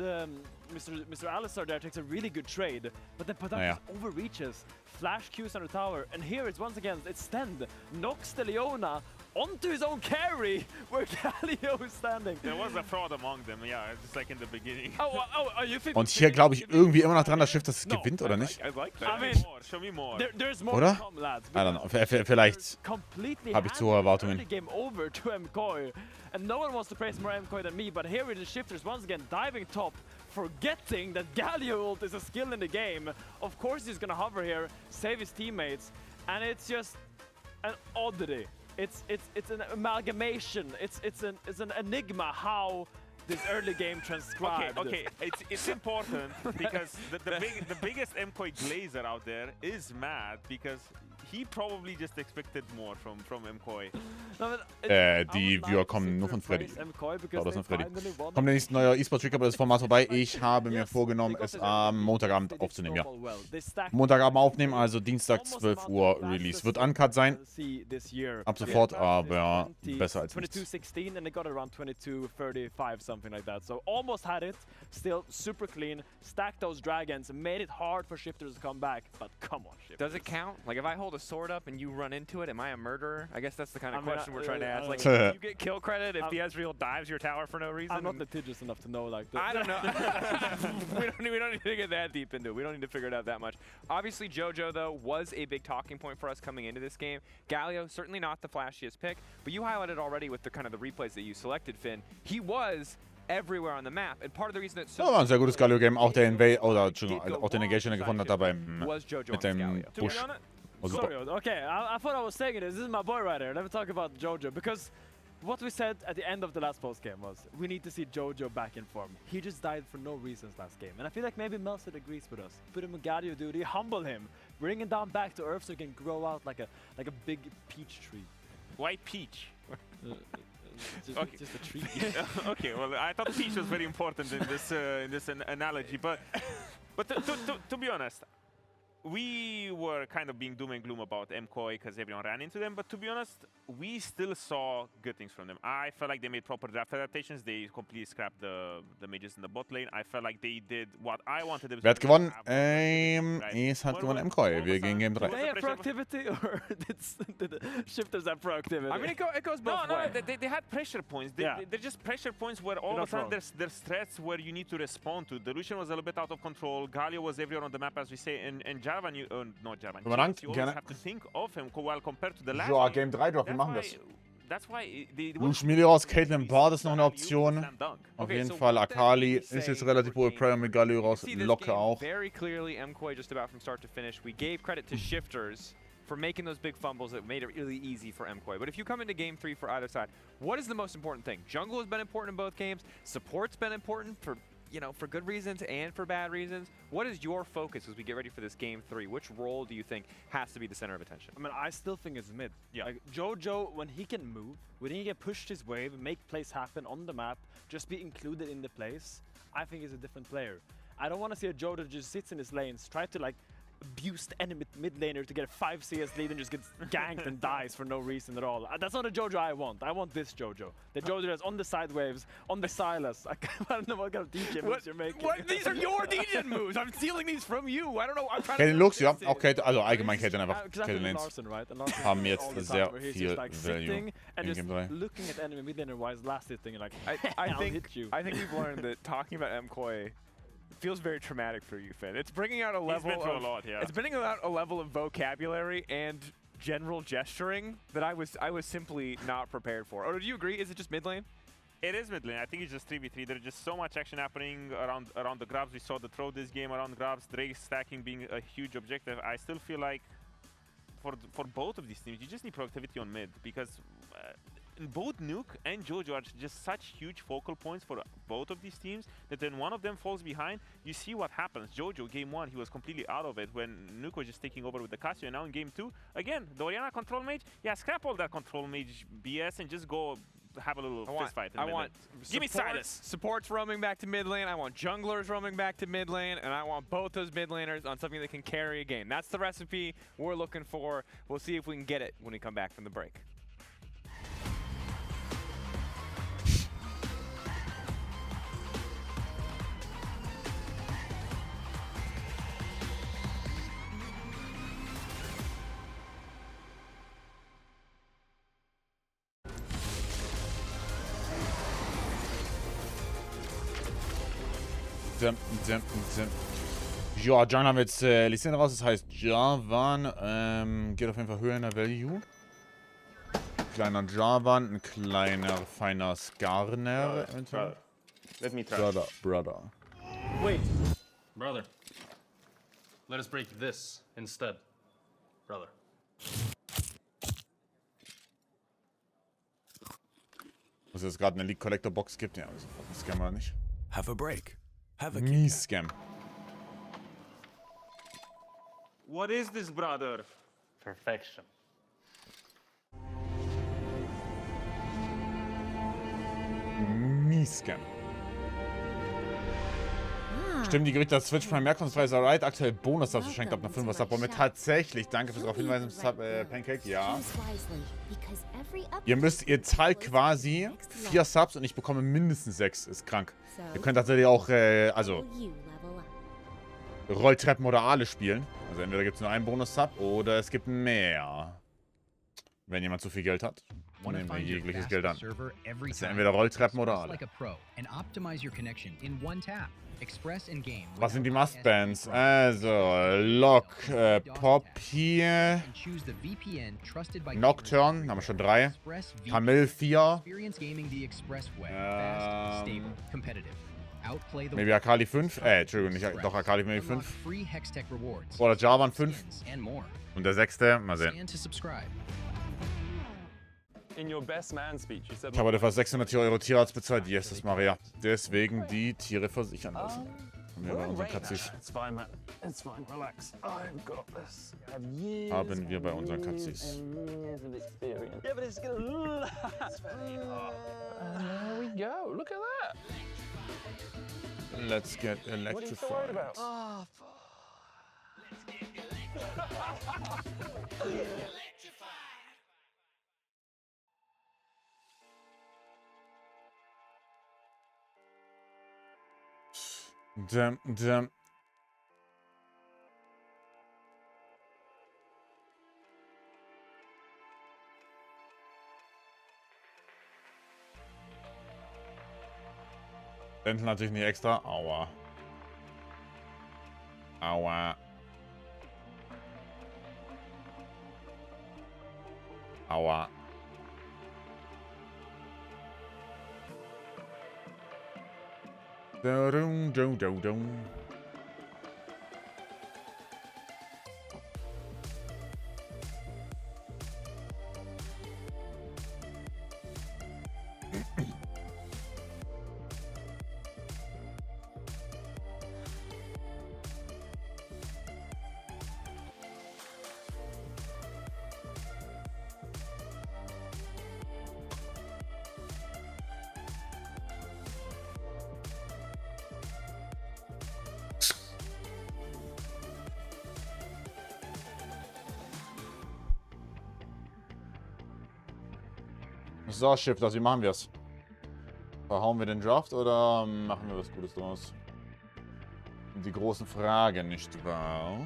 Mr. Alistar there takes a really good trade, but then Paduk just overreaches, flash Qs on the tower, and here it's once again, it's Stend, knocks the Leona onto his own carry, where Galio is standing. There was a fraud among them, yeah, just like in the beginning. You think? Und hier glaube ich irgendwie immer noch dran, dass Schiff das gewinnt, oder nicht? I like that. I mean, Show me more. There's more Oder? to come, lads. I don't know. Vielleicht Completely habe ich zu hohe Erwartungen. the game over to MKOI, and no one wants to praise more MKOI than me, but here with the shifters once again diving top, forgetting that Galio ult is a skill in the game. Of course he's gonna hover here, save his teammates, and it's just an oddity. It's an amalgamation. It's an enigma how this early game transcribed. Okay, it's important because the biggest MKOI glazer out there is mad because he probably just expected more from MKOI. Die Viewer kommen nur von Freddy. Das von Freddy. Kommt der nächste neue E-Sport-Recap, das Format vorbei. Ich habe mir vorgenommen, es am Montagabend aufzunehmen, ja. Montagabend aufnehmen, also Dienstag 12 Uhr Release. Wird uncut sein. Ab sofort, aber besser als nichts. 22:16 and they got around 22:35, something like that. So almost had it, still super clean, stacked those dragons, made it hard for shifters to come back, but come on, shifters. Does it count? Like if I hold a sword up and you run into it, am I a murderer? I guess that's the kind of question we're trying to ask. Like, you get kill credit if the Ezreal dives your tower for no reason? I'm not litigious enough to know like that. I don't know. we don't need to get that deep into it. We don't need to figure it out that much. Obviously, JoJo, though, was a big talking point for us coming into this game. Galio, certainly not the flashiest pick, but you highlighted already with the kind of the replays that you selected, Finn. He was everywhere on the map, and part of the reason it's so... Das war ein sehr gutes Galio-Game. Auch der Invade, oder auch der Negation, der gefunden hat dabei mit dem Busch. Sorry, okay, I thought I was saying it. This is my boy right here. Let me talk about JoJo, because what we said at the end of the last post game was we need to see JoJo back in form. He just died for no reasons last game, and I feel like maybe Melset agrees with us. Put him in Galio duty, humble him, bring him down back to earth so he can grow out like a big peach tree. Why peach? Just a tree. Okay, well, I thought peach was very important in this analogy, but to be honest, we were kind of being doom and gloom about MKOI because everyone ran into them, but to be honest, we still saw good things from them. I felt like they made proper draft adaptations. They completely scrapped the mages in the bot lane. I felt like they did what I wanted them to do. Wer hat gewonnen? Es hat gewonnen MKOI. Wir gehen Game 3. Did they have proactivity or did the shifters have proactivity? I mean, it goes both No, ways. they had pressure points. They're just pressure points where all of a sudden there's threats where you need to respond to. The Lucian was a little bit out of control. Galio was everywhere on the map, as we say, and Jarvan, not Jarvan. You always have to think of him while compared to the last So, Game 3 Drop, wir machen das. That's why Lush Milios, Caitlyn Bard ist noch eine Option. Auf jeden Fall Akali ist jetzt relativ hohe Prayer mit Galio raus. Locke auch. Very clearly, MKOI just about from start to finish. We gave credit to shifters for making those big fumbles that made it really easy for MKOI. But if you come into game 3 for either side, what is the most important thing? Jungle has been important in both games. Support's been important for, you know, for good reasons and for bad reasons. What is your focus as we get ready for this game 3? Which role do you think has to be the center of attention? I mean, I still think it's mid. Yeah. Like, JoJo, when he can move, when he can push his wave, make plays happen on the map, just be included in the plays, I think he's a different player. I don't want to see a JoJo that just sits in his lanes, try to like abuse the enemy mid laner to get a 5 CS lead and just gets ganked and dies for no reason at all. That's not a JoJo I want. I want this JoJo. The JoJo that's on the side waves, on the Silas. I don't know what kind of DJ moves you're making. What? These are your DJ moves. I'm stealing these from you. I don't know. I'm trying Caitlyn Lux, ja. Auch Caitlyn, also allgemein Caitlyn einfach. Caitlyn Lanes Larson, right? haben jetzt sehr viel like Value sitting and in just Game 3. looking at enemy mid laner while he's last hitting and like, I I'll think hit you. I think we've learned that talking about MKOI feels very traumatic for you, Finn. It's bringing out a He's level been through of a lot, yeah. It's bringing out a level of vocabulary and general gesturing that I was simply not prepared for. Or do you agree? Is it just mid lane? It is mid lane. I think it's just 3v3. There's just so much action happening around the grabs. We saw the throw this game around grabs. Drake stacking being a huge objective. I still feel like for both of these teams, you just need productivity on mid because both Nuke and JoJo are just such huge focal points for both of these teams that when one of them falls behind, you see what happens. JoJo, game 1, he was completely out of it when Nuke was just taking over with the Cassio, and now in game 2, again, the Orianna control mage, yeah, scrap all that control mage BS and just go have a little fist fight. I want give me Silas. Supports roaming back to mid lane. I want junglers roaming back to mid lane, and I want both those mid laners on something that can carry a game. That's the recipe we're looking for. We'll see if we can get it when we come back from the break. Ja, Jungler haben jetzt LEC raus, das heißt Jarvan geht auf jeden Fall höher in der Value. Kleiner Jarvan, ein kleiner, feiner Skarner. Let me try. Brother. Wait. Brother. Let us break this instead. Brother. Was es gerade eine League Collector Box gibt, ja, also ein Scam oder nicht. Have a break. Have a Mies-Scam. What is this, brother? Perfection. Mies-Scam. Stimmt, die Gerüchte, dass Switch Prime mehr kostet, weil Riot aktuell Bonus-Subs verschenkt ab nach 5er Sub. Und tatsächlich, danke fürs darauf hinweisen, Pancake, ja. Ihr zahlt quasi 4 Subs und ich bekomme mindestens 6. Ist krank. Ihr könnt tatsächlich auch, Rolltreppen oder Aale spielen. Also entweder gibt es nur einen Bonus-Sub oder es gibt mehr. Wenn jemand zu viel Geld hat, nehmen wir jegliches Geld an. Das ist entweder Rolltreppen oder Aale. Was sind die Must-Bands? Also, Lock, Poppy, Nocturne, haben wir schon 3. Camille 4. Maybe Akali 5. Entschuldigung, nicht doch Akali maybe 5. Oder Jarvan 5. Und der 6. Mal sehen. Ich habe heute fast 600 € Tierarzt bezahlt. Yes, das Maria. Deswegen die Tiere versichern lassen. Haben wir bei unseren Katzis. Haben wir bei unseren Katzis. Let's get electrified. Damn. Dental natürlich nicht extra. Aua. Aua. Aua. Dum. So, Shift, also wie machen wir es? Verhauen wir den Draft oder machen wir was Gutes draus? Die großen Fragen, nicht wahr?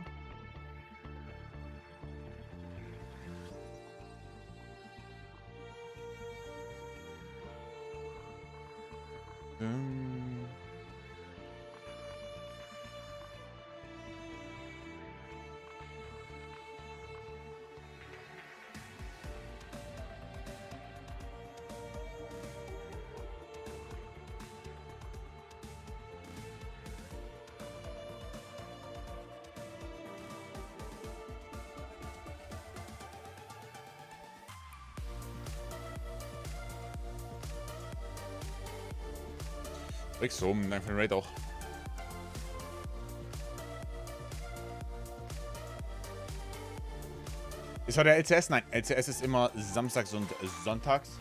So, danke für den Raid auch. Ist heute LCS? Nein, LCS ist immer samstags und sonntags.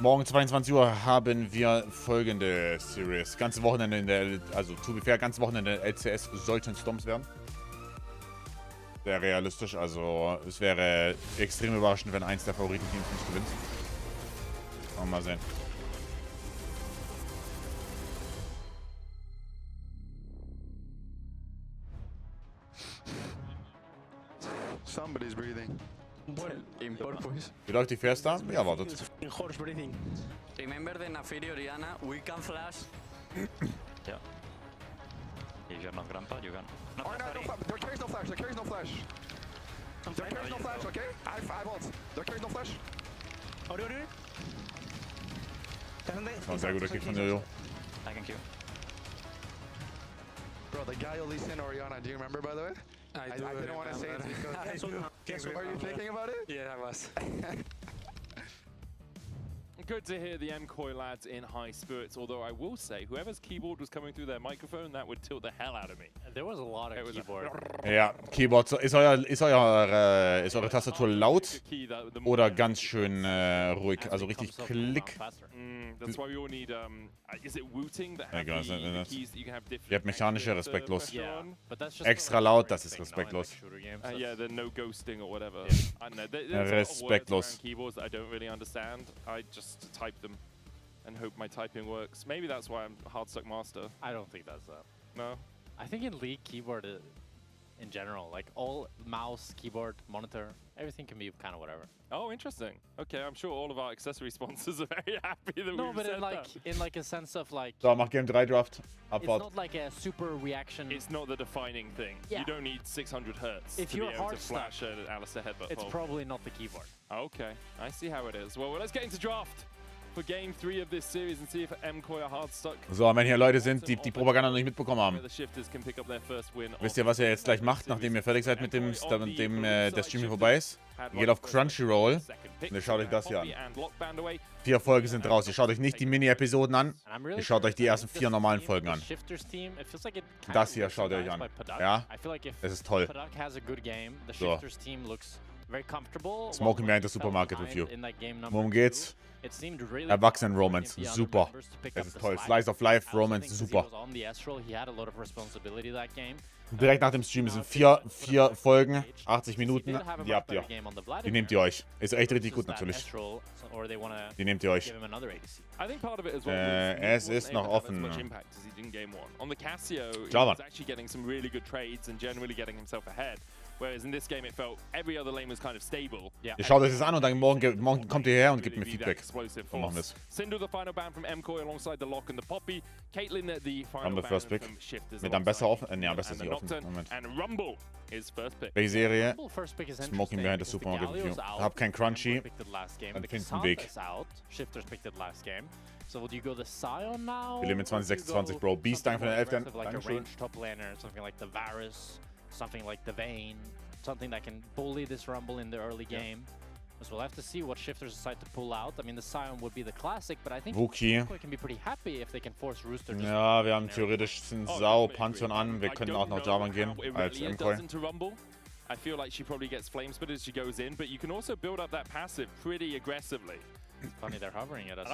Morgen 22 Uhr haben wir folgende Series. Ganze Wochenende in der, also to be fair, ganze Wochenende in der LCS sollten Storms werden. Sehr realistisch, also es wäre extrem überraschend, wenn eins der Favoritenteams nicht gewinnt. Mal sehen. Somebody's breathing. In purpose. Wie läuft die Fair Star? Wie erwartet. Horse breathing. Remember the Nafiri Oriana, we can flash. Yeah. If you're not grandpa, you can. Oh, no, there carries no flash, there carries no flash. There carries no flash, okay? I have 5 ults. There carries no flash. Das war ein sehr guter Kick von Jojo. I can queue. Bro, the guy who leased in Oriana, do you remember, by the way? I didn't want to say it because... Are you thinking about it? Yeah, I was. Good to hear the MKOI lads in high spirits, although I will say, whoever's keyboard was coming through their microphone, that would tilt the hell out of me. There was a lot of keyboard. Ja, Keyboard. Ist eure Tastatur laut oder ganz schön ruhig? Also richtig Klick. That's why we all need, is it wooting that have the keys that you can have different... Ihr habt mechanische, respektlos. Yeah, but that's just Extra laut, das ist respektlos. Yeah, the no ghosting or whatever. I don't know. There's Respektlos. Keyboards that I don't really understand. I just type them and hope my typing works. Maybe that's why I'm hardstuck master. I don't think that's that. No? I think in League, keyboard in general, like all mouse, keyboard, monitor, everything can be kind of whatever. Oh, interesting. Okay, I'm sure all of our accessory sponsors are very happy that No, we've but said in like that. in like a sense of like So, mach Game 3 Draft. it's Abfahrt. not like a super reaction. It's not the defining thing. Yeah. You don't need 600 hertz If to you're be able to hardstuck, flash an Alistair headbutt. It's hole. probably not the keyboard. Okay, I see how it is. Well, let's get into draft for Game 3 of this series and see if MKOI are hardstuck. So, wenn hier Leute sind, die die Propaganda noch nicht mitbekommen haben. The Shifters can pick up their first win. Wisst ihr, was ihr jetzt gleich macht, nachdem ihr fertig seid mit dem der Stream hier vorbei ist? Ihr geht auf Crunchyroll und ihr schaut euch das hier an. 4 Folgen sind raus. Ihr schaut euch nicht die Mini-Episoden an. Ihr schaut euch die ersten 4 normalen Folgen an. Das hier schaut ihr euch an. Ja? Es ist toll. So. Smoking behind the supermarket with you. Worum geht's? Erwachsenen-Romance. Super. Es ist toll. Slice of Life, Romance, super. Direkt nach dem Stream sind 4 Folgen, 80 Minuten. Die habt ihr. Die nehmt ihr euch. Ist echt richtig gut natürlich. Die nehmt ihr euch. Es ist noch offen. Klar, Whereas in this game it felt every other lane was kind of stable. Ihr schaut euch das an und dann morgen kommt ihr her und gebt mir Feedback. Wir machen das. Sindel the final ban from MKOI alongside the Lock and the Poppy. Caitlyn the final Rumble ban first pick. from Shifters. Mit am besser offen. Ne, am besser ist nicht offen. Moment. And Rumble is first pick. Welche Serie? Smoking behind the supermarket with you. Hab kein Crunchy. Dann findet einen Weg. So would you go the Scion now? Wir leben in 2026, Bro. Beast, danke für den 11. Like Dankeschön. a range top laner, something like the Varus, something like the Vayne, something that can bully this Rumble in the early game. So we'll have to see what Shifters decide to pull out. I mean, the Scion would be the classic, but I think Wookie. can be pretty happy if they can force Rooster. Ja, wir haben theoretisch einen Sau-Pantheon an. Wir können auch nach Javan gehen als MKOI. I feel like she probably gets flame split as she goes in, but you can also build up that passive pretty aggressively. It's funny they're hovering at us.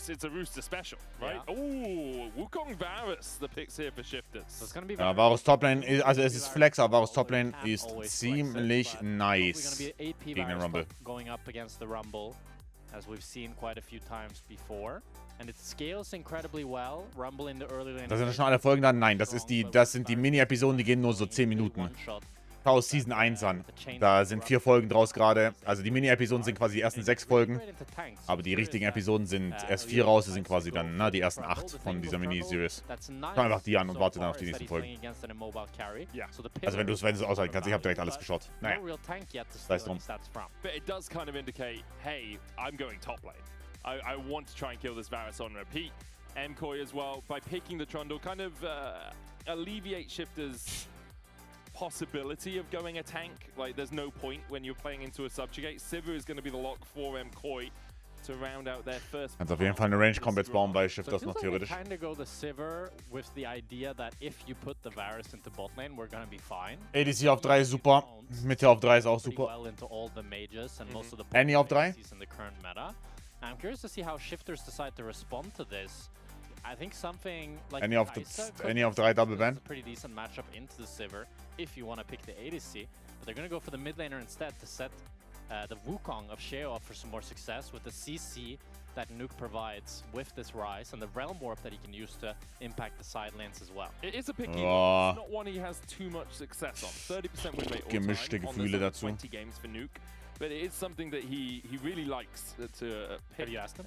It's a Rooster special, right? Yeah. Oh, Wukong Varus, the picks here for Shifters. So it's gonna be Ja, Varus Toplane, also es ist Flex, aber Varus Toplane ist ziemlich nice gegen den Rumble. Going up against the Rumble, as we've seen quite a few times before. And it scales incredibly well. Rumble in the early lane. Das sind schon alle Folgen dann? Nein, das sind die Mini-Episoden, die gehen nur so 10 Minuten. Schau aus Season 1 an. Da sind 4 Folgen draus gerade. Also die Mini-Episoden sind quasi die ersten 6 Folgen. Aber die richtigen Episoden sind erst 4 raus. Das sind quasi dann die ersten 8 von dieser Mini-Series. Schau einfach die an und warte dann auf die nächsten Folgen. Also wenn du es aushalten kannst, ich habe direkt alles geschaut. Naja, sei es drum. But it does kind of indicate, hey, I'm going top lane. I want to try and kill this Varus on repeat. MKOI as well, by picking the Trundle, kind of alleviate Shifters' possibility of going a tank. Like, there's no point when you're playing into a subjugate. Sivir is going to be the lock for MKOI to round out their first. Kannst auf jeden Fall eine Range-Comp jetzt bauen bei Shifters noch theoretisch. Kind of go the Sivir with the idea that if you put the Varus into bot lane, we're gonna be fine. ADC auf 3 ist super. Mitte auf 3 ist auch super. Well into all the mages and most of the Annie auf 3? in the current meta. I'm curious to see how Shifters decide to respond to this. I think something like Any of 3 Double Ban? a pretty decent matchup into the Sivir if you want to pick the ADC, but they're going to go for the mid laner instead to set the Wukong of Sheo up for some more success with the CC that Nuke provides with this Rise and the Realm Warp that he can use to impact the side lanes as well. It is a picky one. It's not one he has too much success on. 30% win rate all Gemischte time Gefühle on the dazu. 20 games for Nuke, but it is something that he really likes to pick. Have you asked him?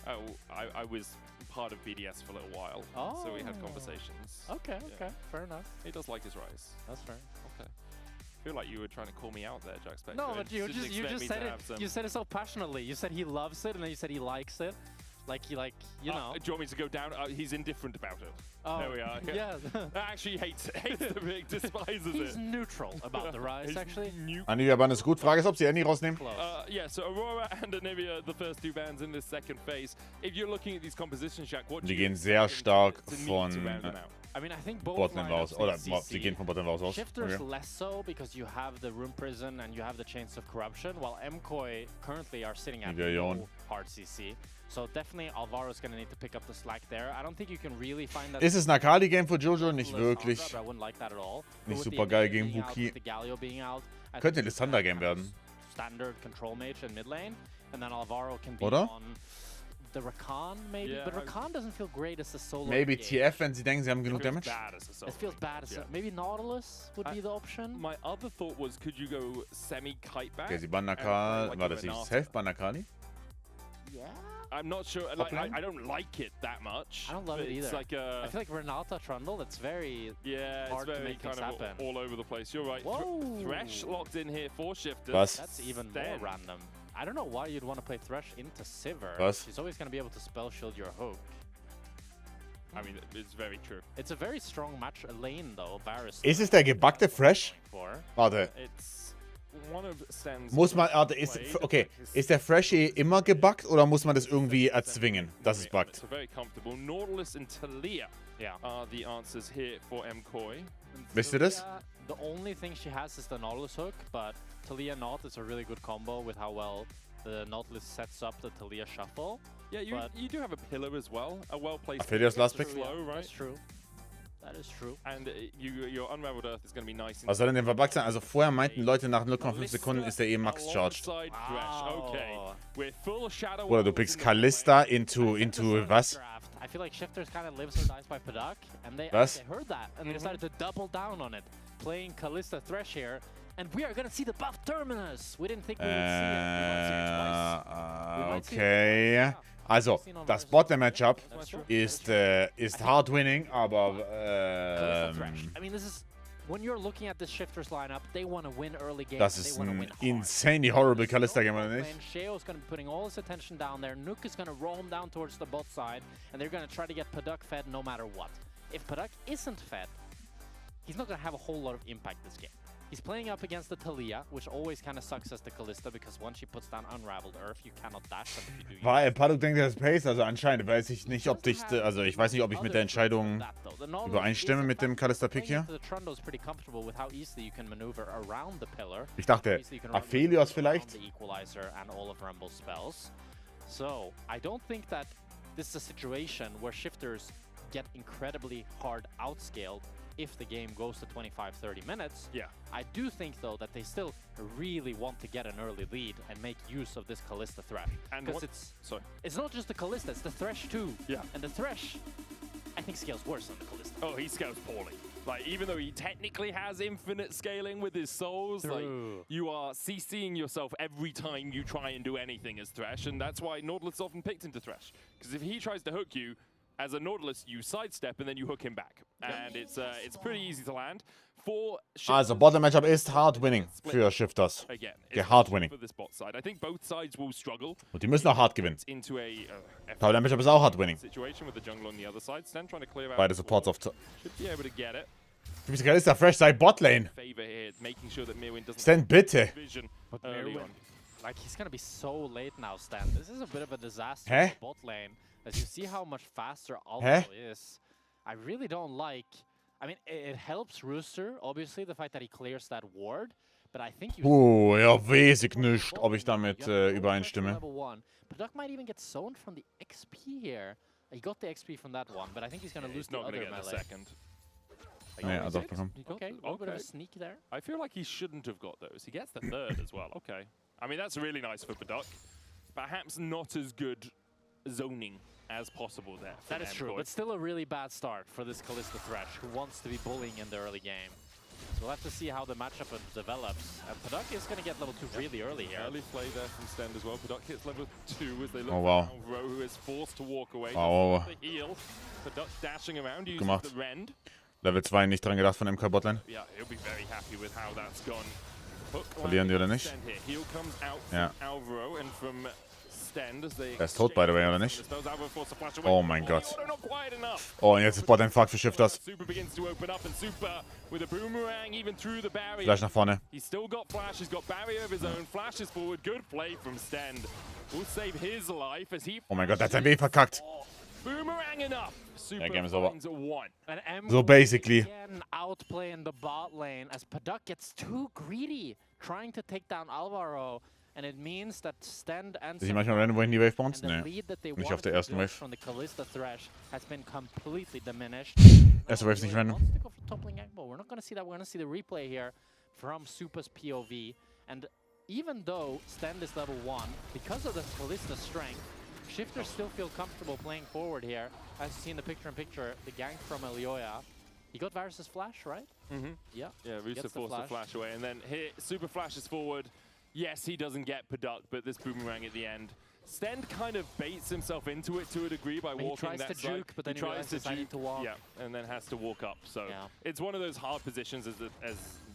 Oh, I was part of BDS for a little while, so we had conversations. Okay, okay, fair enough. He does like his Rise. That's fair. Okay. I feel like you were trying to call me out there, Jack Spector. No, but you just said it. You said it so passionately. You said he loves it, and then you said he likes it. You know. Do you want me to go down? He's indifferent about it. Oh, there we are. Yeah. Actually hates the pick, despises it. He's neutral about the Rise, actually. Anivia Ban ist gut. Frage ist, ob sie Annie rausnehmen. Yeah, so Aurora and Anivia, the first 2 bans in this second phase. If you're looking at these compositions, Jack, what do Die you gehen sehr stark von I mean, I think both Bottom raus. Oder CC. sie gehen von Bottom raus. Shifters less so because you have the Rune Prison and you have the Chains of Corruption, while MKOI currently are sitting at no hard CC. So definitely Alvaro's going to need to pick up the slack there. I don't think you can really find that. Ist es ein Akali-Game für Jojo? Nicht wirklich. I wouldn't like that at all. Nicht super geil gegen Buki. Könnte ein Lissandra-Game werden. Standard control mage in mid lane, and then Alvaro can be Oder? on the Rakan maybe, but Rakan doesn't feel great as a solo. Maybe TF, wenn sie denken, sie haben genug Damage. It feels bad as a, maybe Nautilus would be the option. My other thought was, could you go semi-kite back? Okay, sie bannen Akali. War das nicht Self-Ban Akali? Yeah. I'm not sure. Like, I don't like it that much. I don't love it either. It's like I feel like Renata Trundle, it's very hard to make things happen. All over the place. You're right. Thresh locked in here for Shifters. Was? That's even more random. I don't know why you'd want to play Thresh into Sivir. Was? She's always going to be able to spell shield your hook. I mean, it's very true. It's a very strong match lane though, Varus. Ist es der gebuggte Thresh? Warte. It's one of Stan's Muss man, okay, ist der Thresh immer gebuggt oder muss man das irgendwie erzwingen, dass es buggt? So very comfortable. Nautilus and Talia are the answers here for MKOI. Wisst ihr das? The only thing she has is the Nautilus hook, but Talia Naut is a really good combo with how well the Nautilus sets up the Talia shuffle. Yeah, you do have a pillar as well, a well-placed Aphelios last pick. slow, right? That's true. That is true. And your Unraveled Earth is going to be nice. Was soll denn denn verbuggt sein? Also vorher meinten Leute, nach 0,5 Sekunden ist der Max charged. Oder du pickst Kalista into was? I feel like Shifters kind of lives or dies by Padak, and they heard that, and they decided to double down on it, playing Kalista Thresh here, and we are going to see the buff Terminus. We didn't think we would see it. Okay. Also, das Bottom-Matchup ist hard winning, aber I mean, this is when you're looking at the Shifters lineup, they want to win early games. das ist ein insanely horrible Kalista-Game, oder nicht? Sheo is going to be putting all his attention down there. Nuke is going to roam down towards the bot side, and they're going to try to get Padak fed no matter what. If Padak isn't fed, he's not going to have a whole lot of impact this game. He's playing up against the Talia, which always kind of sucks as the Kalista, because once she puts down Unraveled Earth, you cannot dash them if you do. Paduk denkt, er ist Pace, also anscheinend weiß ich nicht, ob ich mit der Entscheidung übereinstimme mit dem Kalista-Pick hier. Ich dachte, Aphelios vielleicht? So, I don't think that this is a situation where Shifters get incredibly hard outscaled if the game goes to 25-30 minutes. Yeah. I do think, though, that they still really want to get an early lead and make use of this Kalista Thresh. Because it's not just the Kalista, it's the Thresh too. Yeah. And the Thresh, I think, scales worse than the Kalista. Oh, he scales poorly. Like, even though he technically has infinite scaling with his souls, like, you are CCing yourself every time you try and do anything as Thresh, and that's why Nautilus often picked into Thresh. Because if he tries to hook you, as a Nautilus, you sidestep and then you hook him back. And it's pretty easy to land. For Also, Bottom-Matchup ist hard winning für Shifters. Hard winning. For this bot side. I think both sides will struggle. Und die müssen auch hard gewinnen. Into a Top-Matchup ist auch hard winning. Situation with the jungle on the other side. Stan trying to clear out. Beide Supports auf. Should be able to get it. Du bist Kalista Fresh, sei Botlane. Favor here, making sure that Mirwin doesn't Stan, bitte. Vision but early on. Like, he's gonna be so late now, Stan. This is a bit of a disaster for bot lane. As you see how much faster Alvaro is. I really don't like... I mean, it helps Rooster, obviously, the fact that he clears that ward. but I think ja, weiß ich nicht, ob ich damit übereinstimme. Product might even get zoned from the XP here. He got the XP from that one, but I think he's going to lose the other melee. Second. Nee, er doch bekommen. Okay, a little bit of a sneak there. I feel like he shouldn't have got those. He gets the third as well. Okay. I mean, that's really nice for Product. Perhaps not as good zoning as possible there. That is true, but still a really bad start for this Kalista Thresh, who wants to be bullying in the early game. So we'll have to see how the matchup develops. And Product is going to get level 2 really early here. Early play there from Stend as well. Product hits level 2 as they look wow. for Alvaro, who is forced to walk away. Oh. The heal. Product dashing around, using Gemacht. the rend. Level 2 nicht dran gedacht von MK Botlane. Yeah, he'll be very happy with how that's gone. Verlieren die oder nicht? Heal comes out Ja. from Alvaro and from Stend as they Er ist tot, by the way, oder nicht? Oh mein Gott. Oh, und jetzt ist Botlane fucked für Shifters. Super begins to open up and Super with a boomerang even through the barrier. Flash nach vorne. He's still got flash, he's got barrier of his own, flashes forward, good play from Stend. Will save his life as he... Oh mein Gott, der hat sein B verkackt. Boomerang enough. Super Game is over. finds one. So basically. Again, outplay in the bot lane as Product gets too greedy, trying to take down Alvaro. And it means that Stend and Sehe ich manchmal random in die Wave bei uns? the Nee. lead that they Nicht auf wanted der to ersten build Wave. from the Kalista Thresh has been completely diminished. Erste Wave ist nicht random. Wants to go for top lane gank, but we're not going to see that. We're going to see the replay here from Super's POV. And even though Stend is level 1, because of the Kalista strength, Shifters still feel comfortable playing forward here. As you see in the picture-in-picture, the gank from Elioya. He got Varus's flash, right? Yeah. Yeah, Rusa forced the flash away. And then here, Super flashes forward. Yes, he doesn't get Product, but this boomerang at the end. Stend kind of baits himself into it to a degree by walking that side. He tries to juke, but then he tries to walk. Yeah, and then has to walk up. So it's one of those hard positions as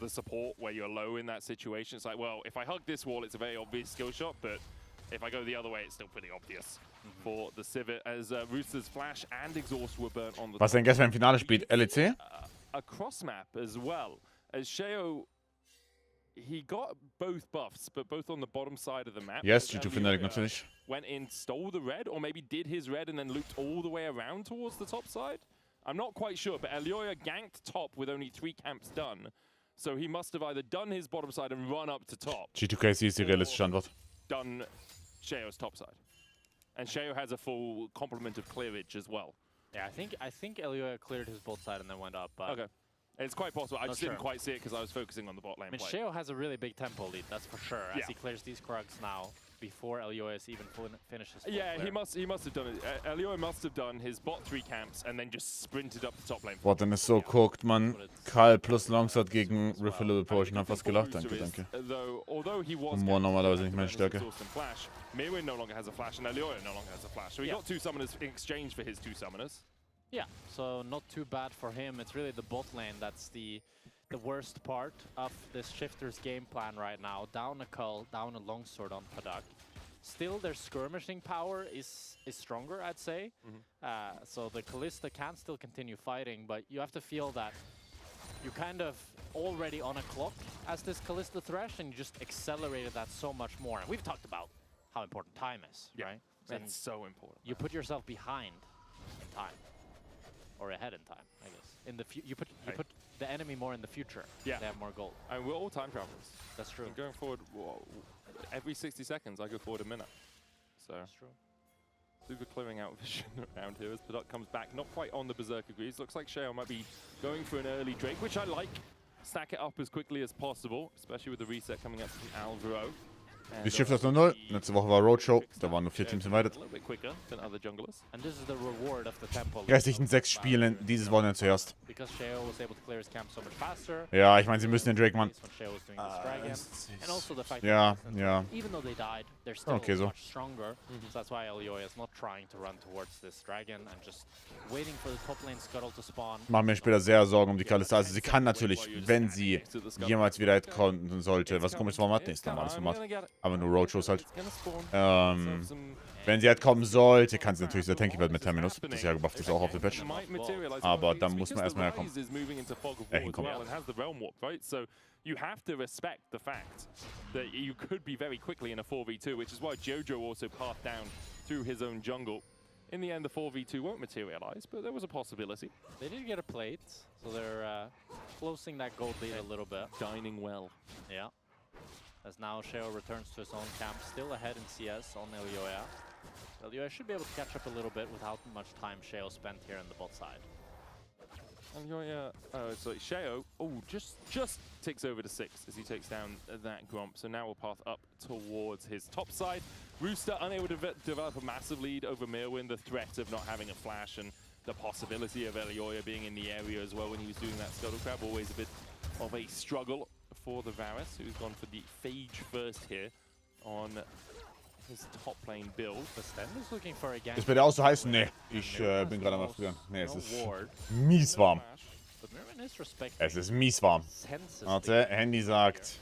the support where you're low in that situation. It's like, well, if I hug this wall, it's a very obvious skill shot, but if I go the other way, it's still pretty obvious for the Civet as Rusa's flash and exhaust were burnt on the Was denn gestern im Finale spielt? LEC? A cross map as well. As Sheo, he got both buffs, but both on the bottom side of the map. Yes, G2 Fnatic natürlich. Went in, stole the red, or maybe did his red and then looped all the way around towards the top side. I'm not quite sure, but Elioya ganked top with only 3 camps done. So he must have either done his bottom side and run up to top. G2KC ist die realistische Antwort. Done Sheo's top side. And Sheo has a full complement of clearage as well. Yeah, I think Elioya cleared his both side and then went up. But okay. It's quite possible. I just didn't quite see it because I was focusing on the bot lane. I mean, Sheo has a really big tempo lead, that's for sure, as he clears these Krugs now before Elioya even finishes. Yeah, he must have done it. Elioya must have done his bot 3 camps and then just sprinted up the top lane. Boah, dann ist so guckt, man. Karl plus Longshot gegen Refillable Potion. Hab fast gelacht, danke, danke. Humor normalerweise nicht meine Stärke. Mirwin no longer has a flash and Elioya no longer has a flash. So he got 2 summoners in exchange for his 2 summoners. Yeah, so not too bad for him. It's really the bot lane that's the worst part of this Shifter's game plan right now. Down a Cull, down a Longsword on Product. Still, their skirmishing power is stronger, I'd say. So the Kalista can still continue fighting, but you have to feel that you're kind of already on a clock as this Kalista Thresh, and you just accelerated that so much more. And we've talked about how important time is, right? That's so important. You put yourself behind in time. Or ahead in time, I guess. In the you put the enemy more in the future. Yeah, they have more gold. And we're all time travelers. That's true. And going forward, every 60 seconds, I go forward a minute. So that's true. Super clearing out vision around here as Product comes back, not quite on the Berserker Greaves. Looks like Sheo might be going for an early Drake, which I like. Stack it up as quickly as possible, especially with the reset coming up from Alvaro. Die Shifters 0-0. Letzte Woche war Roadshow. Da waren nur 4 Teams invited. Restlichen 6 Spielen dieses Wochenende zuerst. Ja, ich meine, sie müssen den Drake, Mann. Ja, ja. Okay, so. Machen mir später sehr Sorgen um die Kalista. Also sie kann natürlich, wenn sie jemals wieder kommen sollte, was komisches Format ist, normales Format. Aber nur Roadshows halt. Wenn sie halt kommen sollte, kann sie natürlich sehr tanky werden mit Terminus. Das Jahr gebufft ist auch auf der Patch. Aber dann muss man erstmal herkommen. Hinkommen. You have to respect the fact that you could be very quickly in a 4v2, which is why Jojo also pathed down through his own jungle. In the end, the 4v2 won't materialize, but there was a possibility. They did get a plate, so they're closing that gold lead a little bit. Dining well. Yeah. As now Sheo returns to his own camp, still ahead in CS on Elioya. Elioya should be able to catch up a little bit without much time Sheo spent here in the bot side. Elioya, sorry, Sheo, just ticks over to 6 as he takes down that Gromp. So now we'll path up towards his top side. Rooster unable to develop a massive lead over Mirwin, the threat of not having a flash and the possibility of Elioya being in the area as well when he was doing that Scuttle Crab. Always a bit of a struggle for the Varus, who's gone for the Phage first here on his top lane build. The Stand is looking for a gank. Ist bei der auch so heiß? Nee, ich bin gerade am Erfrieren. Nee, es ist mies warm. Es ist mies warm. Warte, Handy sagt...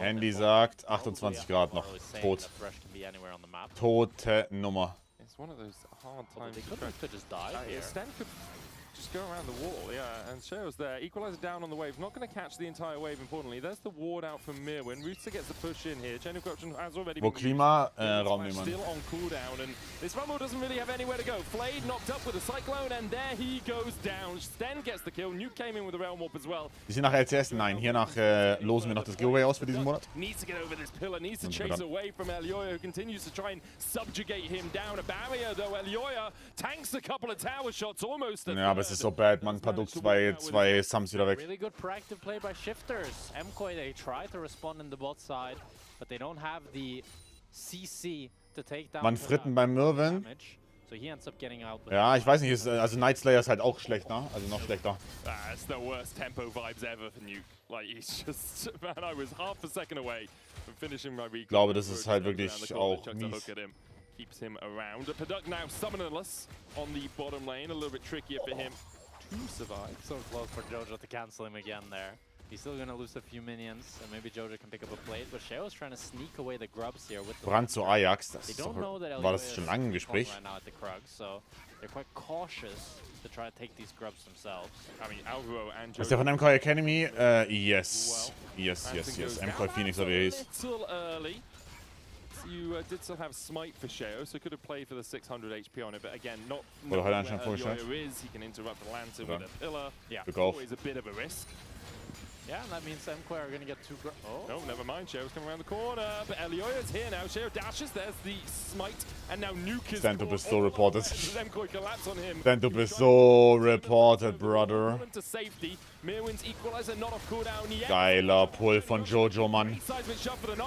Handy sagt 28 Grad noch. Tot. Tote Nummer. It's one of those hard times. They could just die here. Sten could just go around the wall, yeah, and Sheo's there. Equalizer down on the wave, not going to catch the entire wave, importantly. There's the ward out from Mirwin. Rooster gets the push in here. Chain of Corruption has already been Klima, Raum nehmen. Still on cooldown, and this Rumble doesn't really have anywhere to go. Flayed knocked up with a Cyclone, and there he goes down. Sten gets the kill. Nuke came in with the Realm Warp as well. Wir sind nach LCS? Nein, hier losen wir noch das Giveaway aus für diesen Monat. Needs to get over this pillar, needs to chase away from Elioya, who continues to try and subjugate him down a barrier, though Elioya tanks a couple of tower shots almost. Ja, aber es ist so bad, man. Paduk zwei Sums wieder weg. Really good proactive play by Shifters. MKOI, they try to respond in the bot side, but they don't have the CC to take down. Man fritten beim Mirwin. So he ends up getting out. Ja, ich weiß nicht, also Night Slayer ist halt auch schlecht, ne? Also noch schlechter. It's the worst tempo vibes ever for Nuke. Like he's just, man, I was half a second away from finishing my recall. Ich glaube, das ist halt wirklich auch mies. Keeps him around. Paduk now summonerless on the bottom lane, a little bit trickier for him to survive. So close for Jojo to cancel him again there. He's still gonna lose a few minions, and maybe Jojo can pick up a plate, but Sheo's trying to sneak away the grubs here with the Brand zu Ajax, das ist doch, war das schon lange im Gespräch? Right now at the Krug, so they're quite cautious to try to take these grubs themselves. I mean, Alvaro and Jojo. Ist der von MKOI Academy? Yes. MKOI Phoenix, oder wie er hieß. You did still have Smite for Sheo, so could have played for the 600 HP on it, but again, not where Elioya is. He can interrupt the Lantern with a pillar. Yeah, always a bit of a risk. Yeah, and that means MKOI are going to get two... No, never mind. Sheo's coming around the corner, but Elioya's here now. Sheo dashes. There's the Smite, and now Nuke is... Stan, du bist so reported. MKOI collapse on him. Stan, du bist so reported, brother. To safety. Mirwin's equalizer not off cooldown yet. Geiler Pull von Jojo, Mann.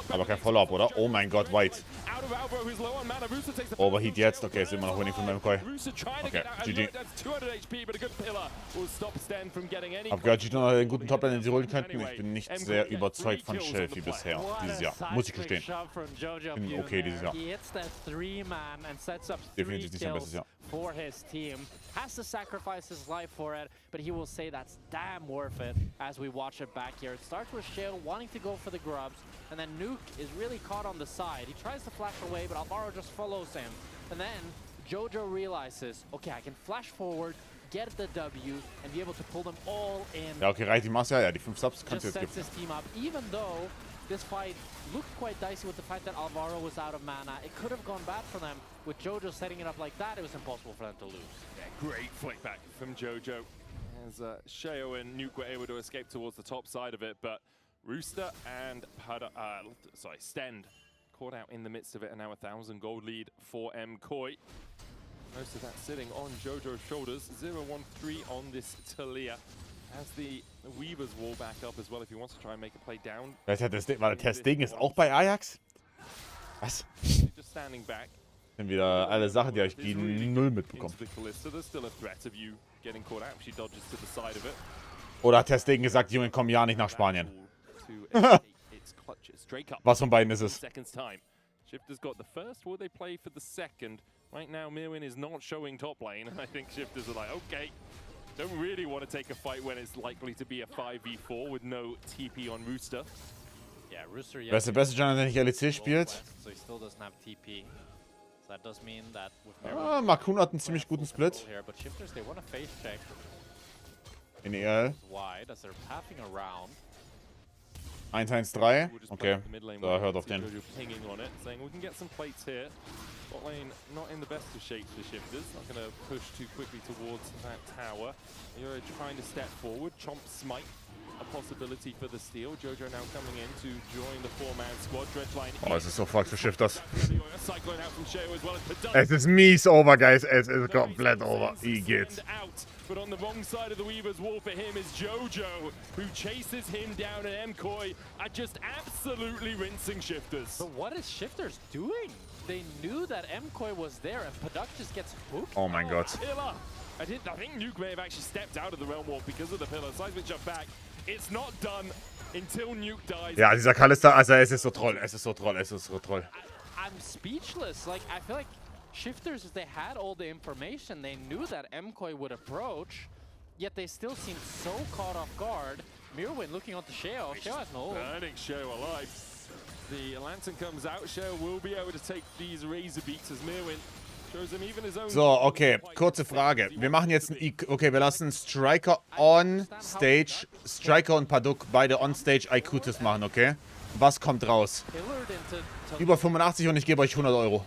Aber kein Follow-up, oder? Oh mein Gott, White. Overheat jetzt. Okay, ist immer noch Winning von MKOI. Okay, GG. Hab gehört, GG noch einen guten Top-Lane, den sie holen könnten. Ich bin nicht sehr überzeugt von SHFT bisher, dieses Jahr. Muss ich gestehen. Bin okay dieses Jahr. Definitiv nicht sein bestes Jahr. For his team, has to sacrifice his life for it, but he will say that's damn worth it as we watch it back here. It starts with Sheo wanting to go for the grubs, and then Nuke is really caught on the side. He tries to flash away, but Alvaro just follows him. And then Jojo realizes, okay, I can flash forward, get the W, and be able to pull them all in. Ja, okay, reicht die Masse, ja, die 5 Subs kannst du jetzt geben. His team up, even though this fight looked quite dicey with the fact that Alvaro was out of mana. It could have gone bad for them. With Jojo setting it up like that, it was impossible for them to lose. Yeah, great flick back from Jojo. As Sheo and Nuke were able to escape towards the top side of it, but Rooster and Stend caught out in the midst of it, and now 1,000 gold lead for MKOI. Most of that sitting on Jojo's shoulders. 0-1-3 on this Talia. Has the Weaver's wall back up as well if he wants to try and make a play down. War der Testing ist auch bei Ajax? Was? Just standing back. Sind wieder alle Sachen, die ich die null mitbekommen. Oder hat Testing gesagt, Junge, komm ja nicht nach Spanien. Was von beiden ist es? Shifter's got the first, will they play for the second? Right now, Mirwin is not showing top lane, and I think Shifters are like, okay, don't really want to take a fight when it's likely to be a 5v4 with no TP on Rooster. Yeah, Rooster, wer ist der beste Jungle, der nicht LEC spielt? So he still doesn't have TP. So that does mean that with Makun hat einen ziemlich guten Split. Here, but Shifters, they want a face check. In EL. Wide as they're pathing around. 1-1-3. Okay, da hört auf den. Saying we can get some plates here. Bot lane not in the best of shapes for Shifters. Not going to push too quickly towards that tower. You're trying to step forward. Chomp Smite Oh, es ist so fucked für Shifters. Es ist mies over, guys. Es ist komplett over. Wie geht's? But on the wrong side of the Weaver's wall for him is Jojo, who chases him down, and MKOI are just absolutely rinsing Shifters. But what is Shifters doing? They knew that MKOI was there, and Paduk just gets hooked. Oh mein Gott. Pillar. I think Nuke may have actually stepped out of the realm walk because of the pillar. Seismic jump back. It's not done until Nuke dies. Ja, dieser Kalista, also es ist so Troll, es ist so Troll, es ist so Troll. I'm speechless. Like, I feel like Shifters, if they had all the information, they knew that MKOI would approach, yet they still seem so caught off guard. Mirwin looking onto Sheo. Sheo has no ult. Burning Sheo alive. The lantern comes out. Sheo will be able to take these razor beats as Mirwin shows him even his own. So, okay, kurze Frage. Wir machen jetzt ein okay, wir lassen Striker on stage, Striker und Paduk beide on stage IQ-Test machen, okay? Was kommt raus? Über 85 und ich gebe euch 100 Euro.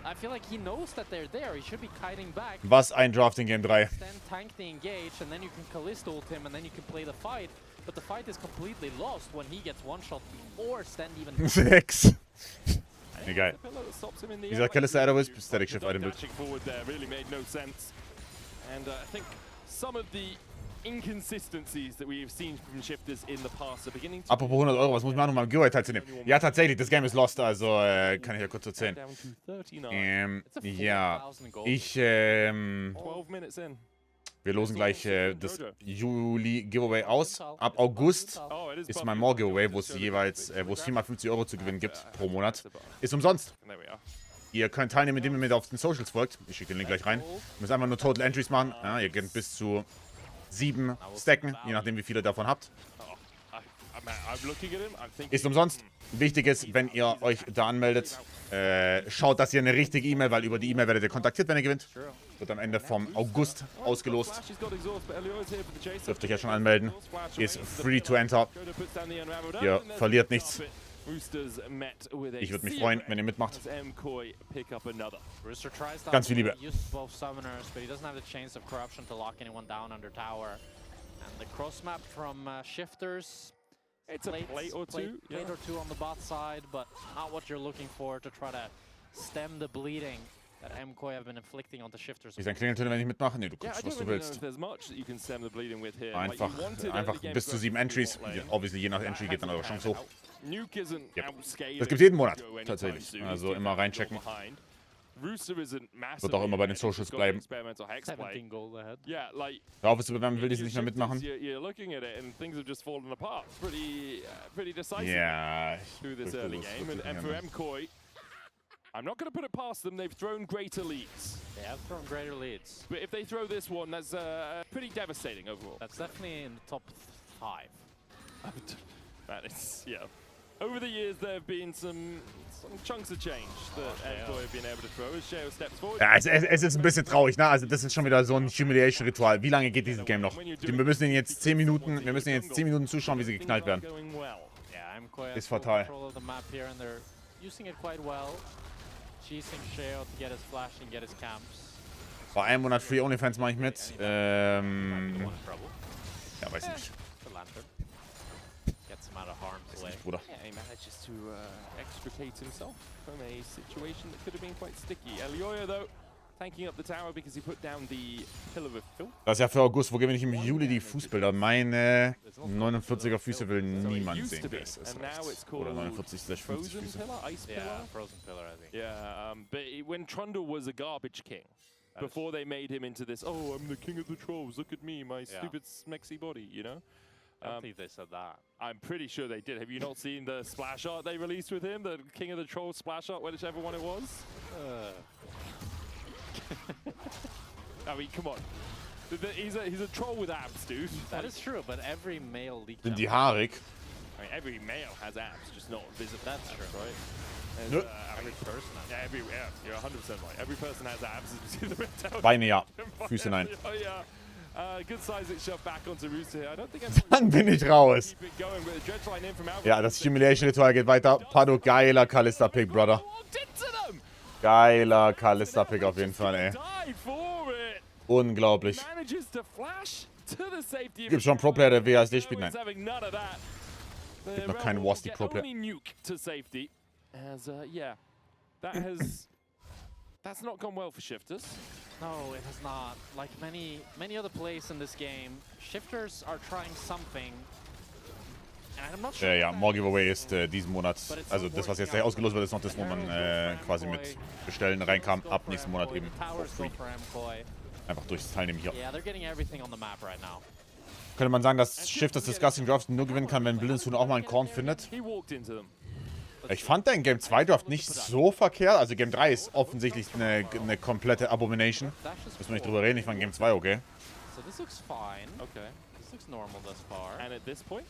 I feel like he knows that they're there. He should be kiting back. Was ein Draft in Game 3. Then tank the engage, and then you can Callisto ult him, and then you can play the fight. But the fight is completely lost when he gets one shot or stand even. 6. Egal. Dieser Kalista Aetherwisp, Static Shift Item Build. Really made no sense. And I think some of the inconsistencies that we've seen from Shifters in the past are beginning to. Apropos 100 Euro, was muss ich machen, um am Giveaway teilzunehmen? Ja, tatsächlich, das Game ist lost, also kann ich ja kurz erzählen. Ja, wir losen gleich das Juli-Giveaway aus. Ab August ist mein More-Giveaway, wo es jeweils, wo es 4x50 Euro zu gewinnen gibt pro Monat. Ist umsonst. Ihr könnt teilnehmen, indem ihr mir auf den Socials folgt. Ich schicke den Link gleich rein. Ihr müsst einfach nur Total Entries machen. Ja, ihr könnt bis zu 7 stacken, je nachdem wie viele davon habt. Ist umsonst. Wichtig ist, wenn ihr euch da anmeldet, schaut, dass ihr eine richtige E-Mail, weil über die E-Mail werdet ihr kontaktiert, wenn ihr gewinnt. Wird am Ende vom August ausgelost. Dürft euch ja schon anmelden. Ist free to enter. Ihr verliert nichts. Ich würde mich freuen, wenn ihr mitmacht. Ganz viel Liebe. It's a plate or two on the bot side, but not what you're looking for to try to stem the bleeding that MKOI have been inflicting on the Shifters. Ist ein Klingeltöne, wenn ich mitmache? Nee, du kannst, was du willst. Einfach bis zu 7 Entries. Obviously, je nach Entry geht dann eure Chance hoch. Yep. Das gibt's jeden Monat, tatsächlich. Also immer reinchecken. Wird auch immer bei den Socials bleiben. Hör auf, es zu bewerben, will die nicht mehr mitmachen. Ja, I'm not going to put it past them. They've thrown greater leads. They have thrown greater leads. But if they throw this one, that's pretty devastating overall. That's definitely in the top 5. Man, it's, yeah. Over the years, there have been some chunks of change that MKOI have been able to throw as Sheo steps forward. Ja, es ist ein bisschen traurig, ne? Also das ist schon wieder so ein Humiliation-Ritual. Wie lange geht dieses Game noch? Wir müssen ihnen jetzt 10 Minuten zuschauen, wie sie geknallt werden. Ist fatal. Bei einem Monat Free OnlyFans mache ich mit. Ja, weiß nicht. Bruder. He manages to extricate himself from a situation that could have been quite sticky. Elioya, though, tanking up the tower because he put down the pillar of filth. Das ist ja für August. Wo gewinne ich im Juli die Fußbilder? Meine 49er Füße will niemand sehen. Das ist rechts. Oder 49/50 Füße. Yeah, frozen pillar, I think. Yeah, but when Trundle was a garbage king, before they made him into this, oh, I'm the king of the trolls, look at me, my stupid smexy body, you know? I don't think they said that. I'm pretty sure they did. Have you not seen the splash art they released with him? The King of the Trolls splash art, whichever one it was? I mean, come on. He's a troll with abs, dude. That is true, but every male leak. Sind die haarig? I mean, every male has abs, just not visible. That's true, right? Every person has abs. Yeah, you're 100% right. Every person has abs. Beine ja, Füße nein. Oh, yeah. Good sizing shot back onto Rooster here. I don't think Dann bin ich raus. Ja, das Humiliation-Ritual geht weiter. Pado, geiler Kalista-Pick, Brother. Geiler Kalista-Pick auf jeden Fall, ey. Unglaublich. to the safety. Gibt schon Pro-Player, der WASD spielt? No one's Nein. having none of that. Gibt noch keinen WASD Pro-Player. Only Nuke to safety. As yeah, that has that's not gone well for Shifters. No, it has not. Like many other plays in this game, Shifters are trying something. And I'm not sure Ja, More Giveaway ist diesen Monat, also das, was jetzt gleich ausgelost wird, ist noch das, wo man quasi mit Bestellen reinkam, ab nächsten Monat eben for free. Einfach durchs Teilnehmen hier. Yeah, they're getting everything on the map right now. Könnte man sagen, dass Shifters Disgusting Drafts nur gewinnen kann, wenn Blindes Huhn auch mal einen Korn findet? Ich fand dein Game 2 Draft nicht so verkehrt. Also Game 3 ist offensichtlich eine komplette Abomination. Müssen wir nicht drüber reden, ich fand Game 2 okay. So this looks fine. Okay. This looks normal thus far. And at this point?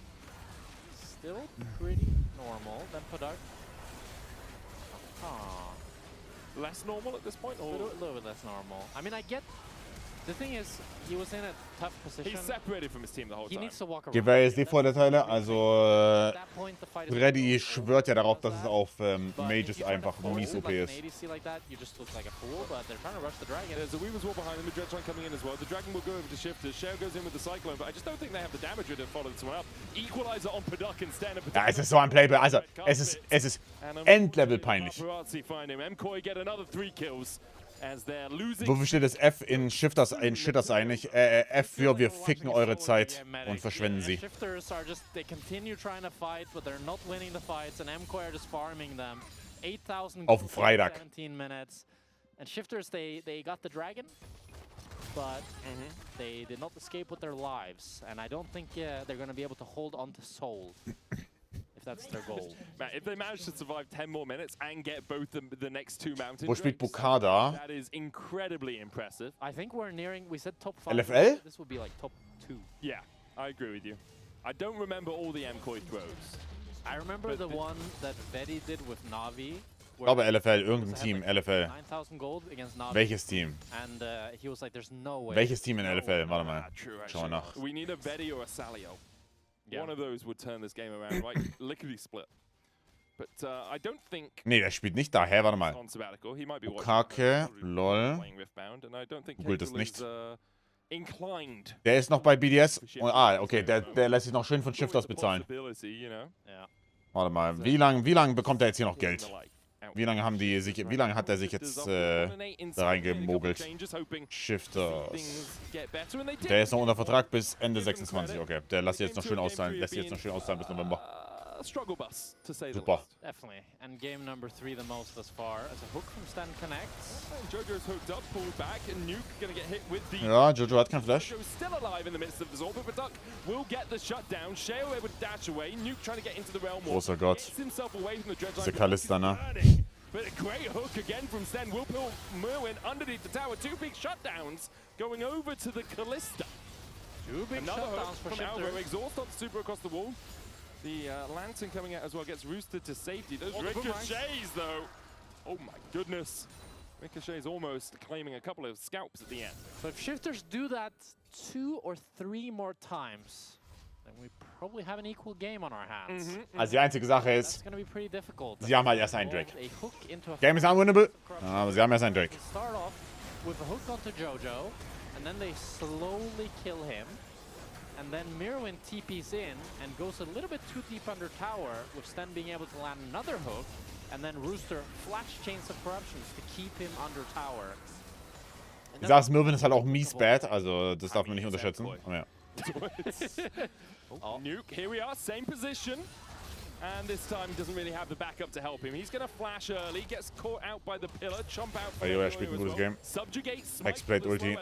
Still pretty normal. Then Padak. Less normal at this point? Or? A little bit less normal. I mean, I get... The thing is, he was in a tough position. He's separated from his team the whole time. He needs to walk around. Die WSD-Vorteile, also Reddy schwört ja darauf, dass es auf Mages einfach mies OP ist. There's a Weaver's Wall behind him, the Dreadtron coming in as well. The Dragon will go over to Shifters. Shell goes in with the Cyclone, but I just don't think they have the damage to follow this one up. Equalizer on Padak instead. Ja, es ist so ein Playboy, also es ist Endlevel peinlich. MKOI get another 3 kills. Wofür steht das F in Shifters eigentlich? F für wir ficken eure Zeit und verschwenden sie. Auf dem Freitag. And Shifters, they got the dragon, but they did not escape with their lives. And I don't think they're going to be able to hold on to Soul. That's their goal. Man, if they manage to survive 10 more minutes and get both the next 2 mountain Wo spielt drakes, Bukada? that is incredibly impressive. I think we're nearing, we said top 5. LFL? This would be like top 2. Yeah, I agree with you. I don't remember all the MKOI throws. I remember the one that Betty did with Navi. Ich glaube LFL, irgendein Team, LFL. 9,000 gold against Navi. Welches Team? And he was like, there's no way. Welches Team in LFL? Warte mal. Schau mal nach. We need a Betty or a Salio. Yeah. One of those would turn this game around, right? Lickety split. But I don't think. Nee, der spielt nicht da. Hä, warte mal. Bukake, lol. Googelt es nicht. Der ist noch bei BDS. Und, okay, der lässt sich noch schön von Shifters bezahlen. Warte mal, wie lang bekommt er jetzt hier noch Geld? Wie lange hat er sich jetzt da reingemogelt? Shifters. Der ist noch unter Vertrag bis Ende 26. Okay, der lässt sich jetzt noch schön auszahlen. Bis November. Struggle bus, to say the Super. least. Definitely. And game number 3 the most thus far. As a hook from Stan connects. And Jojo's hooked up, pulled back, and Nuke gonna get hit with the... Ja, Jojo hat kein Flash. Jojo's still alive in the midst of the Zorba, but Duck will get the shutdown. Shale able to dash away. Nuke trying to get into the realm. Großer Gott. Himself away from the Diese Kalista, ne? But a great hook again from Sten. Will pull Merwin underneath the tower. 2 big shutdowns going over to the Callista. 2 big Another shutdowns hook from Alvo. Exhaust on super across the wall. The Lantern coming out as well gets roosted to safety. Those ricochets, though. Oh my goodness. Ricochet's almost claiming a couple of scalps at the end. So if Shifters do that 2 or 3 more times, then we probably have an equal game on our hands. Also die einzige Sache ist, sie haben halt erst einen Drake. Game is unwinnable, aber sie haben erst einen Drake. Start off with a hook onto Jojo, and then they slowly kill him. And then Mirwin TP's in and goes a little bit too deep under tower, with Sten being able to land another hook, and then Rooster flash chains of corruptions to keep him under tower. Ich sag's, Mirwin ist halt auch mies bad, also das darf man nicht unterschätzen. Oh, ja. Nuke, here we are, same position. And this time he doesn't really have the backup to help him. He's going to flash early, gets caught out by the pillar, jump out for Yoya spielt ein gutes Game. Hexblade Ulti.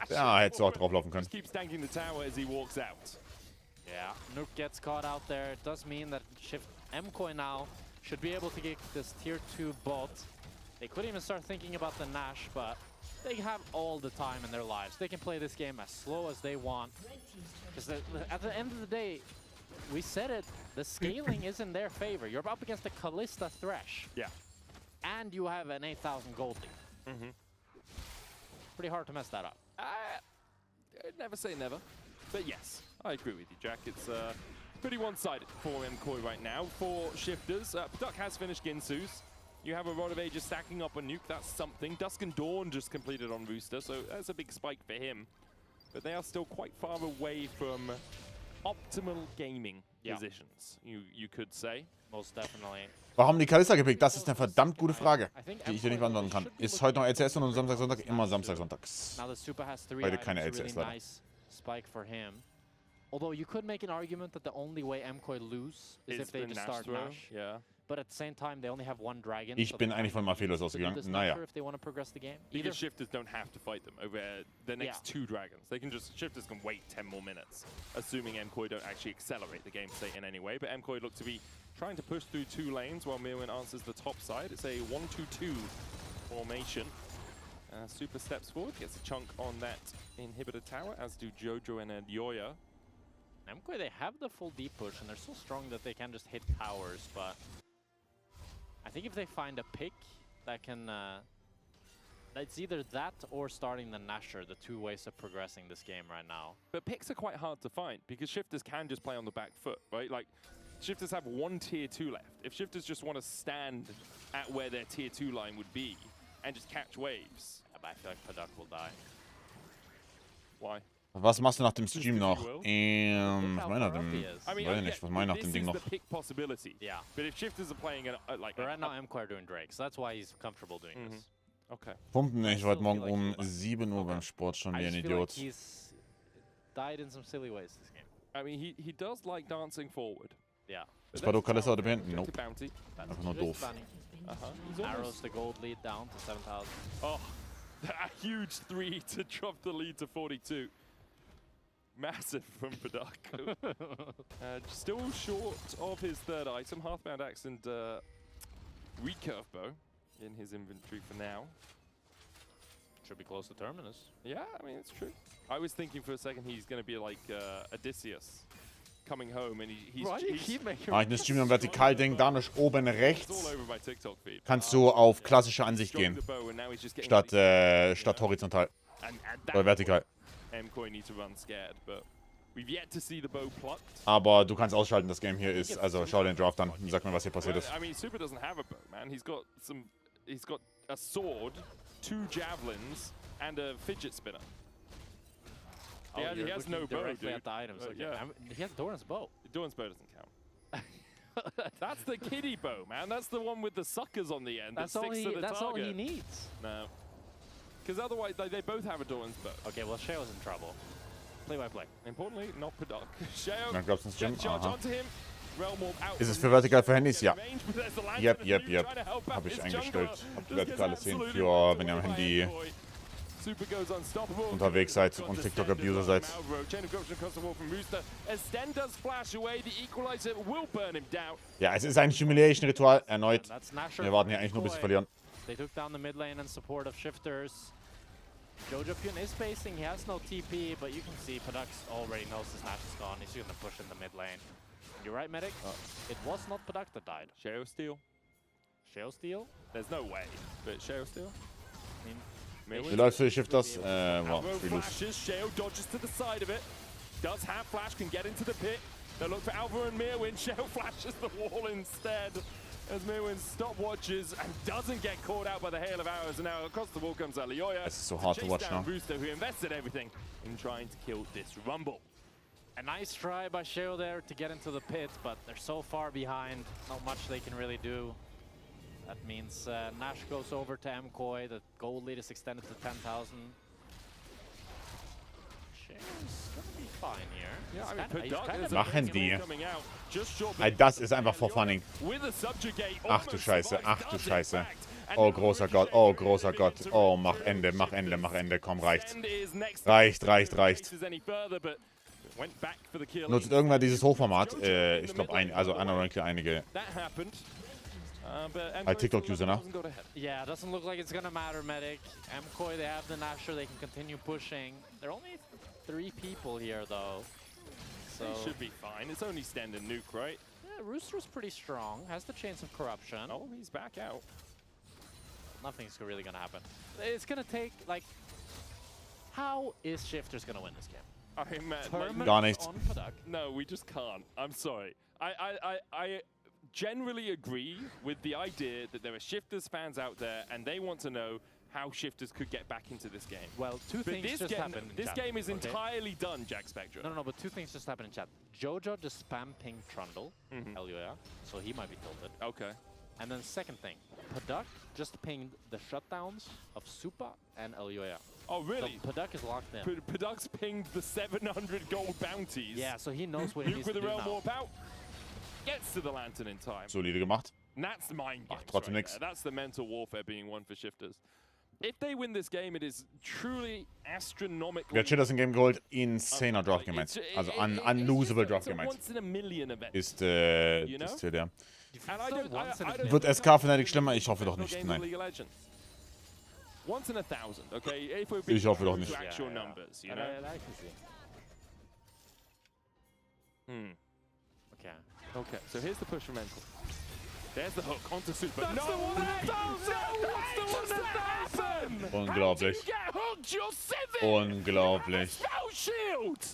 Ja, hättest du auch drauflaufen können. Keeps tanking the tower as he walks out. Yeah, Nuke gets caught out there. It does mean that MKOI now should be able to get this tier 2 bot. They could even start thinking about the Nash, but they have all the time in their lives. They can play this game as slow as they want. Because at the end of the day, we said it, the scaling is in their favor. You're up against a Callista Thresh. Yeah. And you have an 8,000 gold lead. Pretty hard to mess that up. Never say never. But yes, I agree with you, Jack. It's pretty one-sided for MKOI right now. For Shifters, Duck has finished Ginsu's. You have a Rod of Ages stacking up on Nuke, that's something. Dusk and Dawn just completed on Rooster, so that's a big spike for him. but they are still quite far away from optimal gaming positions, you could say. Most definitely. Warum die Kalista gepickt? Das ist eine verdammt gute Frage, die ich dir nicht beantworten kann. Ist heute noch LCS und Samstag, Sonntag? Immer Samstag, Sonntags. Heute keine LCS leider. Spike for him. Although you could make an argument that the only way MKOI lose is if they just start Nash. Yeah. But at the same time, they only have one dragon. Ich bin eigentlich von Mafelos ausgegangen. Naja. Because Shifters don't have to fight them over the next 2 dragons. They can just, Shifters can wait 10 more minutes, assuming MKOI don't actually accelerate the game state in any way. But MKOI look to be trying to push through 2 lanes while Mirwin answers the top side. It's a 1-2-2 formation. Super steps forward, gets a chunk on that inhibitor tower, as do Jojo and Yoya. MKOI, they have the full deep push, and they're so strong that they can just hit towers, but I think if they find a pick that can... it's either that or starting the Nasher, the 2 ways of progressing this game right now. But picks are quite hard to find, because Shifters can just play on the back foot, right? Like, Shifters have 1 tier 2 left. If Shifters just want to stand at where their tier 2 line would be and just catch waves... I feel like Padak will die. Why? Was machst du nach dem Stream noch? Was meine nach dem... Weiß nicht, was meine nach dem Ding noch? Yeah. But if Shifters are playing like... But right now MKOI are doing Drake, so that's why he's comfortable doing this. Okay. Pumpen, ich war heute Morgen 7 Uhr beim Sport schon wie ein Idiot. He's died in some silly ways this game. I mean, he does like dancing forward. Yeah. Ist Pado Kalista heute beenden? Nope. Einfach nur doof. Arrows the gold lead down to 7,000. Oh, a huge 3 to drop the lead to 42. Massive from Padak. Still short of his 3rd item, Hearthbound Axe and recurve bow in his inventory for now. Should be close to Terminus. Yeah, I mean, it's true. I was thinking for a second he's going to be like Odysseus. Coming home and he's eine Stream am Vertikal-Ding, da nicht oben rechts kannst du auf klassische Ansicht gehen, statt horizontal oder vertikal. Aber du kannst ausschalten, das Game hier ist, also schau den Draft an und sag mir, was hier passiert ist. I mean, Super doesn't have a bow, man. He's got a sword, 2 javelins and a fidget spinner. Oh, he has no bow, dude. At the items. Yeah. He has Doran's bow. Doran's bow doesn't count. That's the kiddie bow, man. That's the one with the suckers on the end. That's all he needs. No. Because otherwise, they both have a Doran's bow. Okay, well, Sheo's in trouble. Play by play. Importantly, not Padak. Sheo, Dann glaubst du ins Gym? charge onto him. Ist es für vertikal für Handys? Ja. Yep. Habe ich eingestellt. Habt ihr vertikale Szenen für, wenn ihr am Handy unterwegs seid und TikTok-Abuser seid. Ja, es ist ein Humiliation-Ritual, erneut. Wir warten hier eigentlich nur, bis sie verlieren. They took down the mid lane in support of Shifters. Jojo Pyun is spacing, he has no TP, but you can see Padak already knows his Nash is gone. He's going to push in the mid lane. You're right, Medic. It was not Padak that died. Sheo steal. Sheo steal? There's no way, but Sheo steal. Wie läuft für die Shifters? Wow, free loose. Sheo dodges to the side of it. Does have flash, can get into the pit. They look for Alva and Mirwin. Sheo flashes the wall instead. As Mirwin stopwatches and doesn't get caught out by the hail of arrows. And now across the wall comes Alioya. It's so hard to watch now. Rooster, who invested everything in trying to kill this Rumble. A nice try by Sheo there to get into the pit, but they're so far behind. Not much they can really do. That means Nash goes over to MKOI. The gold lead is extended to 10,000. Sheo's gonna be fine here. Yeah, I mean, Machen die. Das ist einfach for funny. Ach du Scheiße, ach du Scheiße. Oh großer Gott, oh großer Gott. Oh, mach Ende, mach Ende, mach Ende. Komm, reicht. Reicht. Nutzt irgendwann dieses Hochformat. Ich glaube, also unironically einige TikTok-User, ne? Yeah, it doesn't look like it's gonna matter, Medic. MKOI, they have the Nasher, they can continue pushing. There are only 3 people here, though. So they should be fine. It's only Stand and Nuke, right? Yeah, Rooster's pretty strong. Has the Chains of Corruption. Oh, he's back out. Nothing's really gonna happen. It's gonna take, like... How is Shifters gonna win this game? I mean, Gar nichts. No, we just can't. I'm sorry. I generally agree with the idea that there are Shifters fans out there and they want to know how Shifters could get back into this game. Well, two things just happened in This chat. game is entirely done, Jack Spectra. No, but two things just happened in chat. Jojo just spam pinged Trundle, LUA, so he might be tilted. Okay. And then second thing, Paduk just pinged the shutdowns of Supa and LUA. Oh, really? So Paduk is locked in. Paduk's pinged the 700 gold bounties. Yeah, so he knows what he needs to Luke with do the realm now. warp out. Gets to the lantern in time. Solide gemacht. And that's mind games trotzdem right nix. there. That's the mental warfare being won for Shifters. If they win this game, it is truly astronomical. Wer hat Shitters im Game geholt? Insaner Draft Game 1. Also unlosable Draft Game 1. Once in a million event. Ist hier der. And I don't Wird SK Fnatic schlimmer? Ich hoffe doch nicht. Nein. Once in 1,000, okay? If we're Ich hoffe doch nicht. to actual numbers, you know? I can see. Okay. Okay, so here's the push from Mental. There's the hook onto Super. That's no the one way! That's the one that happened! Unglaublich. Get hooked, you're civic! Unglaublich. Spell shield!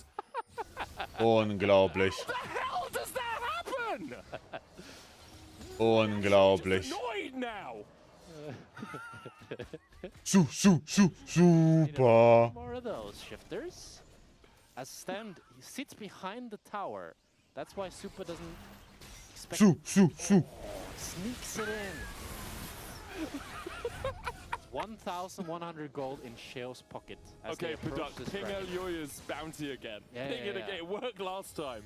Unglaublich. What the hell does that happen? Unglaublich. Annoyed now. Super. More of those Shifters. As Stand he sits behind the tower. That's why Super doesn't expect. Sneaks it in. 1,100 gold in Sheo's pocket. As Okay, they approach this Ping dragon. Elyoya's bounty again. Yeah, Ping it yeah. again. It worked last time.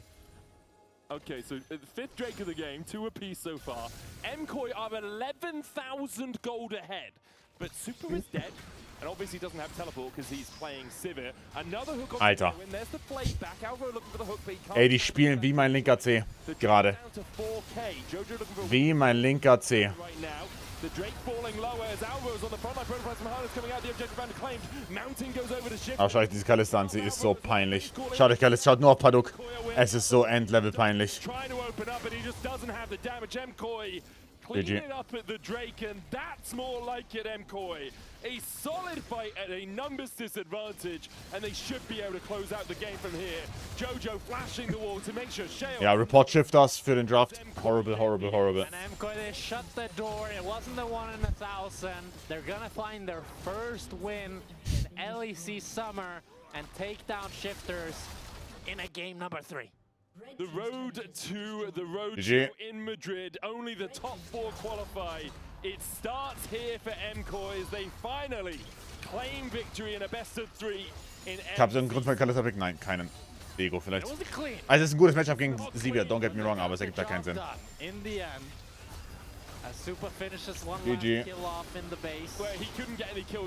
Okay, so the fifth Drake of the game, 2 apiece so far. MKOI are 11,000 gold ahead, but Super is dead. And obviously doesn't have teleport because he's playing Sivir. Another hook on Alter. the win. There's the play back. Alvaro looking for the hook, but he can't. Ey, die spielen wie mein linker C. Gerade. Down to 4K. Jojo looking for Wie mein linker C. right now. The Drake falling lower as Alvaro's on the front line. Prototypes from Harness coming out. The objective round claimed. Mountain goes over to Shift. Aber schaut euch diese Kalista an, sie ist so peinlich. Schaut euch Kalista, schaut nur auf Paduk. Es ist so Endlevel peinlich. Trying to open up, and he just doesn't have the damage. MKOI cleaning it up at the Drake, and that's more like it, MKOI. A solid fight at a numbers disadvantage, and they should be able to close out the game from here. Jojo flashing the wall to make sure Sheo... Ja, Report Shifters für den Draft. Horrible. And MKOI, they shut the door. It wasn't the 1 in 1,000. They're gonna find their first win in LEC Summer and take down Shifters in a game number 3. The road to the road GG. show in Madrid. Only the top 4 qualify. It starts here for MKOI as they finally claim victory in a best of 3 in Ich habe so einen Grund für Kalista Pick? Nein, keinen. Ego vielleicht. It was a clean. Also es ist ein gutes Matchup gegen Sivir, don't get me wrong, aber es ergibt da keinen Sinn. In the end, as Super finishes one GG. last kill off in the base. where he couldn't get any kills